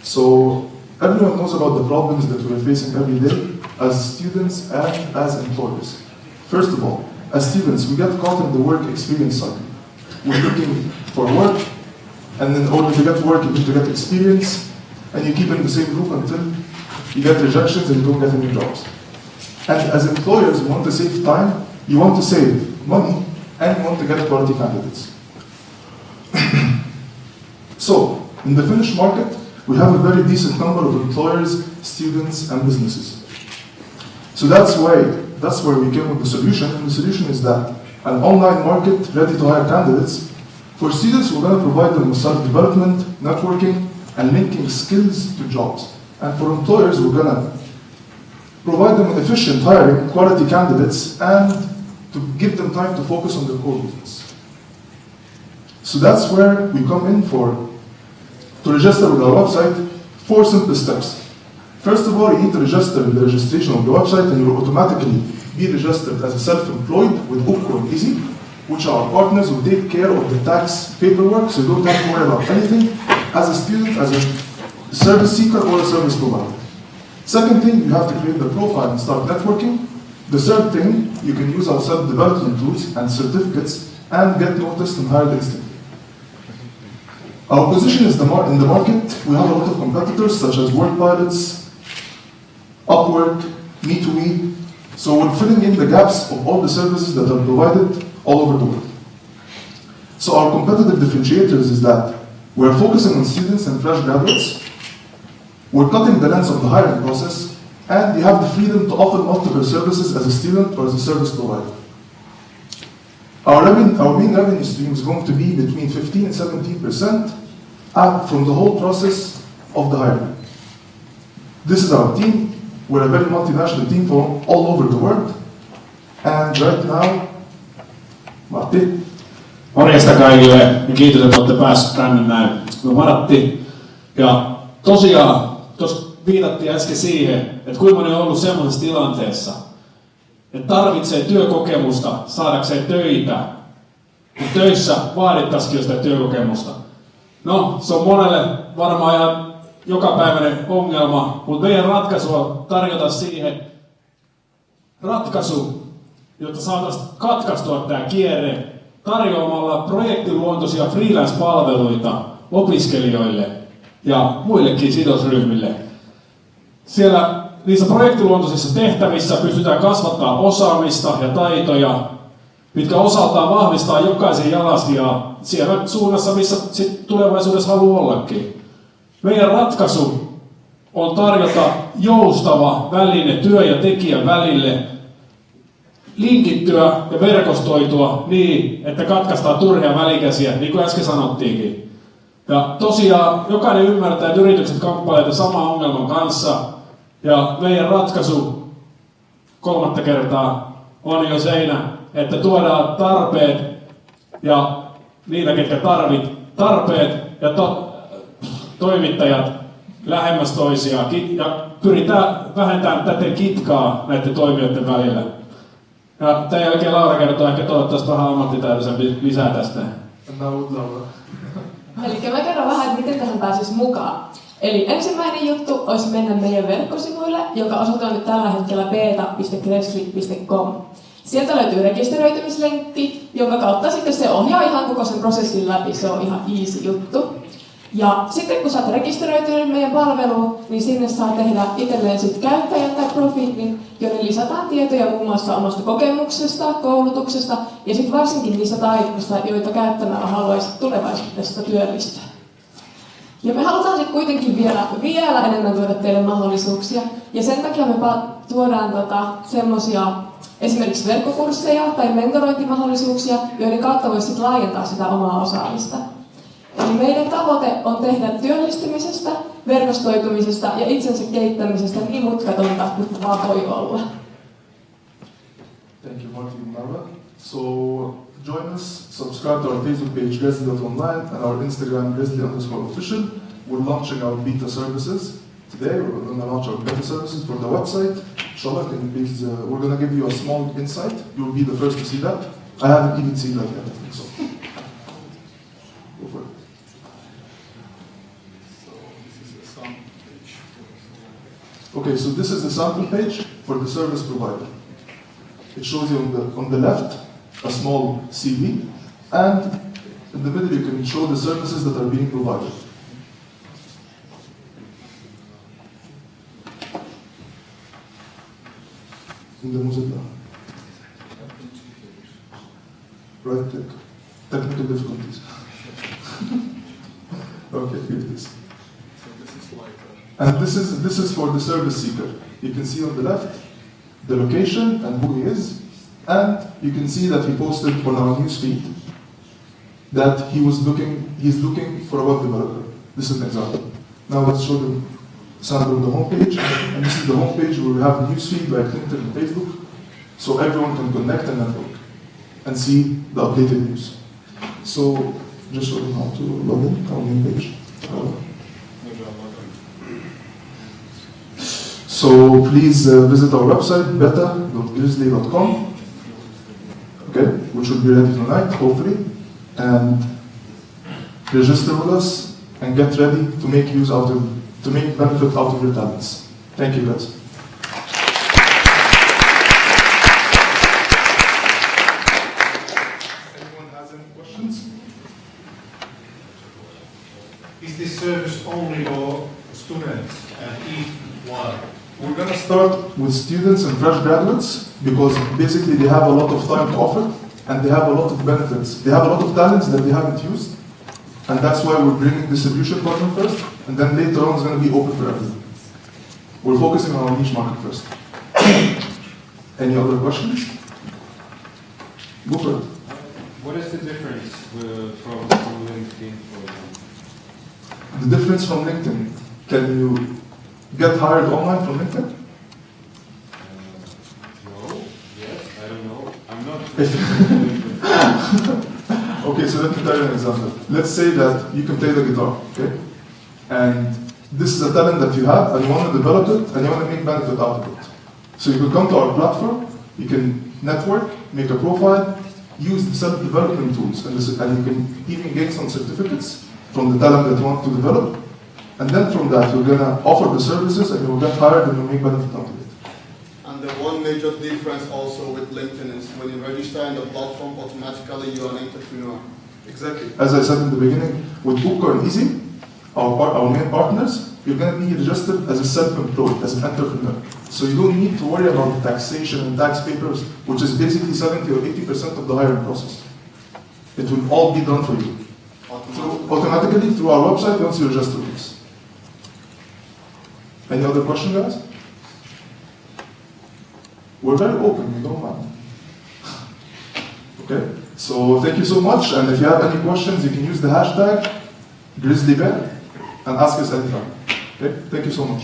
So, everyone knows about the problems that we're facing every day as students and as employers. First of all, as students, we get caught in the work experience cycle. We're looking for work, and in order to get work, you need to get experience, and you keep in the same group until you get rejections and you don't get any jobs. And as employers, you want to save time, you want to save money, and you want to get quality candidates. So, in the Finnish market, we have a very decent number of employers, students, and businesses. So that's where we came with the solution, and the solution is that an online market ready to hire candidates. For students, we're going to provide them with self-development, networking, and linking skills to jobs. And for employers, we're going to provide them with efficient hiring, quality candidates, and to give them time to focus on their core business. So that's where we come in to register with our website, 4 simple steps. First of all, you need to register with the registration of the website, and you'll automatically be registered as a self-employed with Ukko and Easy, which are partners who take care of the tax paperwork, so you don't have to worry about anything as a student, as a service seeker, or a service provider. Second thing, you have to create the profile and start networking. The third thing, you can use our self-development tools and certificates and get noticed and hired instantly. Our position is in the market. We have a lot of competitors such as Work Pilots, Upwork, Me2Me. So we're filling in the gaps of all the services that are provided all over the world. So our competitive differentiators is that we're focusing on students and fresh graduates. We're cutting the length of the hiring process, and you have the freedom to offer multiple services as a student or as a service provider. Our main revenue stream is going to be between 15 and 17% from the whole process of the hiring. This is our team. We're a very multinational team from all over the world. And right now, Matti. Morjesta kaikille ja kiitos, että olette päässeet tänne näin. Me Matti. Ja tosiaan, tuossa viitattiin äsken siihen, että kuinka moni on ollut semmoisessa tilanteessa, että tarvitsee työkokemusta saadakseen töitä, mutta töissä vaadittaisikin jo sitä työkokemusta. No, se on monelle varmaan ihan jokapäiväinen ongelma, mutta meidän ratkaisu on tarjota siihen ratkaisu, jotta saataisiin katkaistua tämä kierre tarjoamalla projektiluontoisia freelance-palveluita opiskelijoille ja muillekin sidosryhmille. Siellä niissä projektiluontoisissa tehtävissä pystytään kasvattaa osaamista ja taitoja, mitkä osaltaan vahvistaa jokaisen jalansijaa siellä suunnassa, missä sit tulevaisuudessa haluaa ollakin. Meidän ratkaisu on tarjota joustava väline työ- ja tekijän välille, linkittyä ja verkostoitua niin, että katkaistaan turhia välikäsiä, niin kuin äsken sanottiinkin. Ja tosiaan jokainen ymmärtää, että yritykset kamppailevat saman ongelman kanssa, ja meidän ratkaisu 3. kertaa on jo seinä, että tuodaan tarpeet ja niillä, ketkä tarpeet ja toimittajat lähemmäs toisiaan ja pyritään vähentämään täten kitkaa näiden toimijoiden välillä. Ja tämän jälkeen Laura kertoo ehkä toivottavasti vähän ammattitaitoisempi lisää tästä. Eli mä kerron vähän, että miten tähän pääsisi mukaan. Eli ensimmäinen juttu olisi mennä meidän verkkosivuille, joka osoite on nyt tällä hetkellä beta.kresli.com. Sieltä löytyy rekisteröitymislinkki, jonka kautta sitten se ohjaa ihan koko sen prosessin läpi. Se on ihan easy juttu. Ja sitten kun sä oot rekisteröitynyt meidän palveluun, niin sinne saa tehdä itselleen sitten käyttäjän tai profiilin, jonne lisätään tietoja muun muassa omasta kokemuksesta, koulutuksesta ja sitten varsinkin niistä taidoista, joita käyttämällä haluaisit tulevaisuudessa työllistää. Ja me halutaan sitten kuitenkin vielä enemmän tuoda teille mahdollisuuksia. Ja sen takia me tuodaan semmoisia esimerkiksi verkkokursseja tai mentorointimahdollisuuksia, joiden kautta voisi sitten laajentaa sitä omaa osaamista. Eli meidän tavoite on tehdä työllistymisestä, verkostoitumisesta ja itsensä kehittämisestä niin mutkatonta kuin vaan voi olla. Thank you, Martin and Marwa. So join us, subscribe to our Facebook page, Resli.online, and our Instagram, Resli_official. We're launching our beta services today. We're going to launch our beta services for the website. Shola, can you please, we're going to give you a small insight. You'll be the first to see that. I haven't even seen that yet, I think so. Go for it. Okay, so this is the sample page for the service provider. It shows you on the left a small CV, and in the middle you can show the services that are being provided. in the Mozilla. Right click. Technical difficulties. Okay, here it is. And this is for the service seeker. You can see on the left the location and who he is, and you can see that he posted on our newsfeed that he's looking for a web developer. This is an example. Now let's show them sample of the homepage, and this is the homepage where we have the newsfeed like LinkedIn and Facebook, so everyone can connect and network and see the updated news. So just show them how to log in our main page. So please visit our website, beta.grizzly.com, okay, which will be ready tonight, hopefully, and register with us and get ready to make benefit out of your talents. Thank you, guys. Anyone has any questions? Is this service only for students, and if why? We're going to start with students and fresh graduates because basically they have a lot of time to offer and they have a lot of benefits. They have a lot of talents that they haven't used, and that's why we're bringing distribution partner first, and then later on it's going to be open for everyone. We're focusing on our niche market first. Any other questions? Go for it. What is the difference from LinkedIn, for example? The difference from LinkedIn, can you get hired online from LinkedIn? No, yes, I don't know. I'm not. Okay, so let me tell you an example. Let's say that you can play the guitar, okay? And this is a talent that you have, and you want to develop it, and you want to make benefit out of it. So you can come to our platform, you can network, make a profile, use the self-development tools, and you can even gain some certificates from the talent that you want to develop. And then from that, we're going to offer the services, and you'll get hired, and you'll make benefit out of it. And the one major difference also with LinkedIn is when you register in the platform, automatically you are an entrepreneur. Exactly. As I said in the beginning, with Bookcore and Easy, our main partners, you're going to be registered as a self-employed, as an entrepreneur. So you don't need to worry about the taxation and tax papers, which is basically 70 or 80% of the hiring process. It will all be done for you. Automatically through our website once you register with us. Any other question, guys? We're very open, we don't mind. Okay, so thank you so much, and if you have any questions, you can use the hashtag GrizzlyBear and ask us anytime. Okay, thank you so much.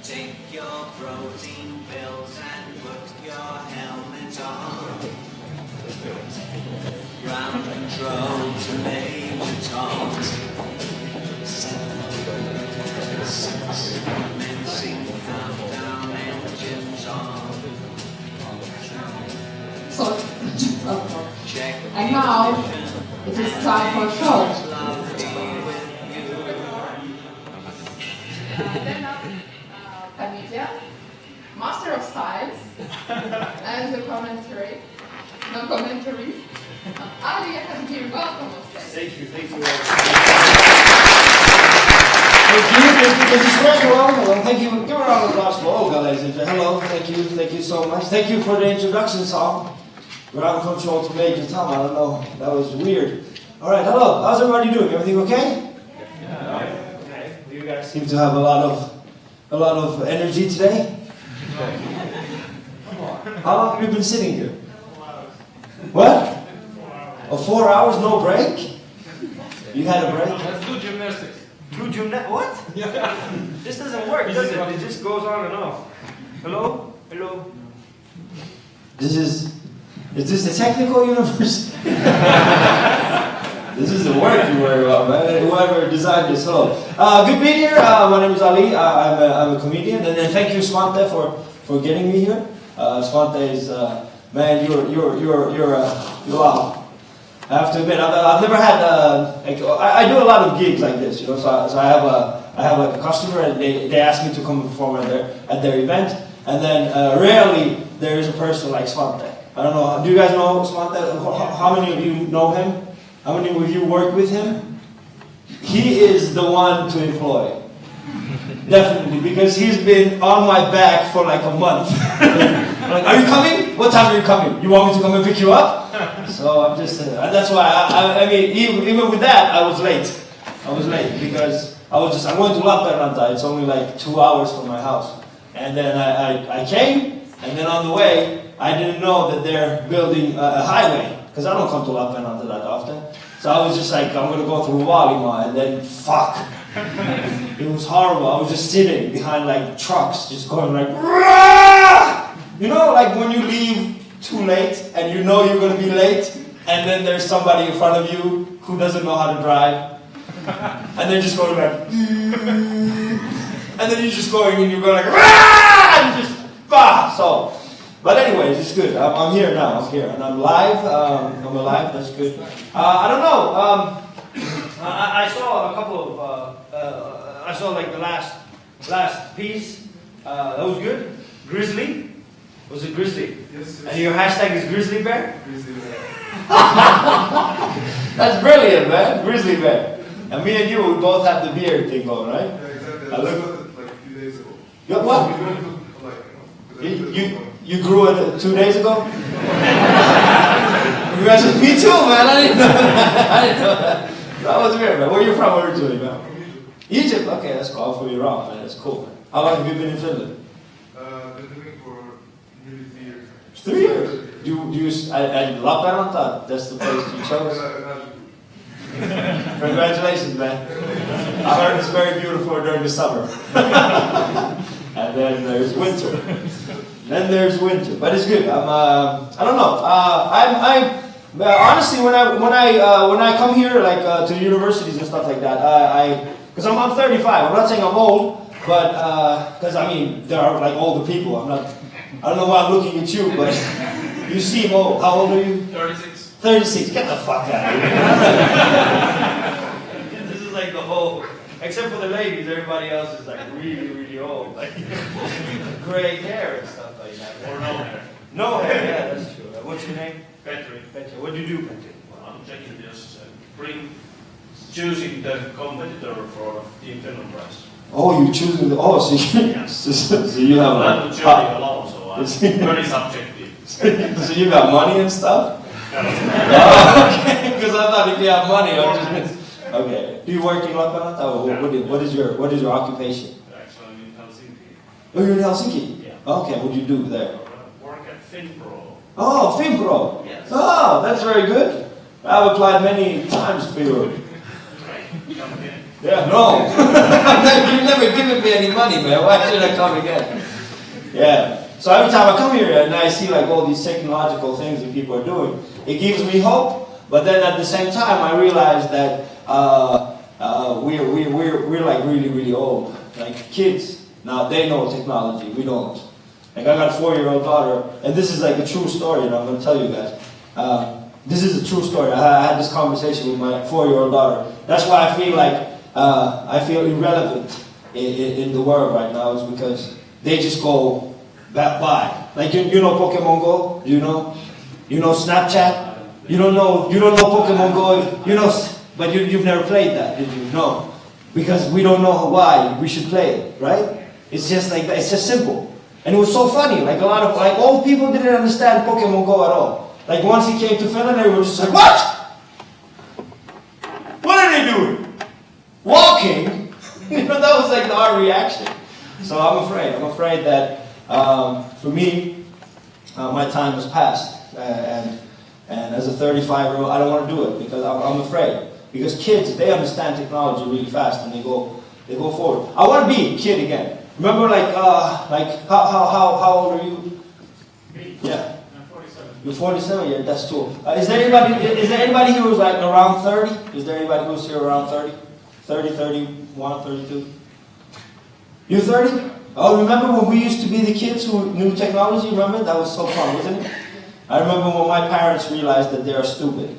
Take your protein pills and put your helmet on. Ground control to Major Tom. Commencing countdown, engines on. So, and now it is time for show. Master of Science, and the commentaries. Ali Akademir, welcome on stage. Thank you. Thank you. This is great. Hello. Thank you. Give a round of applause for Olga, ladies and gentlemen. Hello. Thank you so much. Thank you for the introduction song. Ground control to Major Tom. I don't know. That was weird. All right. Hello. How's everybody doing? Everything okay? Yeah. Okay. You guys seem to have a lot of energy today. How long have you been sitting here? 4 hours. What? 4 hours, no break? You had a break? Let's do gymnastics. Do gymnastics? What? This doesn't work, does it? It just goes on and off. Hello? Hello? Is this the technical universe? This is the work you worry about, man. Whoever designed this. Hello. Good being here. My name is Ali. I'm a comedian. And then thank you, Svante, for getting me here. Svante is, man, you're wow. I have to admit, I've never had, I do a lot of gigs like this, you know, so I have like a customer and they ask me to come perform at their event, and then rarely there is a person like Svante. I don't know, do you guys know Svante? How many of you know him? How many of you work with him? He is the one to employ. Definitely, because he's been on my back for like a month. Like, are you coming? What time are you coming? You want me to come and pick you up? So I'm just, that's why, I mean, even with that, I was late. I was late because I'm going to LUT Entrepreneurship. It's only like 2 hours from my house. And then I came, and then on the way, I didn't know that they're building a highway, because I don't come to LUT Entrepreneurship that often. So I was just like, I'm going to go through Valima, and then fuck. It was horrible. I was just sitting behind like trucks, just going like, Rah! You know, like when you leave too late and you know you're going to be late, and then there's somebody in front of you who doesn't know how to drive, and they're just going like, and then you're just going and you're going like, Rah! And just, bah! So, but anyways, it's good. I'm here now. I'm here and I'm live. I'm alive. That's good. I don't know. I saw a couple of. I saw like the last piece. That was good. Grizzly. Was it Grizzly? Yes. And your hashtag is Grizzly Bear? Grizzly Bear. That's brilliant, man. Grizzly Bear. And me and you, we both have the beard thing going, right? Yeah, exactly. I look like a few days ago. What? You grew it 2 days ago? Me too, man. I didn't know that. I didn't know that. That was weird, man. Where are you from originally, man? Egypt. Okay, that's cool. I'll prove you wrong, man. That's cool, man. How long have you been in Finland? Been living for nearly 3 years. 3 years? I love Valentine. That's the place you chose. Congratulations, man. I heard it's very beautiful during the summer. And then there's winter. But it's good. I don't know. Honestly, when I come here, like to universities and stuff like that, because I'm 35. I'm not saying I'm old, but because I mean there are like older people. I don't know why I'm looking at you, but you seem old. How old are you? 36. 36. Get the fuck out of here. This is like the whole. Except for the ladies, everybody else is like really, really old. Like gray hair and stuff like that. Or no hair. No hair, yeah, that's true. What's your name? Petri. Petri. What do you do, Petri? Well, I'm checking this, choosing the competitor for Team Finland prize. Oh, you're choosing the. Oh, so you have I'm like. choosing alone, so I'm very subjective. So you got money and stuff? Oh, okay. Because I thought if you have money, I'm just. Okay. Do you work in Lappeenranta? What is your occupation? Actually, I'm in Helsinki. Oh, you're in Helsinki? Yeah. Okay. What do you do there? Work at FinPro. Oh, FinPro. Yes. Oh, that's very good. I've applied many times for you. Come again. Yeah, no. You've never given me any money, man. Why should I come again? Yeah. So every time I come here and I see like all these technological things that people are doing, it gives me hope. But then at the same time, I realize that we're like really, really old. Like kids, now they know technology, we don't. Like I got a 4-year-old daughter, and this is like a true story, and I'm going to tell you guys. This is a true story. I had this conversation with my 4-year-old daughter. That's why I feel like I feel irrelevant in the world right now, is because they just go by. Like you know Pokemon Go? You know Snapchat? You don't know Pokemon Go, but you've never played that, did you? No. Because we don't know why we should play it, right? It's just like that, it's just simple. And it was so funny, like a lot of, like old people didn't understand Pokemon Go at all. Like once he came to Finland, everyone was just like, what? What are they doing? Walking? That was like our reaction. So I'm afraid that for me, my time has passed. And as a 35-year-old, I don't want to do it because I'm afraid. Because kids, they understand technology really fast and they go forward. I want to be a kid again. Remember, how old are you? Me? Yeah. I'm 47. You're 47? Yeah, that's cool. Is there anybody who was like around 30? Is there anybody who's here around 30? 30, 31, 32? You're 30? Oh, remember when we used to be the kids who knew technology? Remember? That was so fun, wasn't it? I remember when my parents realized that they are stupid.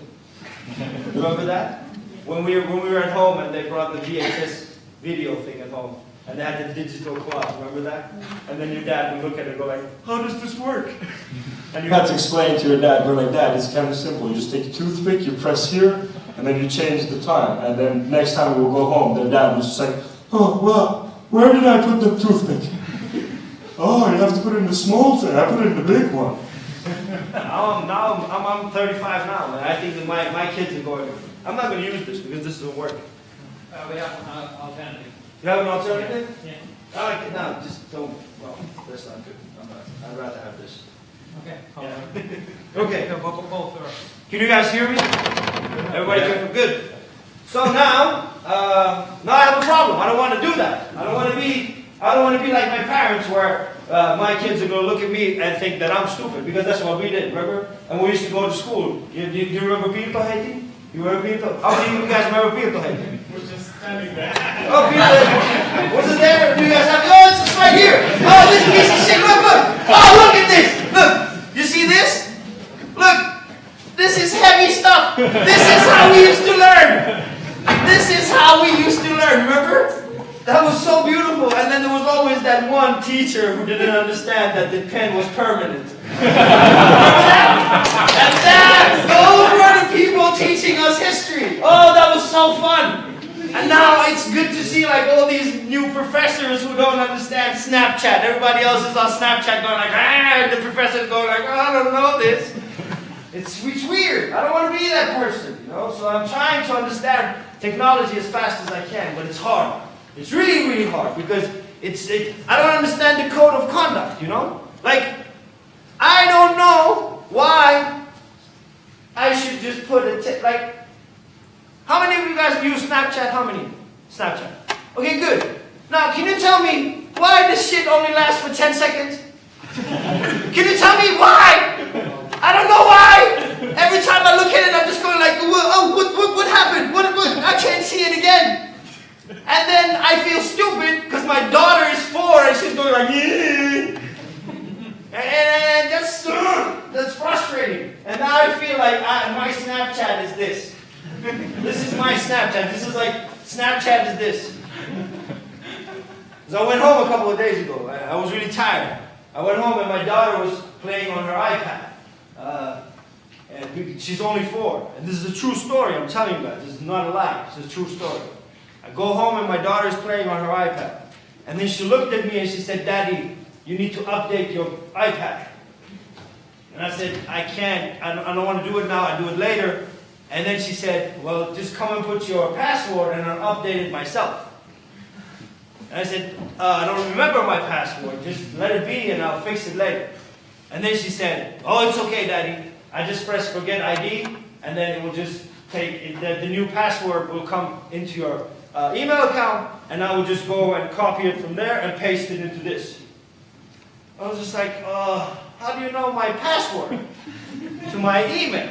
Remember that? When we were at home and they brought the VHS video thing at home. And they had the digital clock, remember that? And then your dad would look at it and go like, how does this work? And you had to explain to your dad, go like, Dad, it's kind of simple. You just take a toothpick, you press here, and then you change the time. And then next time we'll go home, their dad was just like, oh, well, where did I put the toothpick? Oh, you have to put it in the small thing. I put it in the big one. I'm 35 now, and I think that my kids are going, I'm not going to use this because this doesn't work. We have an alternative. You have an alternative? Yeah. I like it now. Just don't. Well, that's not good. I'd rather have this. Okay. Yeah. Okay. Both are. Can you guys hear me? Everybody good? So now I have a problem. I don't want to do that. I don't want to be like my parents, where my kids are going to look at me and think that I'm stupid, because that's what we did. Remember? And we used to go to school. Do you remember Pirto Haiti? You remember Pirto? How many of you guys remember Pirto Haiti? We're just standing there. Oh, Pirto, was it there? Do you guys have? Oh, it's just right here. Oh, this piece of shit. Look. Oh, look at this. Look. You see this? Look. This is heavy stuff. This is how we used to learn. This is how we used to learn, remember? That was so beautiful. And then there was always that one teacher who didn't understand that the pen was permanent. Remember that? And those were the people teaching us history. Oh, that was so fun. And now it's good to see like all these new professors who don't understand Snapchat. Everybody else is on Snapchat going like, and the professor's going like, oh, I don't know this. It's weird. I don't want to be that person, you know? So I'm trying to understand technology as fast as I can, but it's hard. It's really, really hard, because I don't understand the code of conduct, you know? Like, I don't know why I should just put like, how many of you guys use Snapchat? How many? Snapchat. Okay, good. Now, can you tell me why this shit only lasts for 10 seconds? Can you tell me why? I don't know why. Every time I look at it, I'm just going like, oh, what happened? What? I can't see it again. And then I feel stupid because my daughter is 4 and she's going like, yeah. And that's frustrating. And now I feel like my Snapchat is this. This is my Snapchat. This is like, Snapchat is this. So I went home a couple of days ago. I was really tired. I went home and my daughter was playing on her iPad. And she's only 4. And this is a true story, I'm telling you guys. This is not a lie. This is a true story. I go home and my daughter's playing on her iPad. And then she looked at me and she said, Daddy, you need to update your iPad. And I said, I can't. I don't want to do it now. I'll do it later. And then she said, well, just come and put your password and I'll update it myself. And I said, I don't remember my password. Just let it be and I'll fix it later. And then she said, oh, it's okay, Daddy. I just press forget ID, and then it will just take, the new password will come into your email account, and I will just go and copy it from there and paste it into this. I was just like, how do you know my password to my email?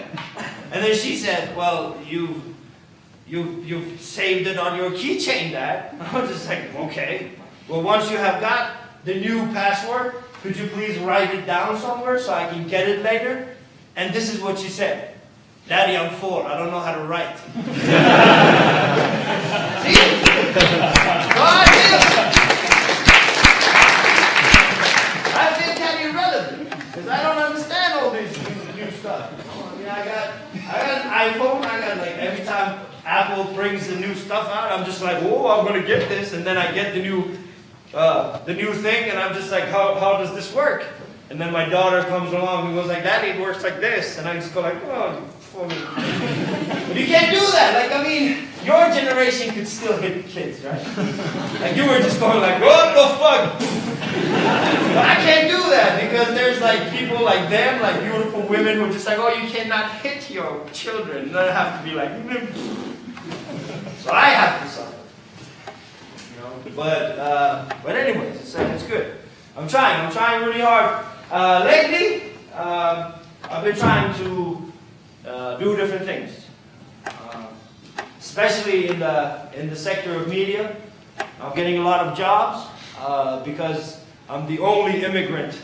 And then she said, well, you've saved it on your keychain, Dad. I was just like, okay. Well, once you have got the new password, could you please write it down somewhere so I can get it later? And this is what she said. Daddy, I'm 4. I don't know how to write. See? I think that irrelevant. Because I don't understand all this new stuff. I mean, I got an iPhone. I got like every time Apple brings the new stuff out, I'm just like, oh, I'm going to get this. And then I get the new thing, and I'm just like, how does this work? And then my daughter comes along and goes like, Daddy, it works like this. And I just go like, oh, for me. But you can't do that. Like, I mean, your generation could still hit kids, right? Like, you were just going like, what the fuck? But I can't do that because there's like people like them, like beautiful women who are just like, oh, you cannot hit your children. And I have to be like, so I have to suffer. You know? But anyways, it's good. I'm trying really hard. Lately, I've been trying to do different things, especially in the sector of media. I'm getting a lot of jobs because I'm the only immigrant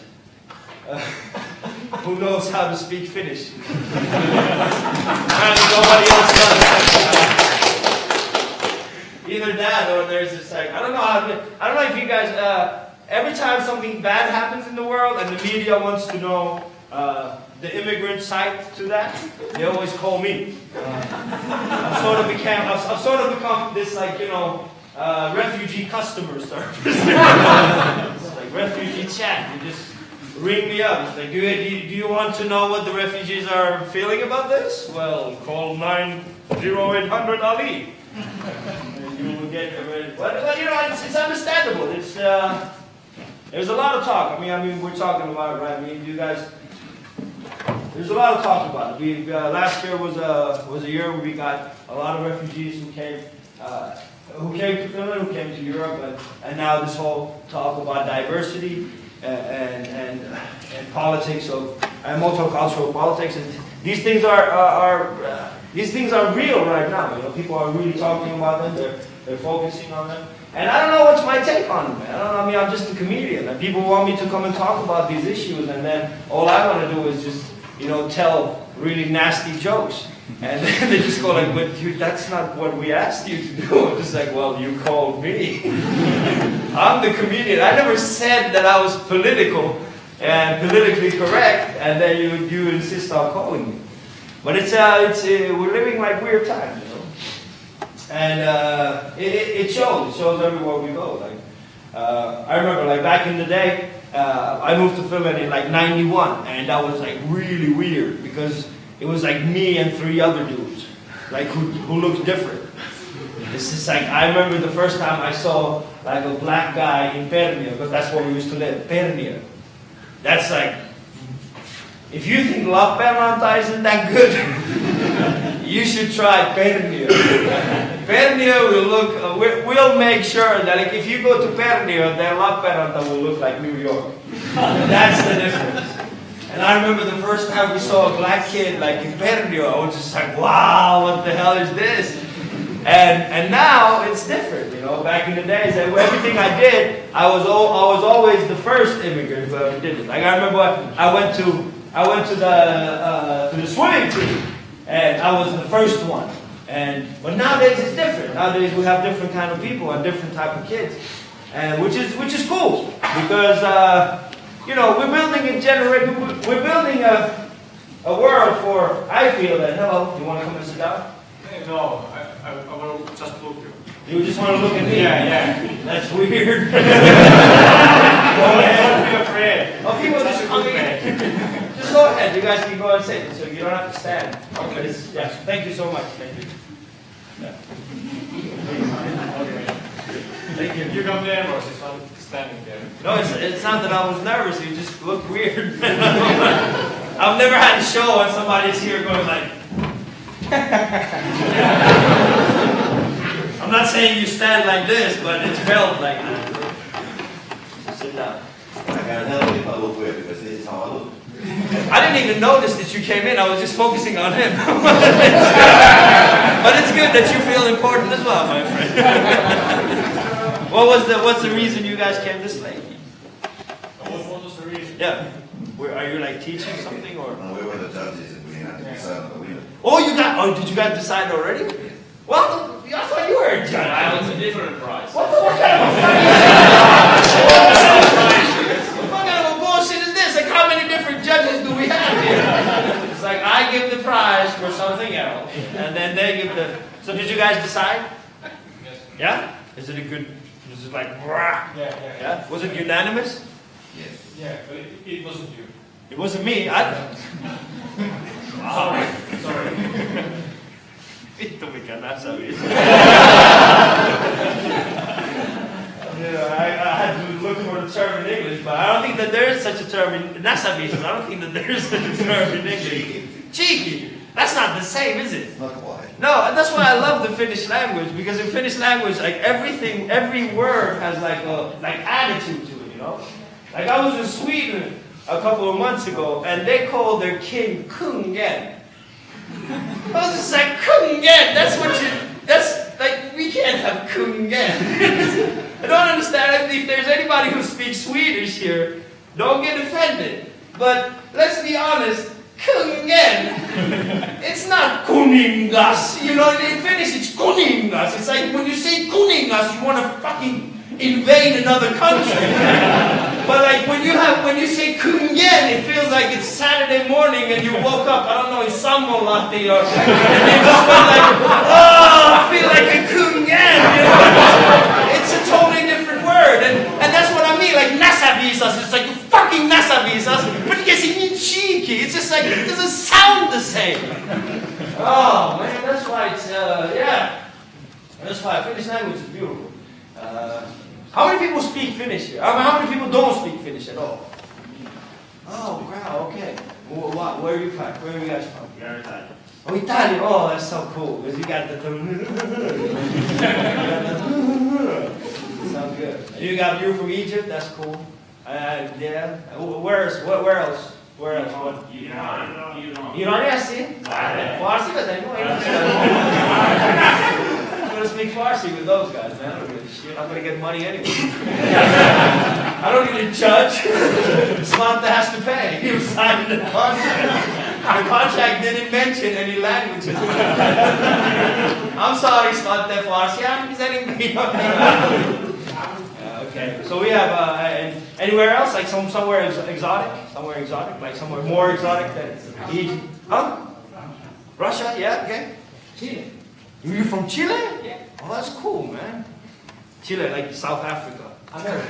who knows how to speak Finnish. And nobody else does. Either that or there's this like, I don't know if you guys, every time something bad happens in the world and the media wants to know the immigrant side to that, they always call me. I've sort of become this like, you know, refugee customer service. It's like refugee chat. You just ring me up. It's like, do you want to know what the refugees are feeling about this? Well, call 90800 Ali. You will get ready. Well, you know, it's understandable. It's there's a lot of talk. I mean, we're talking about it, right? I mean, you guys. There's a lot of talk about it. Last year was a year where we got a lot of refugees who came to Finland, who came to Europe, and now this whole talk about diversity and politics and multicultural politics, and these things are real right now. You know, people are really talking about them. They're focusing on them. And I don't know what's my take on them, man. I don't know. I mean, I'm just a comedian, and people want me to come and talk about these issues, and then all I want to do is just, you know, tell really nasty jokes. And then they just go like, but dude, that's not what we asked you to do. I'm just like, well, you called me. I'm the comedian. I never said that I was political and politically correct, and then you insist on calling me. But we're living like weird times, you know. And it shows. It shows everywhere we go. Like I remember, like back in the day, I moved to Finland in like '91, and that was like really weird because it was like me and 3 other dudes, like who looked different. It's just like I remember the first time I saw like a black guy in Pernio, because that's where we used to live, Pernio. That's like, if you think Lappeenranta isn't that good, you should try Pernio. Pernio we'll make sure that like, if you go to Pernio, then Lappeenranta will look like New York. That's the difference. And I remember the first time we saw a black kid like in Pernio, I was just like, wow, what the hell is this? And now it's different, you know. Back in the days, everything I did, I was always the first immigrant who ever did it. Like I remember, I went to the swimming team, and I was the first one. But nowadays it's different. Nowadays we have different kind of people and different type of kids, and which is cool because you know, we're building a world for. I feel that. Hello, you want to come and sit down? No, I will just look you. You just want to look at me? Yeah. That's weird. Don't be afraid. Oh, people just just go ahead. You guys can go and sit, so you don't have to stand. Okay. Yeah. Thank you so much. Thank you. Yeah. Okay. Thank you. You got nervous if I'm standing there. No, it's not that I was nervous. You just look weird. I've never had a show when somebody's here going like. I'm not saying you stand like this, but it's felt like that. Sit down. I didn't even notice that you came in. I was just focusing on him. But it's good that you feel important as well, my friend. What's the reason you guys came this late? What was the reason? Yeah. Are you like teaching something or? No, we were the judges and we had to decide on the winner. Oh, did you guys decide already? Well, I thought you were a judge. It's a different prize. What kind of a bullshit is this? Like, how many different judges do we have here? It's like, I give the prize for something else, and then they give the... So did you guys decide? Yes. Yeah? Is it like... Yeah? Was it unanimous? Yes. Yeah, but it wasn't you. It wasn't me. Sorry. Vittu mikä näsäviis. I had to look for the term in English, but I don't think that there is such a term in näsäviis. I don't think that there is such a term in English. Cheeky. That's not the same, is it? Not quite. No, that's why I love the Finnish language, because in Finnish language, like every word has like attitude to it, you know? Like I was in Sweden a couple of months ago, and they called their king Kungen. I was just like, Kungen, that's like, we can't have Kungen. I don't understand if there's anybody who speaks Swedish here, don't get offended. But let's be honest, Kungen, it's not Kuningas, you know, in Finnish it's Kuningas. It's like when you say Kuningas, you want to fucking invade another country. But like when you say Kungen, it feels like it's Saturday morning and you woke up, I don't know, in Samolahti or, and you just went like, oh, I feel like a Kungen, you know? It's a totally different word, and that's what I mean, like Nasavisas, it's like fucking Nasavisas, but you can say cheeky, it's just like, it doesn't sound the same. Oh man, that's why it's, yeah, that's why Finnish language is beautiful. How many people speak Finnish here? I mean, how many people don't speak Finnish at all? Oh, wow, okay. Where are you from? Where are you guys from? We are Italian. Oh, Italian. Oh, that's so cool. Because you got the... Sounds good. You're from Egypt? That's cool. Yeah. Where else? Where else? Iraniasi? Farsi? But I know. I'm going to speak Farsi with those guys, man. I don't give a shit. I'm going to get money anyway. I don't need a judge. Samantha has to pay. He was signing the contract. The contract didn't mention any languages. I'm sorry, Samantha Farsi. I'm sending me. Okay, so we have anywhere else, like somewhere exotic, like somewhere more exotic than Egypt. Huh? Russia? Yeah. Okay. Chile. You're from Chile? Yeah. Oh, that's cool, man. Chile, like South Africa. America.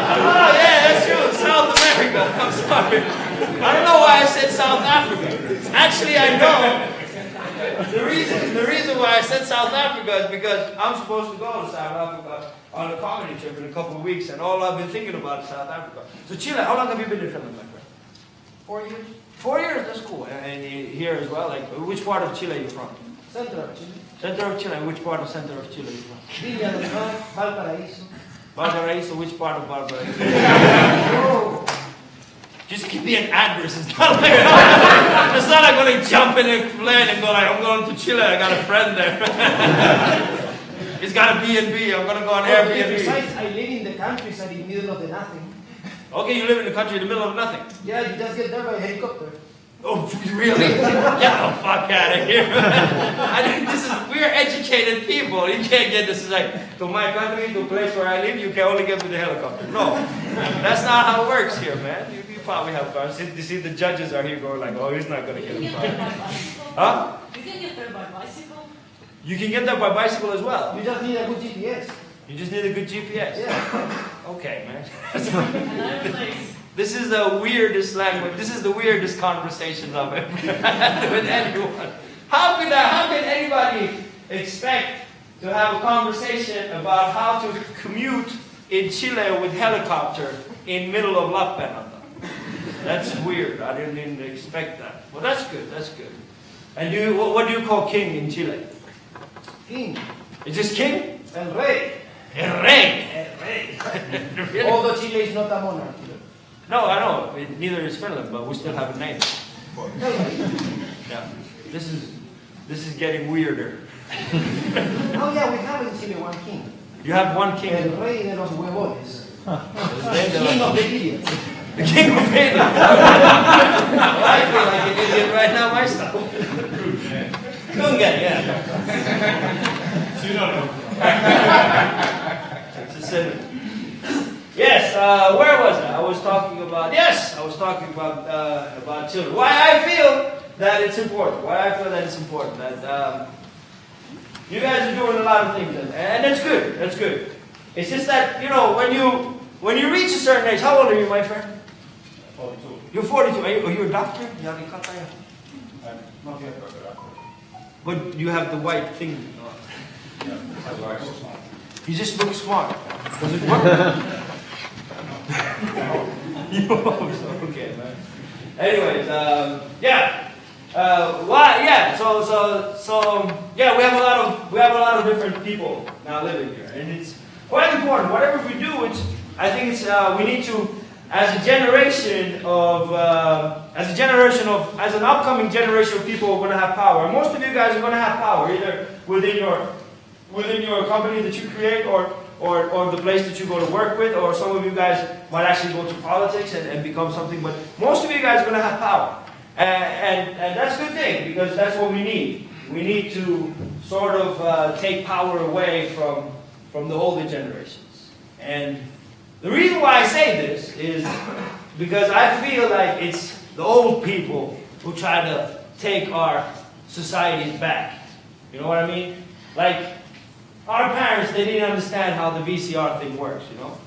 Oh yeah, that's true. South America. I'm sorry. I don't know why I said South Africa. Actually, I know. The reason why I said South Africa is because I'm supposed to go to South Africa on a comedy trip in a couple of weeks, and all I've been thinking about is South Africa. So Chile, how long have you been in Finland, my friend? 4 years. 4 years, that's cool. And here as well, like, which part of Chile are you from? Center of Chile. Center of Chile, which part of center of Chile are you from? Villa del Mar, Valparaíso. Valparaíso, which part of Valparaíso? Just give me an address. It's not like I'm going to jump in a plane and go like, I'm going to Chile, I got a friend there. It's got a B&B, I'm going to go on Airbnb. Besides, I live in the countryside in the middle of the nothing. Okay, you live in the country in the middle of nothing. Yeah, you just get there by helicopter. Oh, really? Get the fuck out of here, man. We're educated people. You can't get this like, to my country, to a place where I live, you can only get with the helicopter. No, that's not how it works here, man. You probably have cars. You see, the judges are here going like, oh, he's not going to get a car. Huh? You can get there by bicycle. You can get there by bicycle as well. You just need a good GPS. You just need a good GPS? Yeah. Okay, man. This is the weirdest language. This is the weirdest conversation I've ever had with anyone. How can anybody expect to have a conversation about how to commute in Chile with helicopter in middle of Lappenanda? That's weird. I didn't even expect that. Well, that's good. That's good. And what do you call king in Chile? King. Is this king? El Rey. El Rey. Really? Although Chile is not a monarchy. No, I know. Neither is Finland, but we still have a name. Yeah. This is getting weirder. Oh yeah, we have in Chile one king. You have one king. El Rey de los Huevones. The king of the idiots. The king of idiots. I feel like an idiot right now myself. Kunga, yeah. Yes, where was I? I was talking about children. Why I feel that it's important. That you guys are doing a lot of things, and that's good. That's good. It's just that, you know, when you reach a certain age, how old are you, my friend? 42. You're 42. Are you a doctor? Not yet, but you have the white thing. You just look smart. Does it work? Okay, man. Anyways, yeah. Why? Yeah. So yeah. We have a lot of different people now living here, and quite important. Whatever we do, I think we need to, as an upcoming generation of people, we're going to have power. And most of you guys are going to have power, either within your company that you create, or the place that you go to work with, or some of you guys might actually go to politics and become something. But most of you guys are going to have power, and that's a good thing, because that's what we need. We need to sort of take power away from the older generations. And the reason why I say this is because I feel like it's the old people who try to take our societies back. You know what I mean? Like, our parents, they didn't understand how the VCR thing works, you know?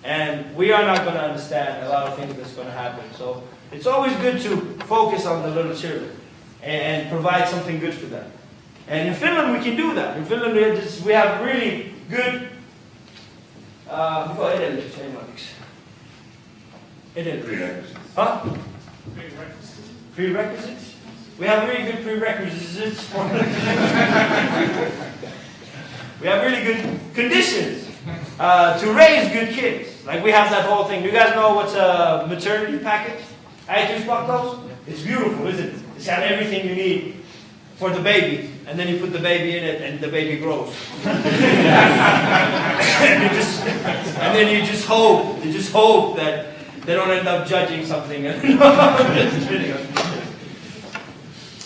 And we are not going to understand a lot of things that's going to happen. So it's always good to focus on the little children and provide something good for them. And in Finland, we can do that. In Finland, we have really good... Prerequisites. Huh? Prerequisites? We have really good prerequisites for we have really good conditions to raise good kids. Like, we have that whole thing. Do you guys know what's a maternity package? It's beautiful, isn't it? It's got everything you need for the baby, and then you put the baby in it, and the baby grows. and then you just hope that they don't end up judging something.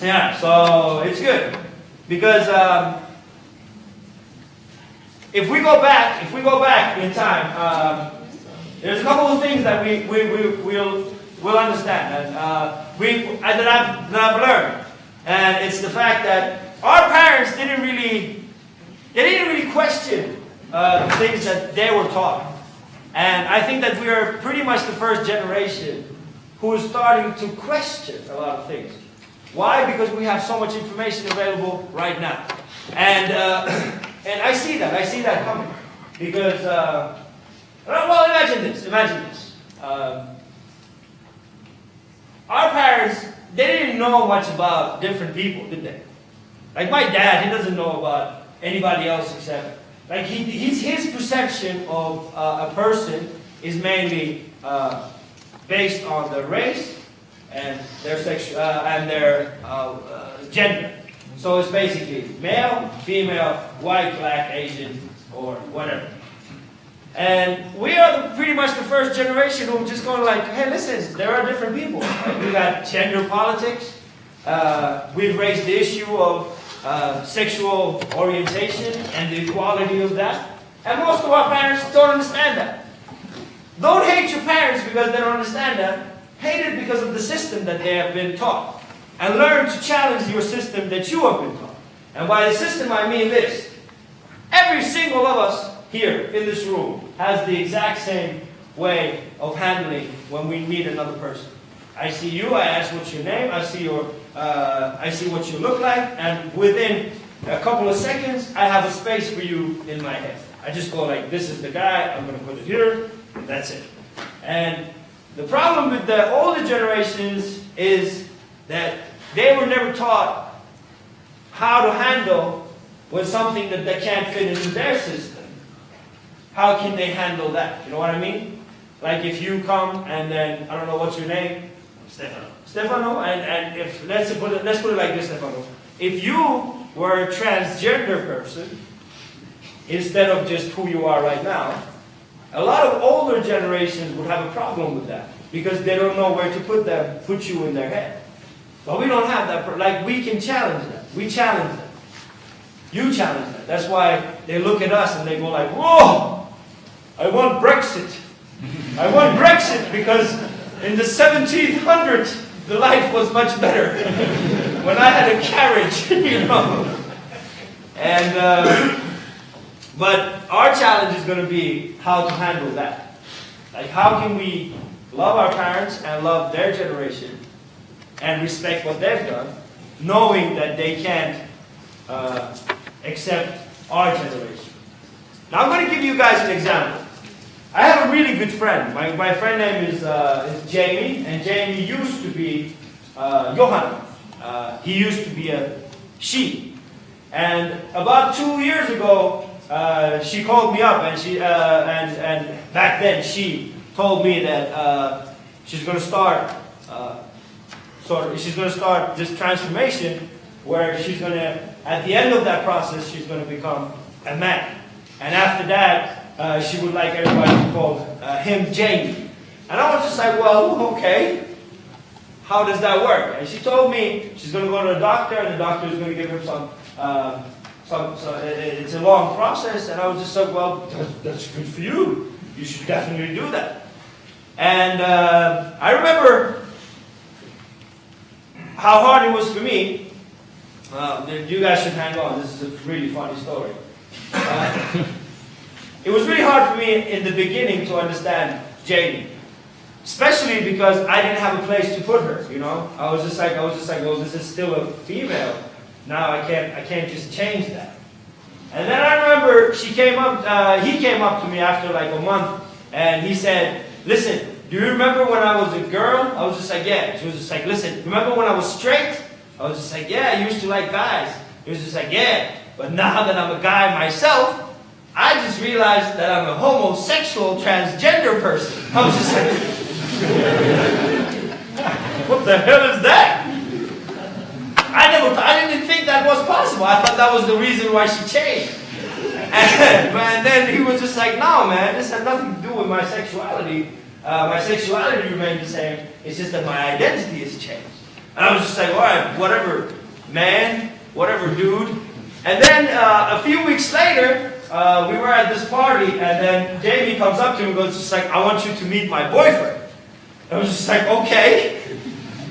Yeah, so it's good, because if we go back in time, there's a couple of things that we'll understand, and that I've learned. And it's the fact that our parents didn't really question the things that they were taught. And I think that we are pretty much the first generation who is starting to question a lot of things. Why? Because we have so much information available right now. And I see that coming. Because, well, imagine this. Our parents, they didn't know much about different people, did they? Like, my dad, he doesn't know about anybody else except, like, his perception of a person is mainly based on their race and their gender. So it's basically male, female, white, black, Asian, or whatever. And we are pretty much the first generation who just going like, hey, listen, there are different people. Like, we got gender politics. We've raised the issue of sexual orientation and the equality of that. And most of our parents don't understand that. Don't hate your parents because they don't understand that. Hate it because of the system that they have been taught. And learn to challenge your system that you have been taught. And by the system, I mean this. Every single of us here in this room has the exact same way of handling when we meet another person. I see you, I ask what's your name, I see what you look like, and within a couple of seconds, I have a space for you in my head. I just go like, this is the guy, I'm going to put it here, and that's it. And the problem with the older generations is that they were never taught how to handle with something that they can't fit into their system. How can they handle that? You know what I mean? Like, if you come and then, I don't know, what's your name? Stefano, and if let's put it like this, Stefano. If you were a transgender person, instead of just who you are right now, a lot of older generations would have a problem with that, because they don't know where to put you in their head. But we don't have that. Like, we can challenge that. We challenge that. You challenge that. That's why they look at us and they go like, whoa, I want Brexit. I want Brexit because in the 1700s, the life was much better. When I had a carriage, you know. And, but our challenge is going to be how to handle that. Like, how can we love our parents and love their generation and respect what they've done, knowing that they can't accept our generation. Now I'm going to give you guys an example. I have a really good friend. My friend name is Jamie, and Jamie used to be Johanna. He used to be a she. And about 2 years ago, she called me up and and back then she told me that she's going to start this transformation where she's going to, at the end of that process, she's going to become a man. And after that, she would like everybody to call him Jamie. And I was just like, well, okay. How does that work? And she told me she's going to go to the doctor, and the doctor is going to give her some it's a long process. And I was just like, well, that's good for you. You should definitely do that. And I remember how hard it was for me. You guys should hang on. This is a really funny story. It was really hard for me in the beginning to understand Jamie. Especially because I didn't have a place to put her, you know. I was just like, well, this is still a female. Now I can't just change that. And then I remember he came up to me after like a month, and he said, listen, do you remember when I was a girl? I was just like, yeah. She was just like, listen, remember when I was straight? I was just like, yeah, I used to like guys. He was just like, yeah. But now that I'm a guy myself, I just realized that I'm a homosexual transgender person. I was just like, what the hell is that? I didn't think that was possible. I thought that was the reason why she changed. And then he was just like, no, man, this has nothing to do with my sexuality. My sexuality remained the same. It's just that my identity has changed. And I was just like, all right, whatever, man, whatever, dude. And then a few weeks later, we were at this party, and then Jamie comes up to me and goes, just like, I want you to meet my boyfriend. I was just like, okay,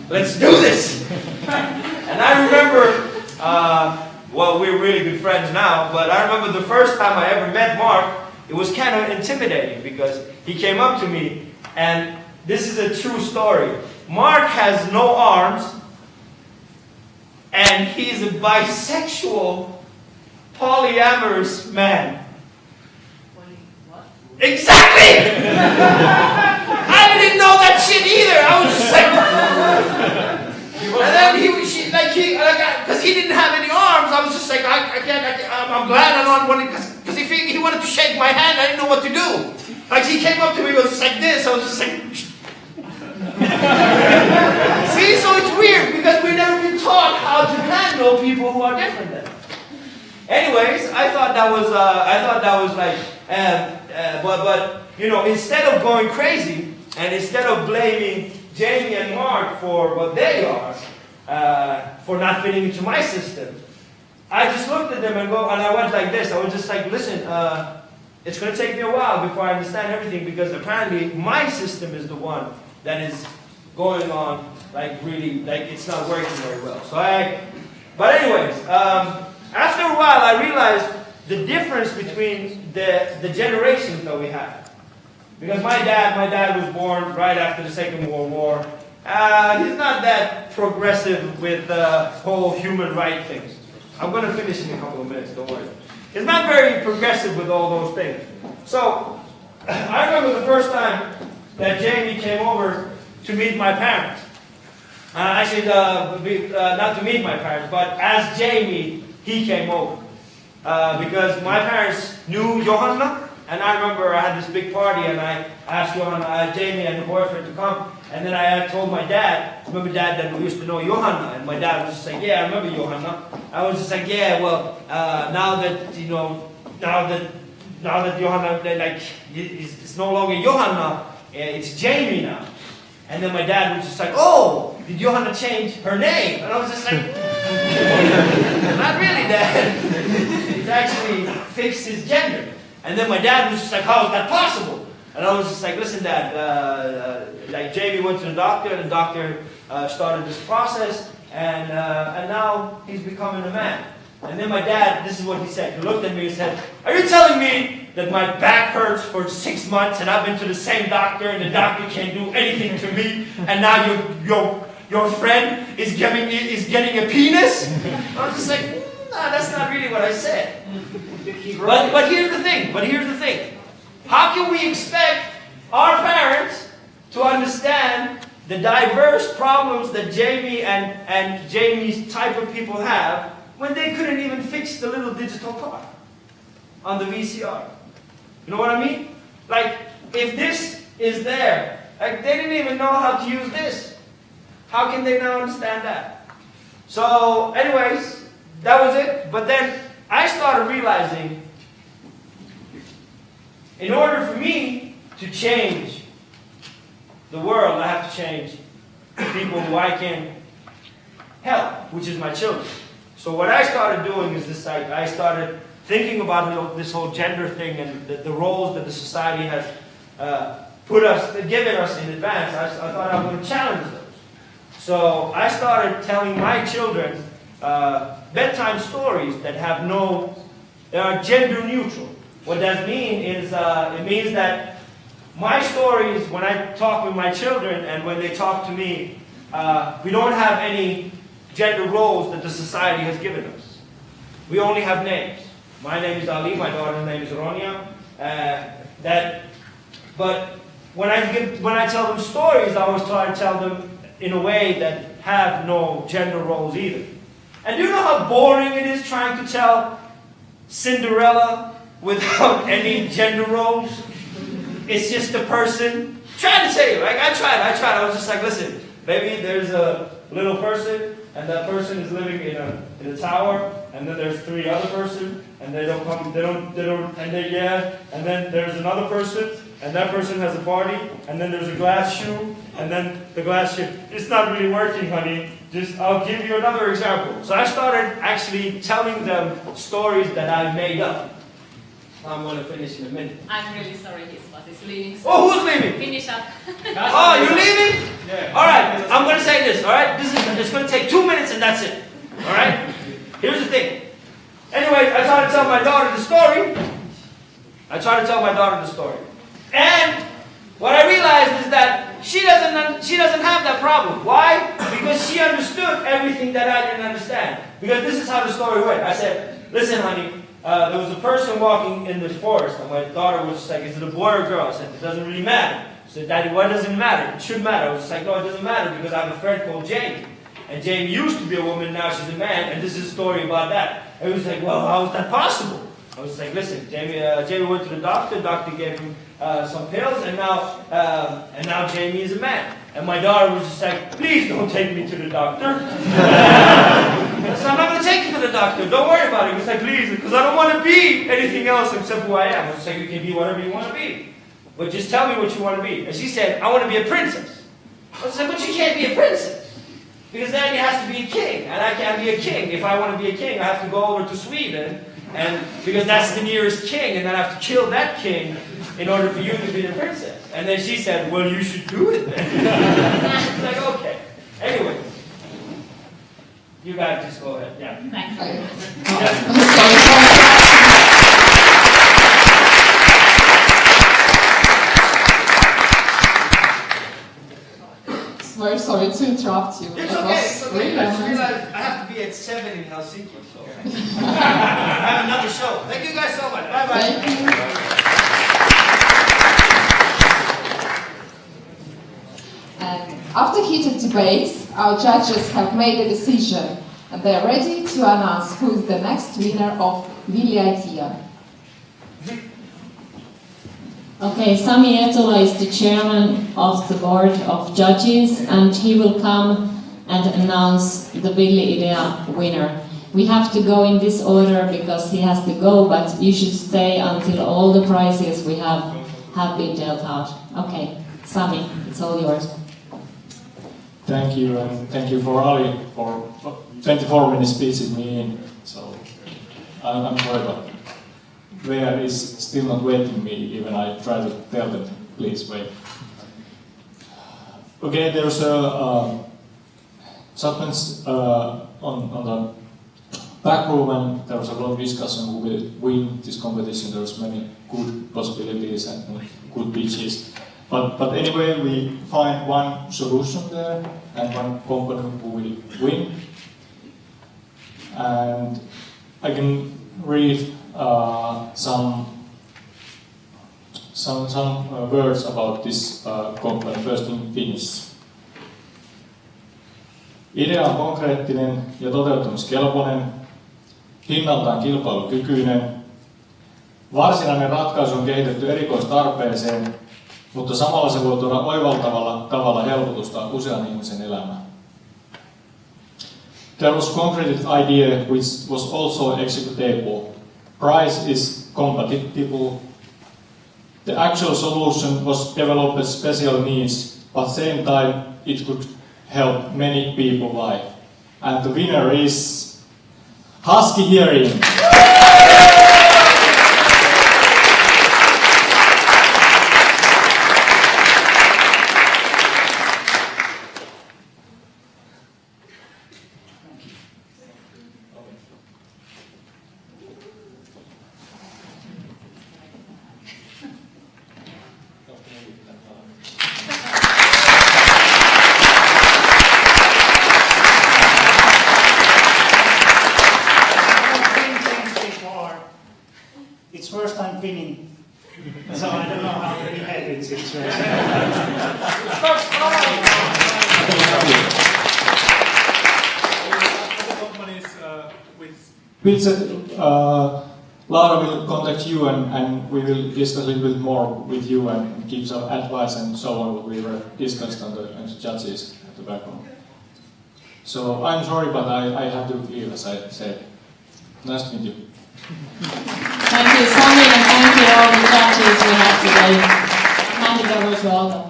let's do this. And I remember, well, we're really good friends now, but I remember the first time I ever met Mark, it was kind of intimidating because he came up to me, and this is a true story. Mark has no arms, and he's a bisexual, polyamorous man. What? Exactly! I didn't know that shit either. I was just like, and then because he didn't have any arms, I was just like, I'm glad I don't want to, because if he wanted to shake my hand, I didn't know what to do. Like he came up to me, it was just like this. I was just like, see, so it's weird because we've never been taught how to handle people who are different than us. Anyways, I thought that was like, but you know, instead of going crazy and instead of blaming Jamie and Mark for what they are, for not fitting into my system, I just looked at them and I went like this. I was just like, listen, it's going to take me a while before I understand everything because apparently my system is the one that is going on like really, like it's not working very well. But anyways, after a while I realized the difference between the generations that we have. Because my dad was born right after the Second World War. He's not that progressive with the whole human rights things. I'm going to finish in a couple of minutes, don't worry. He's not very progressive with all those things. So, I remember the first time that Jamie came over to meet my parents. Actually, not to meet my parents, but as Jamie, he came over. Because my parents knew Johanna, and I remember I had this big party, and I asked Johanna, Jamie and the boyfriend to come, and then I told my dad, remember Dad, that we used to know Johanna, and my dad was just like, yeah, I remember Johanna. I was just like, yeah, well, now that Johanna, like, it's no longer Johanna, it's Jamie now. And then my dad was just like, oh, did Johanna change her name? And I was just like, not really, Dad. He's actually fixed his gender. And then my dad was just like, how is that possible? And I was just like, listen, Dad, like Jamie went to the doctor, and the doctor started this process, and now he's becoming a man. And then my dad, this is what he said. He looked at me and said, are you telling me that my back hurts for 6 months, and I've been to the same doctor, and the doctor can't do anything to me, and now your friend is getting a penis? I was just like, nah, that's not really what I said. But here's the thing. How can we expect our parents to understand the diverse problems that Jamie and Jamie's type of people have when they couldn't even fix the little digital car? on the VCR. You know what I mean? Like, if this is there, like they didn't even know how to use this. How can they now understand that? So, anyways, that was it. But then I started realizing, in order for me to change the world, I have to change the people who I can help, which is my children. So what I started doing is this, I started thinking about this whole gender thing and the roles that the society has given us in advance. I thought I was going to challenge those. So I started telling my children bedtime stories that they are gender neutral. What that means is, it means that my stories, when I talk with my children and when they talk to me, we don't have any gender roles that the society has given us. We only have names. My name is Ali, my daughter's name is Ronia. But when I tell them stories, I always try to tell them in a way that have no gender roles either. And do you know how boring it is trying to tell Cinderella without any gender roles? It's just a person. Trying to tell you, like I tried. I was just like, listen, maybe there's a little person, and that person is living in a tower, and then there's 3 other persons, and and then there's another person, and that person has a party, and then there's a glass shoe, and then the glass shoe. It's not really working, honey. I'll give you another example. So I started actually telling them stories that I made up. I'm going to finish in a minute. I'm really sorry, his bus is leaving. So Oh, who's leaving? Finish up. Oh, you're leaving? Yeah. All right, I'm going to say this, all right? It's going to take 2 minutes and that's it, all right? Here's the thing. Anyway, I tried to tell my daughter the story. And what I realized is that she doesn't have that problem. Why? Because she understood everything that I didn't understand. Because this is how the story went. I said, listen, honey, there was a person walking in the forest, and my daughter was just like, is it a boy or a girl? I said, it doesn't really matter. She said, Daddy, why doesn't it matter? It should matter. I was just like, no, it doesn't matter because I have a friend called Jamie. And Jamie used to be a woman, now she's a man, and this is a story about that. And he was like, well, how is that possible? I was like, listen, Jamie went to the doctor gave him some pills, and now Jamie is a man. And my daughter was just like, please don't take me to the doctor. I said, I'm not going to take you to the doctor. Don't worry about it. He was like, please, because I don't want to be anything else except who I am. I was like, you can be whatever you want to be. But just tell me what you want to be. And she said, I want to be a princess. I was like, but you can't be a princess. Because then you have to be a king. And I can't be a king. If I want to be a king, I have to go over to Sweden. And because that's the nearest king. And then I have to kill that king in order for you to be the princess. And then she said, well, you should do it then. I was like, okay. Anyway. You guys just go ahead. Yeah. Very sorry to interrupt you. It's okay. It's okay. I just realized I have to be at 7 in Helsinki. So I have another show. Thank you guys so much. Bye bye. Thank you. After heated debates, our judges have made a decision and they are ready to announce who is the next winner of Villi Idea. Okay, Sami Etola is the chairman of the board of judges and he will come and announce the Villi Idea winner. We have to go in this order because he has to go, but you should stay until all the prizes we have been dealt out. Okay, Sami, it's all yours. Thank you, and thank you for Ali for 24 minutes squeezing me in. So I'm sorry, but Vea is still not waiting me, even I try to tell them, please wait. Okay, there's a suspense on the back room, and there was a lot of discussion who will win this competition. There's many good possibilities and good pitches. But anyway, we find one solution there and one company who will win. And I can read some words about this company, first in Finnish. Idea on konkreettinen ja toteuttamiskelpoinen, hinnaltaan kilpailukykyinen, Varsinainen ratkaisu on kehitetty erikoistarpeeseen, mutta samalla se voi tuoda oivaltavalla tavalla helpotusta usean ihmisen elämään. There was concrete idea which was also executable. Price is compatible. The actual solution was developed special needs, but same time it could help many people life. And the winner is Husky Hearing. It's first time winning, so I don't know how to behave in this situation. We'll said Laura will contact you and we will discuss a little bit more with you and give some advice and so on what we were discussed on the judges at the background. So I'm sorry, but I have to leave, as I said. Nice to meet you. Thank you, Sami, and thank you all the judges we have today. Hand it over to Olga.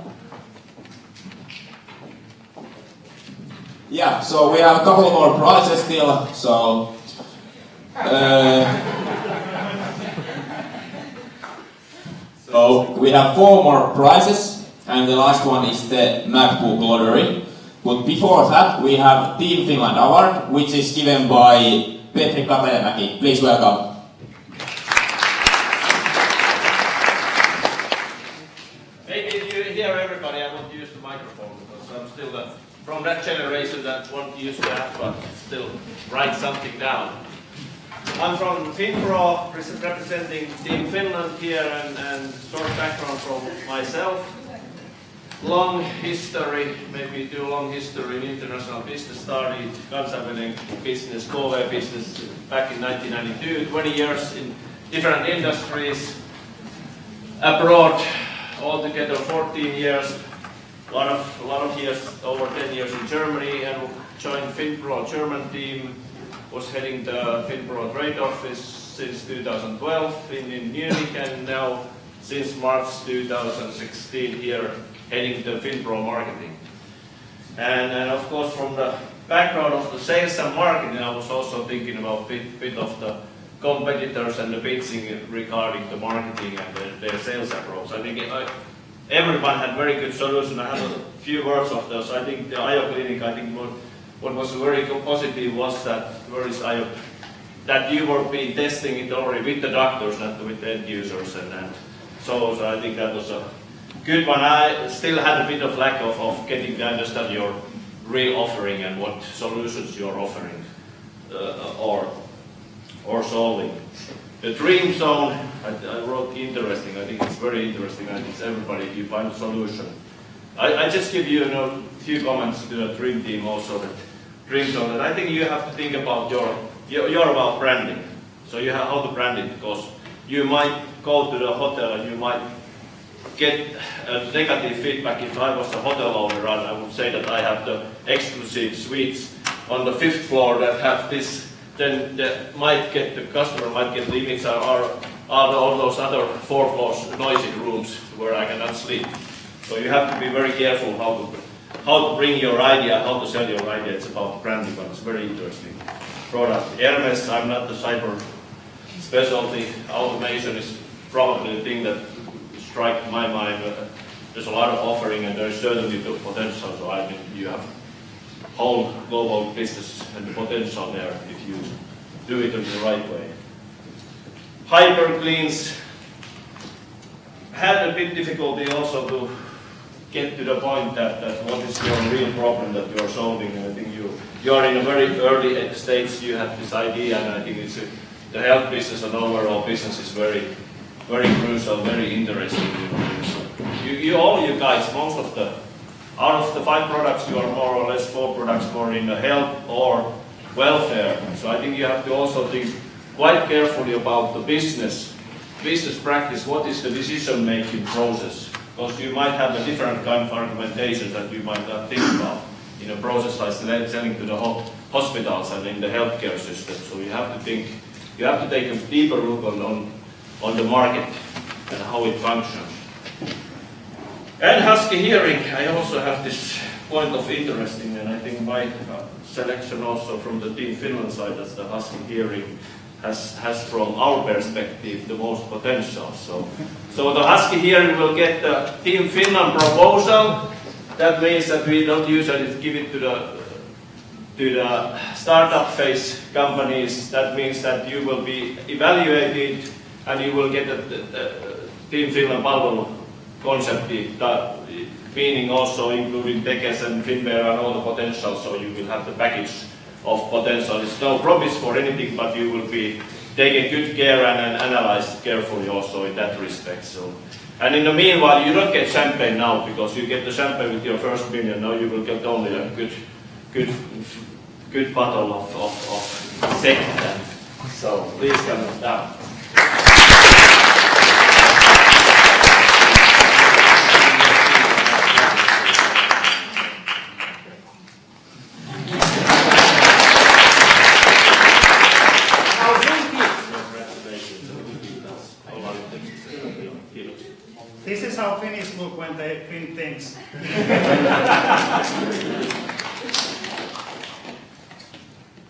Yeah, so we have a couple of more prizes still. So we have 4 more prizes, and the last one is the MacBook lottery. But before that, we have Team Finland Award, which is given by Petri Katajamäki. Please welcome. Maybe if you hear everybody, I won't use the microphone because I'm still from that generation that won't use that, but still write something down. I'm from Finpro, representing Team Finland here, and short background from myself. Long history, maybe too long history in international business. Started kansainvälinen business, KV business back in 1992. 20 years in different industries. Abroad, altogether 14 years. A lot of years, over 10 years in Germany, and joined Finpro German team. Was heading the Finpro trade office since 2012 in Munich, and now since March 2016 here heading the Finpro marketing. And of course, from the background of the sales and marketing, I was also thinking about bit of the competitors and the pitching regarding the marketing and their sales approach. I think everyone had very good solutions. I have a few words of those. I think the IO Clinic, what was very positive was that that you were being testing it already with the doctors, not with the end users, and so I think that was a good one. I still had a bit of lack of getting to understand your real offering and what solutions you're offering or solving. The dream zone, I wrote interesting. I think it's very interesting. I think everybody, you find a solution. I just give you a few comments to the dream team also. That dream zone, and I think you have to think about you're about branding. So you have how to brand it, because you might go to the hotel and you might get negative feedback. If I was a hotel owner, I would say that I have the exclusive suites on the 5th floor that have this, then the customer might get the image are all those other 4 floors noisy rooms where I cannot sleep. So you have to be very careful how to bring your idea, how to sell your idea. It's about branding, but it's very interesting product. Hermes, I'm not the cyber specialty. Automation is probably the thing that strikes my mind. There's a lot of offering and there's certainly the potential. So I think you have whole global business and the potential there if you do it in the right way. Hypercleans had a bit difficulty also to get to the point that what is your real problem that you are solving. And I think you are in a very early stage. You have this idea, and I think it's the health business and overall business is very, very crucial, very interesting. All you guys, most of out of the 5 products, you are more or less 4 products more in the health or welfare. So I think you have to also think quite carefully about the business business practice, what is the decision-making process? Because you might have a different kind of argumentation that you might not think about in a process like selling to the hospitals and in the healthcare system. So you have to think, you have to take a deeper look on the market and how it functions. And Husky Hearing, I also have this point of interest in, and I think my selection also from the Team Finland side, as the Husky Hearing has from our perspective the most potential. So the Husky Hearing will get the Team Finland proposal. That means that we don't usually give it to the startup phase companies. That means that you will be evaluated and you will get the Team Finland palvelu concept, meaning also including Tekes and Finbear and all the potential, so you will have the package of potential. It's no promise for anything, but you will be taken good care and analyzed carefully also in that respect. So, and in the meanwhile, you don't get champagne now, because you get the champagne with your first million. Now you will get only a good bottle of sect. So please come down. This is how Finnish look when they think things.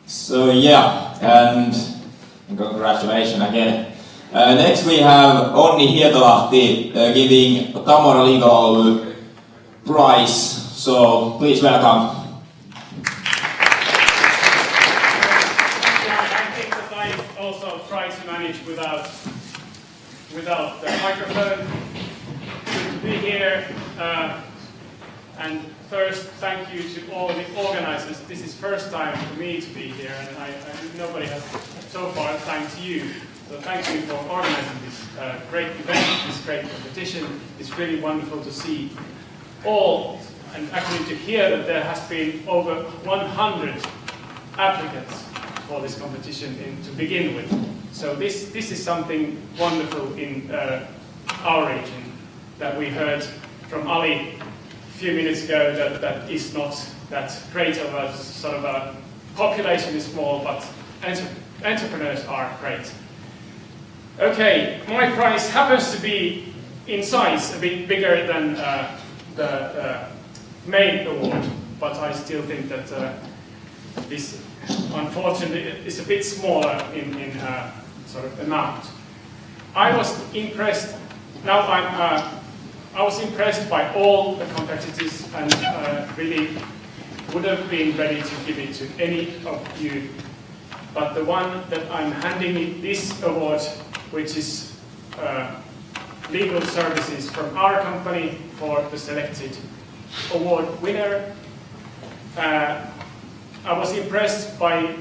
So yeah, and congratulations again. Next we have Onni Hietolahti giving Tamora Legal Oy prize. So please welcome. I think that I also try to manage without the microphone. Good to be here. And first, thank you to all the organizers. This is first time for me to be here, and nobody has so far thanked you. So thank you for organizing this great event, this great competition. It's really wonderful to see all, and actually to hear that there has been over 100 applicants for this competition to begin with. So this is something wonderful in our region that we heard from Ali a few minutes ago, that is not that great of a sort of a population is small, but entrepreneurs are great. Okay, my prize happens to be in size a bit bigger than the main award, but I still think that this unfortunately is a bit smaller in sort of amount. I was impressed. Now I was impressed by all the competitors and really would have been ready to give it to any of you. But the one that I'm handing this award, which is legal services from our company for the selected award winner, I was impressed by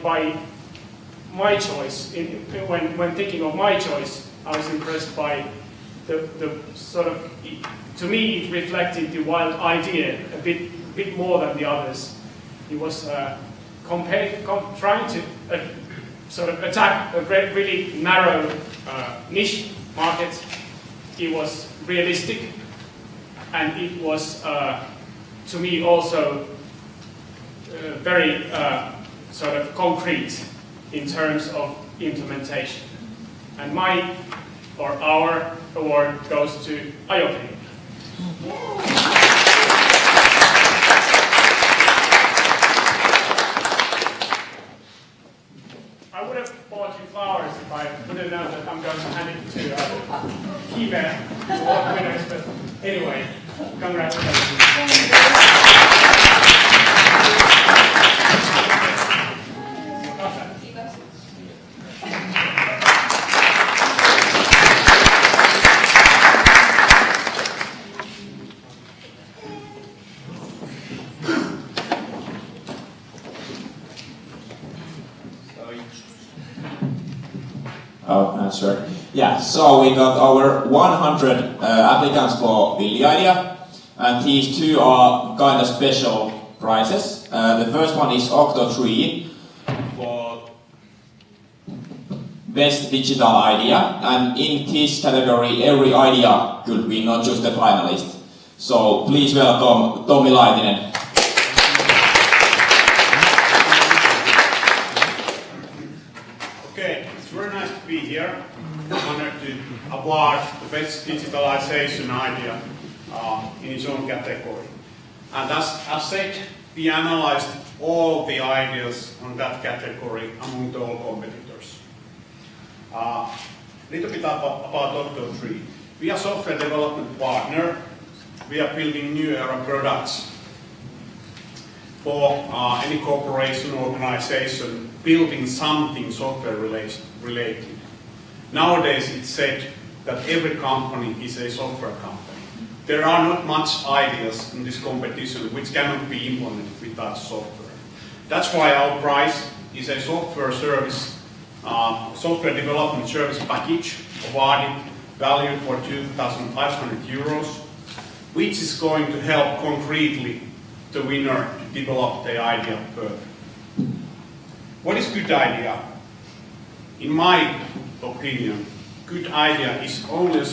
my choice. When thinking of my choice, I was impressed by the sort of, to me it reflected the wild idea a bit more than the others. He was trying to sort of attack a really narrow niche market. It was realistic, and it was to me also very sort of concrete in terms of implementation. And my or our award goes to Ayopi. I would have bought you flowers if I would have known that I'm going to hand it to Kive, the award winners, but anyway, congratulations. Oh, sure. Yeah, so we got over 100 applicants for Billy Idea, and these two are kind of special prizes. The first one is Octo 3 for best digital idea, and in this category every idea could be not just a finalist. So please welcome Tommi Laitinen. Okay, it's very nice to be here. I'm honored to award the best digitalization idea in its own category. And as said, we analyzed all the ideas on that category among all competitors. Little bit about Octo 3. We are software development partner. We are building new era products for any corporation or organization building something software related. Nowadays it's said that every company is a software company. There are not much ideas in this competition which cannot be implemented without software. That's why our prize is a software development service package awarded valued for €2,500, which is going to help concretely the winner to develop the idea further. What is good idea? In my opinion, good idea is only a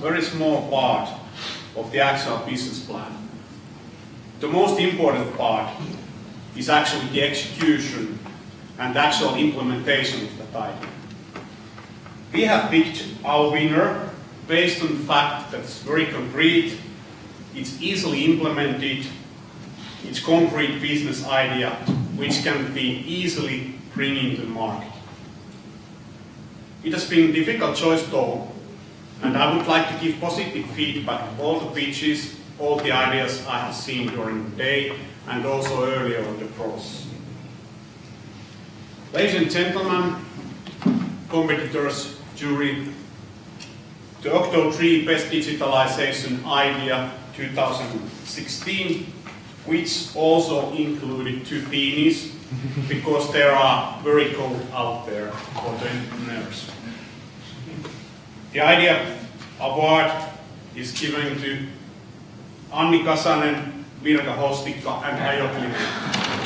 very small part of the actual business plan. The most important part is actually the execution and the actual implementation of that idea. We have picked our winner based on the fact that it's very concrete, it's easily implemented, it's concrete business idea which can be easily bring into the market. It has been a difficult choice though, and I would like to give positive feedback on all the pitches, all the ideas I have seen during the day and also earlier in the process. Ladies and gentlemen, competitors, jury, the Octo 3 Best Digitalization Idea 2016, which also included 2 beanies, because there are very cold out there for the entrepreneurs. The idea award is given to Anni Kasanen, Virka Hostikka and Ajo Klinen.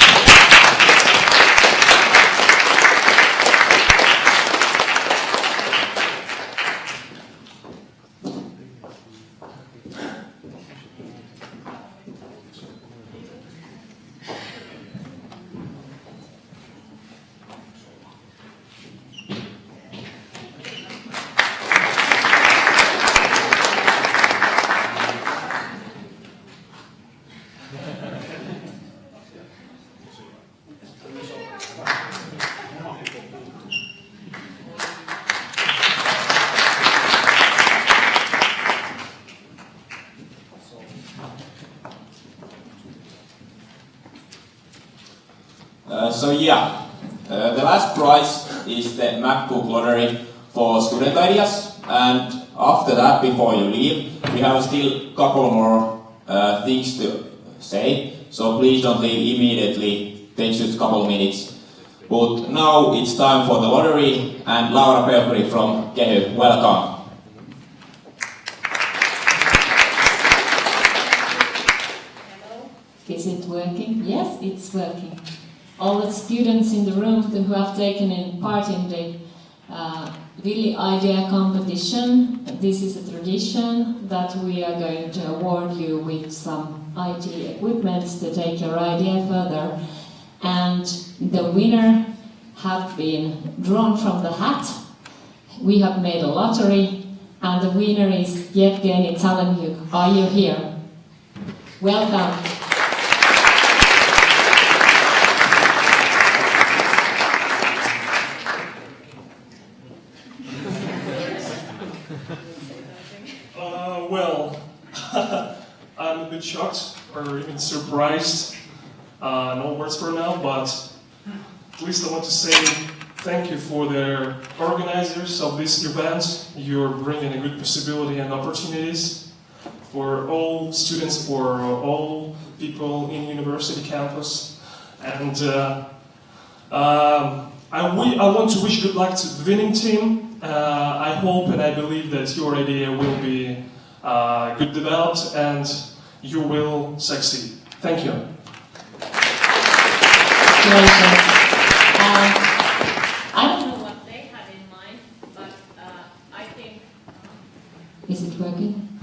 The last prize is the MacBook lottery for student ideas, and after that, before you leave, we have still a couple more things to say, so please don't leave immediately, takes just a couple of minutes. But now it's time for the lottery, and Laura Pelpri from Kehy, welcome. Is it working? Yes, it's working. All the students in the room who have taken part in the Really Idea competition, this is a tradition that we are going to award you with some IT equipment to take your idea further. And the winner have been drawn from the hat. We have made a lottery, and the winner is Yevgeny Talemyuk. Are you here? Welcome. I'm a bit shocked or even surprised. No words for now, but at least I want to say thank you for the organizers of this event. You're bringing a good possibility and opportunities for all students, for all people in university campus. And I want to wish good luck to the winning team. I hope and I believe that your idea will be good developed and you will succeed. Thank you. I don't know what they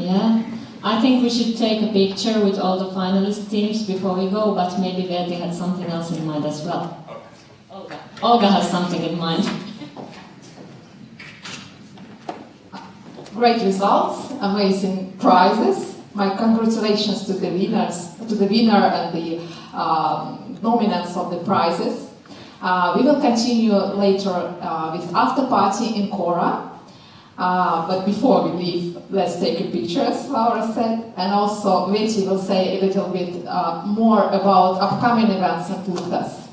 Yeah, I think we should take a picture with all the finalist teams before we go, but maybe Verdi had something else in mind as well. Olga has something in mind. Great results, amazing prizes. My congratulations to the winners, to the winner and the nominants of the prizes. We will continue later with after party in Cora. But before we leave, let's take a picture, as Laura said, and also Veti will say a little bit more about upcoming events at LUTAS.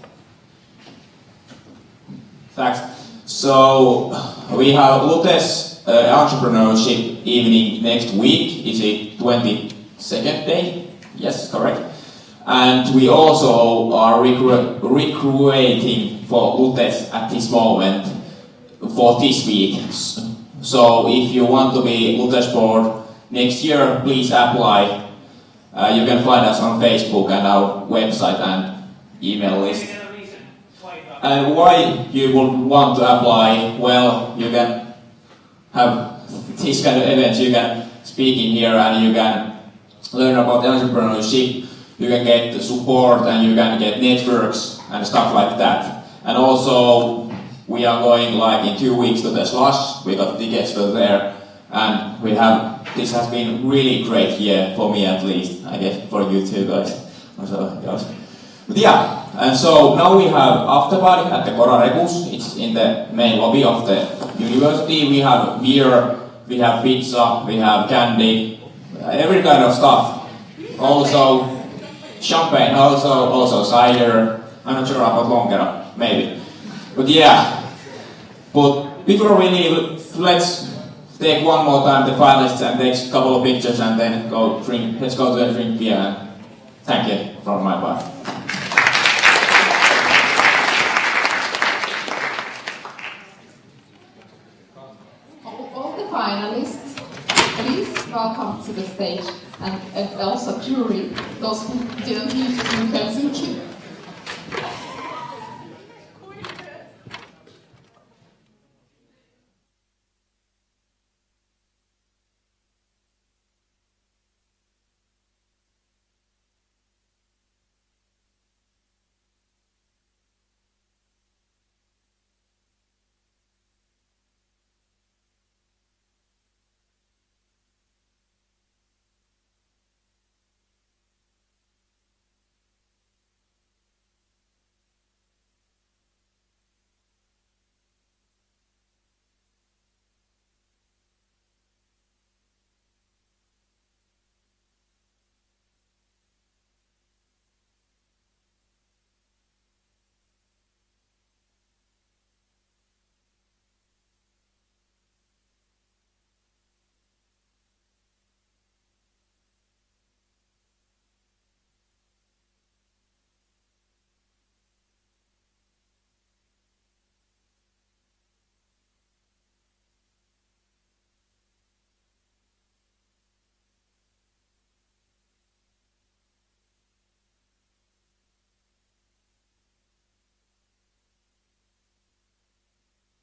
Thanks. So we have LUTAS Entrepreneurship evening next week. Is it 22nd day? Yes, correct. And we also are recruiting for LUTAS at this moment for this week. So if you want to be LUTAS board next year, please apply. You can find us on Facebook and our website and email list. And why you would want to apply? Well, you can have this kind of events. You can speak in here and you can learn about entrepreneurship. You can get support and you can get networks and stuff like that. And also, we are going like in 2 weeks to the Slush. We got tickets for there, and we have. This has been really great year for me at least. I guess for you too, guys. But yeah, and so now we have after party at the Cora Rebus. It's in the main lobby of the university. We have beer, we have pizza, we have candy, every kind of stuff. Also champagne, also cider. I'm not sure about longer, maybe. But yeah, but before we leave, let's take one more time the finalists and take a couple of pictures and then go drink. Let's go to the drink beer and thank you from my part. All the finalists, please welcome to the stage, and also jury, those who didn't meet in Helsinki.